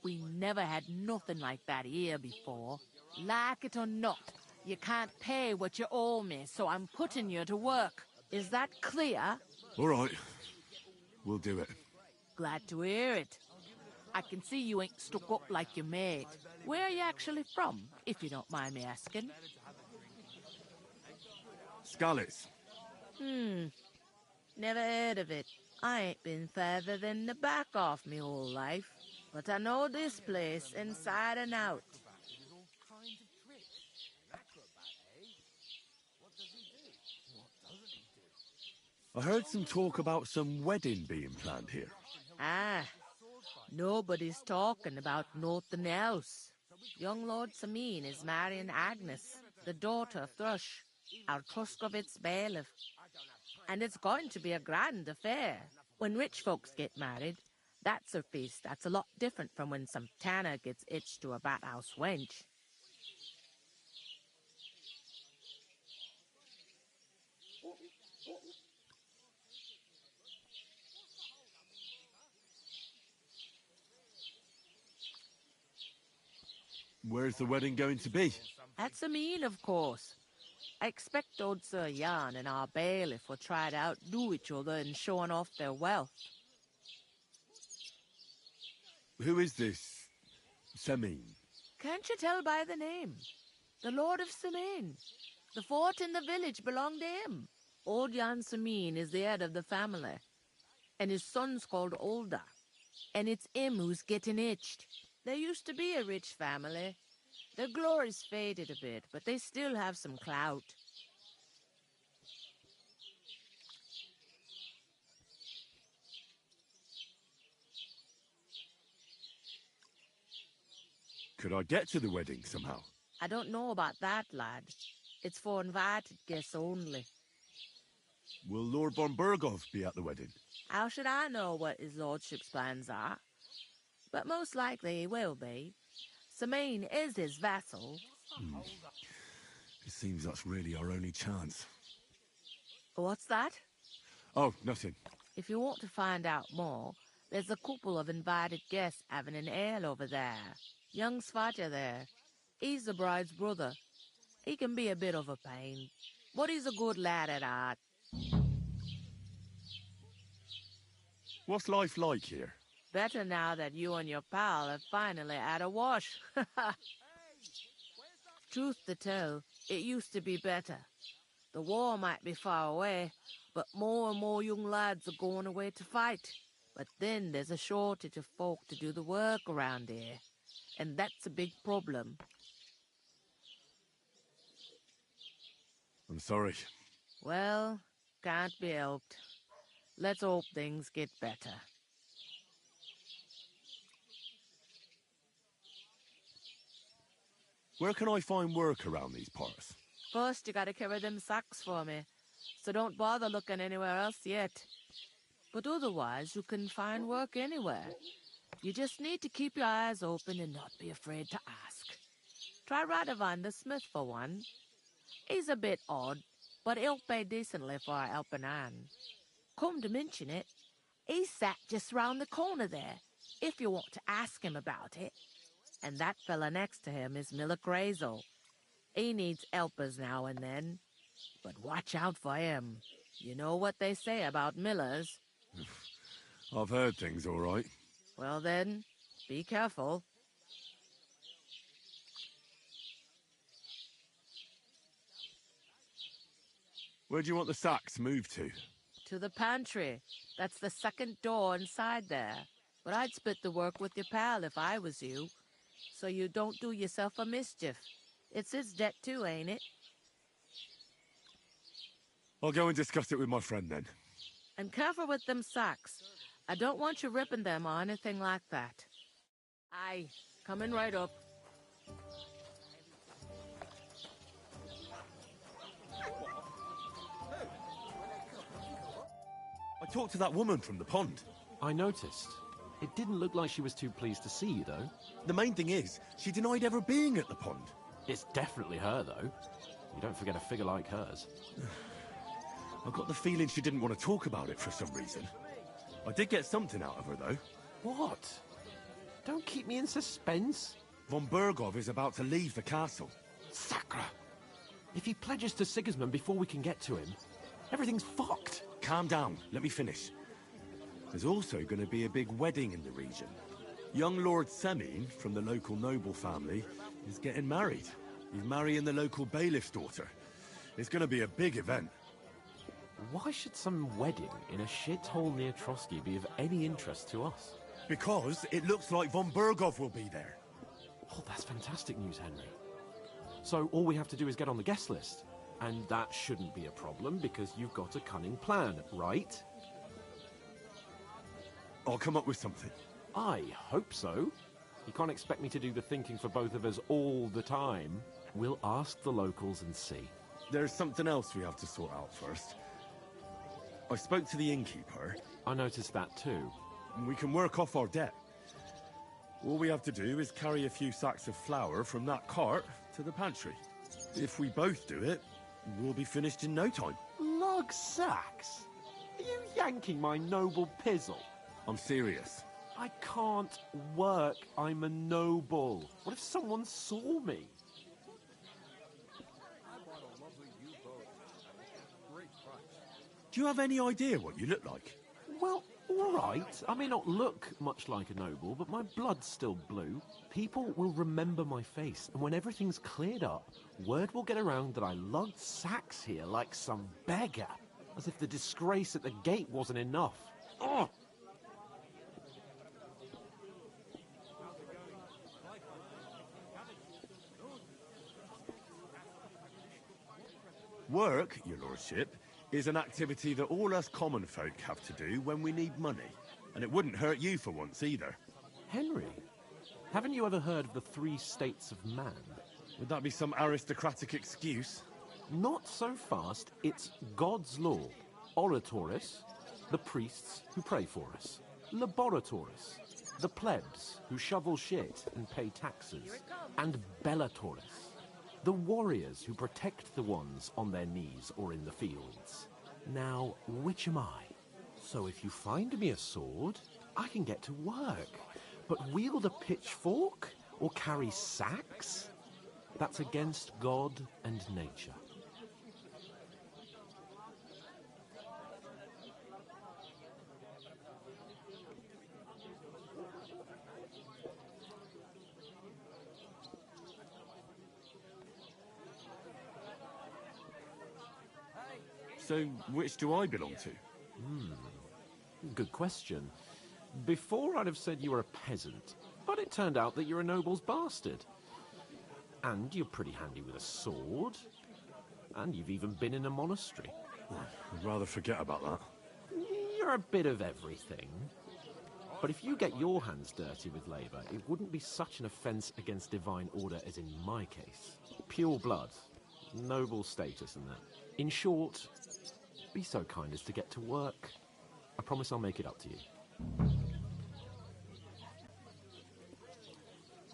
We never had nothing like that here before. Like it or not, you can't pay what you owe me, so I'm putting you to work. Is that clear? All right, we'll do it. Glad to hear it. I can see you ain't stuck up like your mate. Where are you actually from, if you don't mind me asking? Skalitz. Never heard of it. I ain't been further than the back off me whole life. But I know this place inside and out. I heard some talk about some wedding being planned here. Ah, nobody's talking about nothing else. Young Lord Samin is marrying Agnes, the daughter of Thrush, our Truskovitz bailiff. And it's going to be a grand affair. When rich folks get married, that's a feast that's a lot different from when some tanner gets hitched to a bathhouse wench. Where's the wedding going to be? At Samin, of course. I expect old Sir Jan and our bailiff will try to outdo each other in showing off their wealth. Who is this Samin? Can't you tell by the name? The Lord of Samin. The fort in the village belonged to him. Old Jan Samin is the head of the family, and his son's called Olda, and it's him who's getting itched. There used to be a rich family. Their glory's faded a bit, but they still have some clout. Could I get to the wedding somehow? I don't know about that, lad. It's for invited guests only. Will Lord von Burgov be at the wedding? How should I know what his lordship's plans are? But most likely he will be. Samine is his vassal. It seems that's really our only chance. What's that? Oh, nothing. If you want to find out more, there's a couple of invited guests having an ale over there. Young Svatja there. He's the bride's brother. He can be a bit of a pain, but he's a good lad at heart. What's life like here? Better now that you and your pal have finally had a wash. Truth to tell, it used to be better. The war might be far away, but more and more young lads are going away to fight. But then there's a shortage of folk to do the work around here, and that's a big problem. I'm sorry. Well, can't be helped. Let's hope things get better. Where can I find work around these parts? First, you gotta carry them sacks for me, so don't bother looking anywhere else yet. But otherwise, you can find work anywhere. You just need to keep your eyes open and not be afraid to ask. Try Radovan the smith for one. He's a bit odd, but he'll pay decently for a helping hand. Come to mention it, he's sat just round the corner there, if you want to ask him about it. And that fella next to him is Miller Crazel. He needs helpers now and then, but watch out for him. You know what they say about Millers. I've heard things, all right. Well then, be careful. Where do you want the sacks moved to? To the pantry. That's the second door inside there. But I'd split the work with your pal if I was you, so you don't do yourself a mischief. It's his debt too, ain't it? I'll go and discuss it with my friend then. And careful with them sacks. I don't want you ripping them or anything like that. Aye, coming right up. I talked to that woman from the pond. I noticed. It didn't look like she was too pleased to see you, though. The main thing is, she denied ever being at the pond. It's definitely her, though. You don't forget a figure like hers. I got the feeling she didn't want to talk about it for some reason. I did get something out of her, though. What? Don't keep me in suspense. Von Burgov is about to leave the castle. Sacre! If he pledges to Sigismund before we can get to him, everything's fucked. Calm down. Let me finish. There's also going to be a big wedding in the region. Young Lord Semine, from the local noble family, is getting married. He's marrying the local bailiff's daughter. It's going to be a big event. Why should some wedding in a shithole near Trotsky be of any interest to us? Because it looks like von Burgov will be there. Oh, that's fantastic news, Henry. So all we have to do is get on the guest list. And that shouldn't be a problem because you've got a cunning plan, right? I'll come up with something. I hope so. You can't expect me to do the thinking for both of us all the time. We'll ask the locals and see. There's something else we have to sort out first. I spoke to the innkeeper. I noticed that too. We can work off our debt. All we have to do is carry a few sacks of flour from that cart to the pantry. If we both do it, we'll be finished in no time. Lug sacks? Are you yanking my noble pizzle? I'm serious. I can't work. I'm a noble. What if someone saw me? Do you have any idea what you look like? Well, all right. I may not look much like a noble, but my blood's still blue. People will remember my face, and when everything's cleared up, word will get around that I lugged sacks here like some beggar, as if the disgrace at the gate wasn't enough. Ugh! Work, your lordship, is an activity that all us common folk have to do when we need money. And it wouldn't hurt you for once either. Henry, haven't you ever heard of the 3 states of man? Would that be some aristocratic excuse? Not so fast. It's God's law. Oratores, the priests who pray for us. Laboratores, the plebs who shovel shit and pay taxes. And Bellatores, the warriors who protect the ones on their knees or in the fields. Now, which am I? So if you find me a sword, I can get to work. But wield a pitchfork or carry sacks? That's against God and nature. So, which do I belong to? Good question. Before I'd have said you were a peasant, but it turned out that you're a noble's bastard. And you're pretty handy with a sword. And you've even been in a monastery. I'd rather forget about that. You're a bit of everything. But if you get your hands dirty with labour, it wouldn't be such an offence against divine order as in my case. Pure blood, noble status and that. In short, be so kind as to get to work. I promise I'll make it up to you.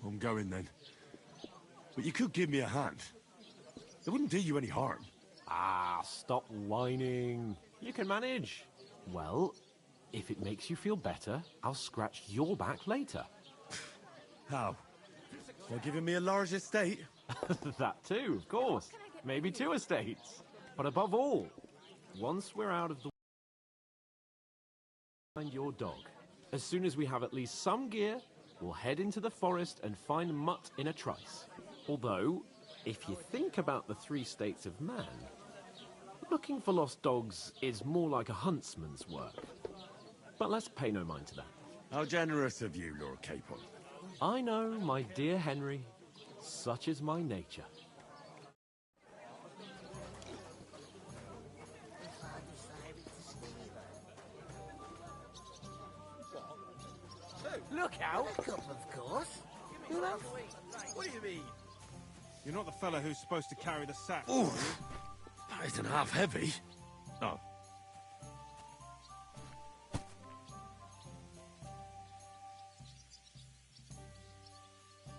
I'm going then. But you could give me a hand. It wouldn't do you any harm. Ah, stop whining. You can manage. Well, if it makes you feel better, I'll scratch your back later. How? By giving me a large estate? That too, of course. Maybe 2 estates. But above all, once we're out of the... Find your dog. As soon as we have at least some gear, we'll head into the forest and find Mutt in a trice. Although, if you think about the 3 states of man, looking for lost dogs is more like a huntsman's work. But let's pay no mind to that. How generous of you, Lord Capon. I know, my dear Henry. Such is my nature. Look out! Of course. Who else? What do you mean? You're not the fella who's supposed to carry the sack, Ooh, that isn't half heavy. Oh.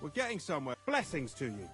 We're getting somewhere. Blessings to you.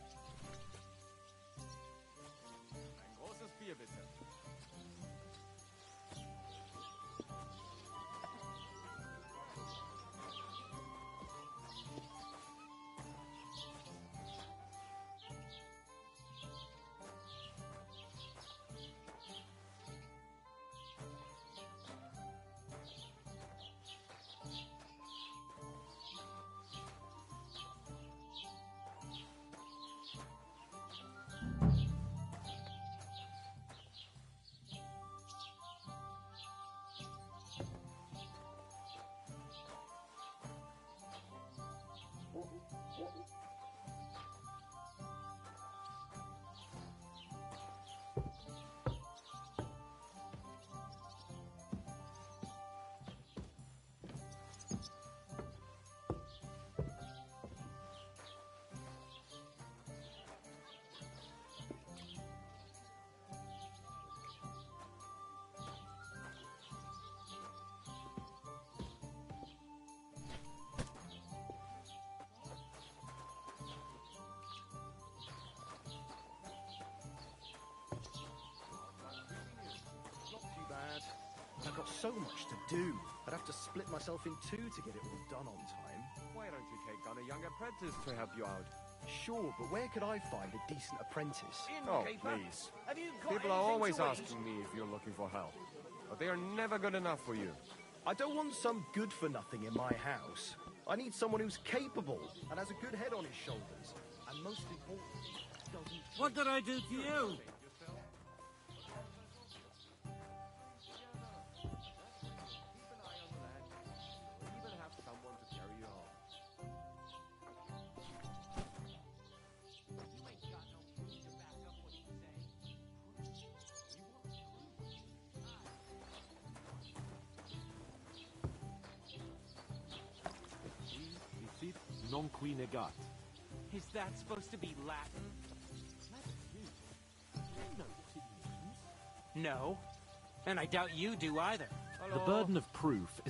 I've got so much to do. I'd have to split myself in 2 to get it all done on time. Why don't you take on a young apprentice to help you out? Sure, but where could I find a decent apprentice? Oh, please. People are always asking me if you're looking for help, but they are never good enough for you. I don't want some good-for-nothing in my house. I need someone who's capable and has a good head on his shoulders. And most importantly, doesn't... What did I do to you? Non qui negat. Is that supposed to be Latin? No. And I doubt you do either. The burden of proof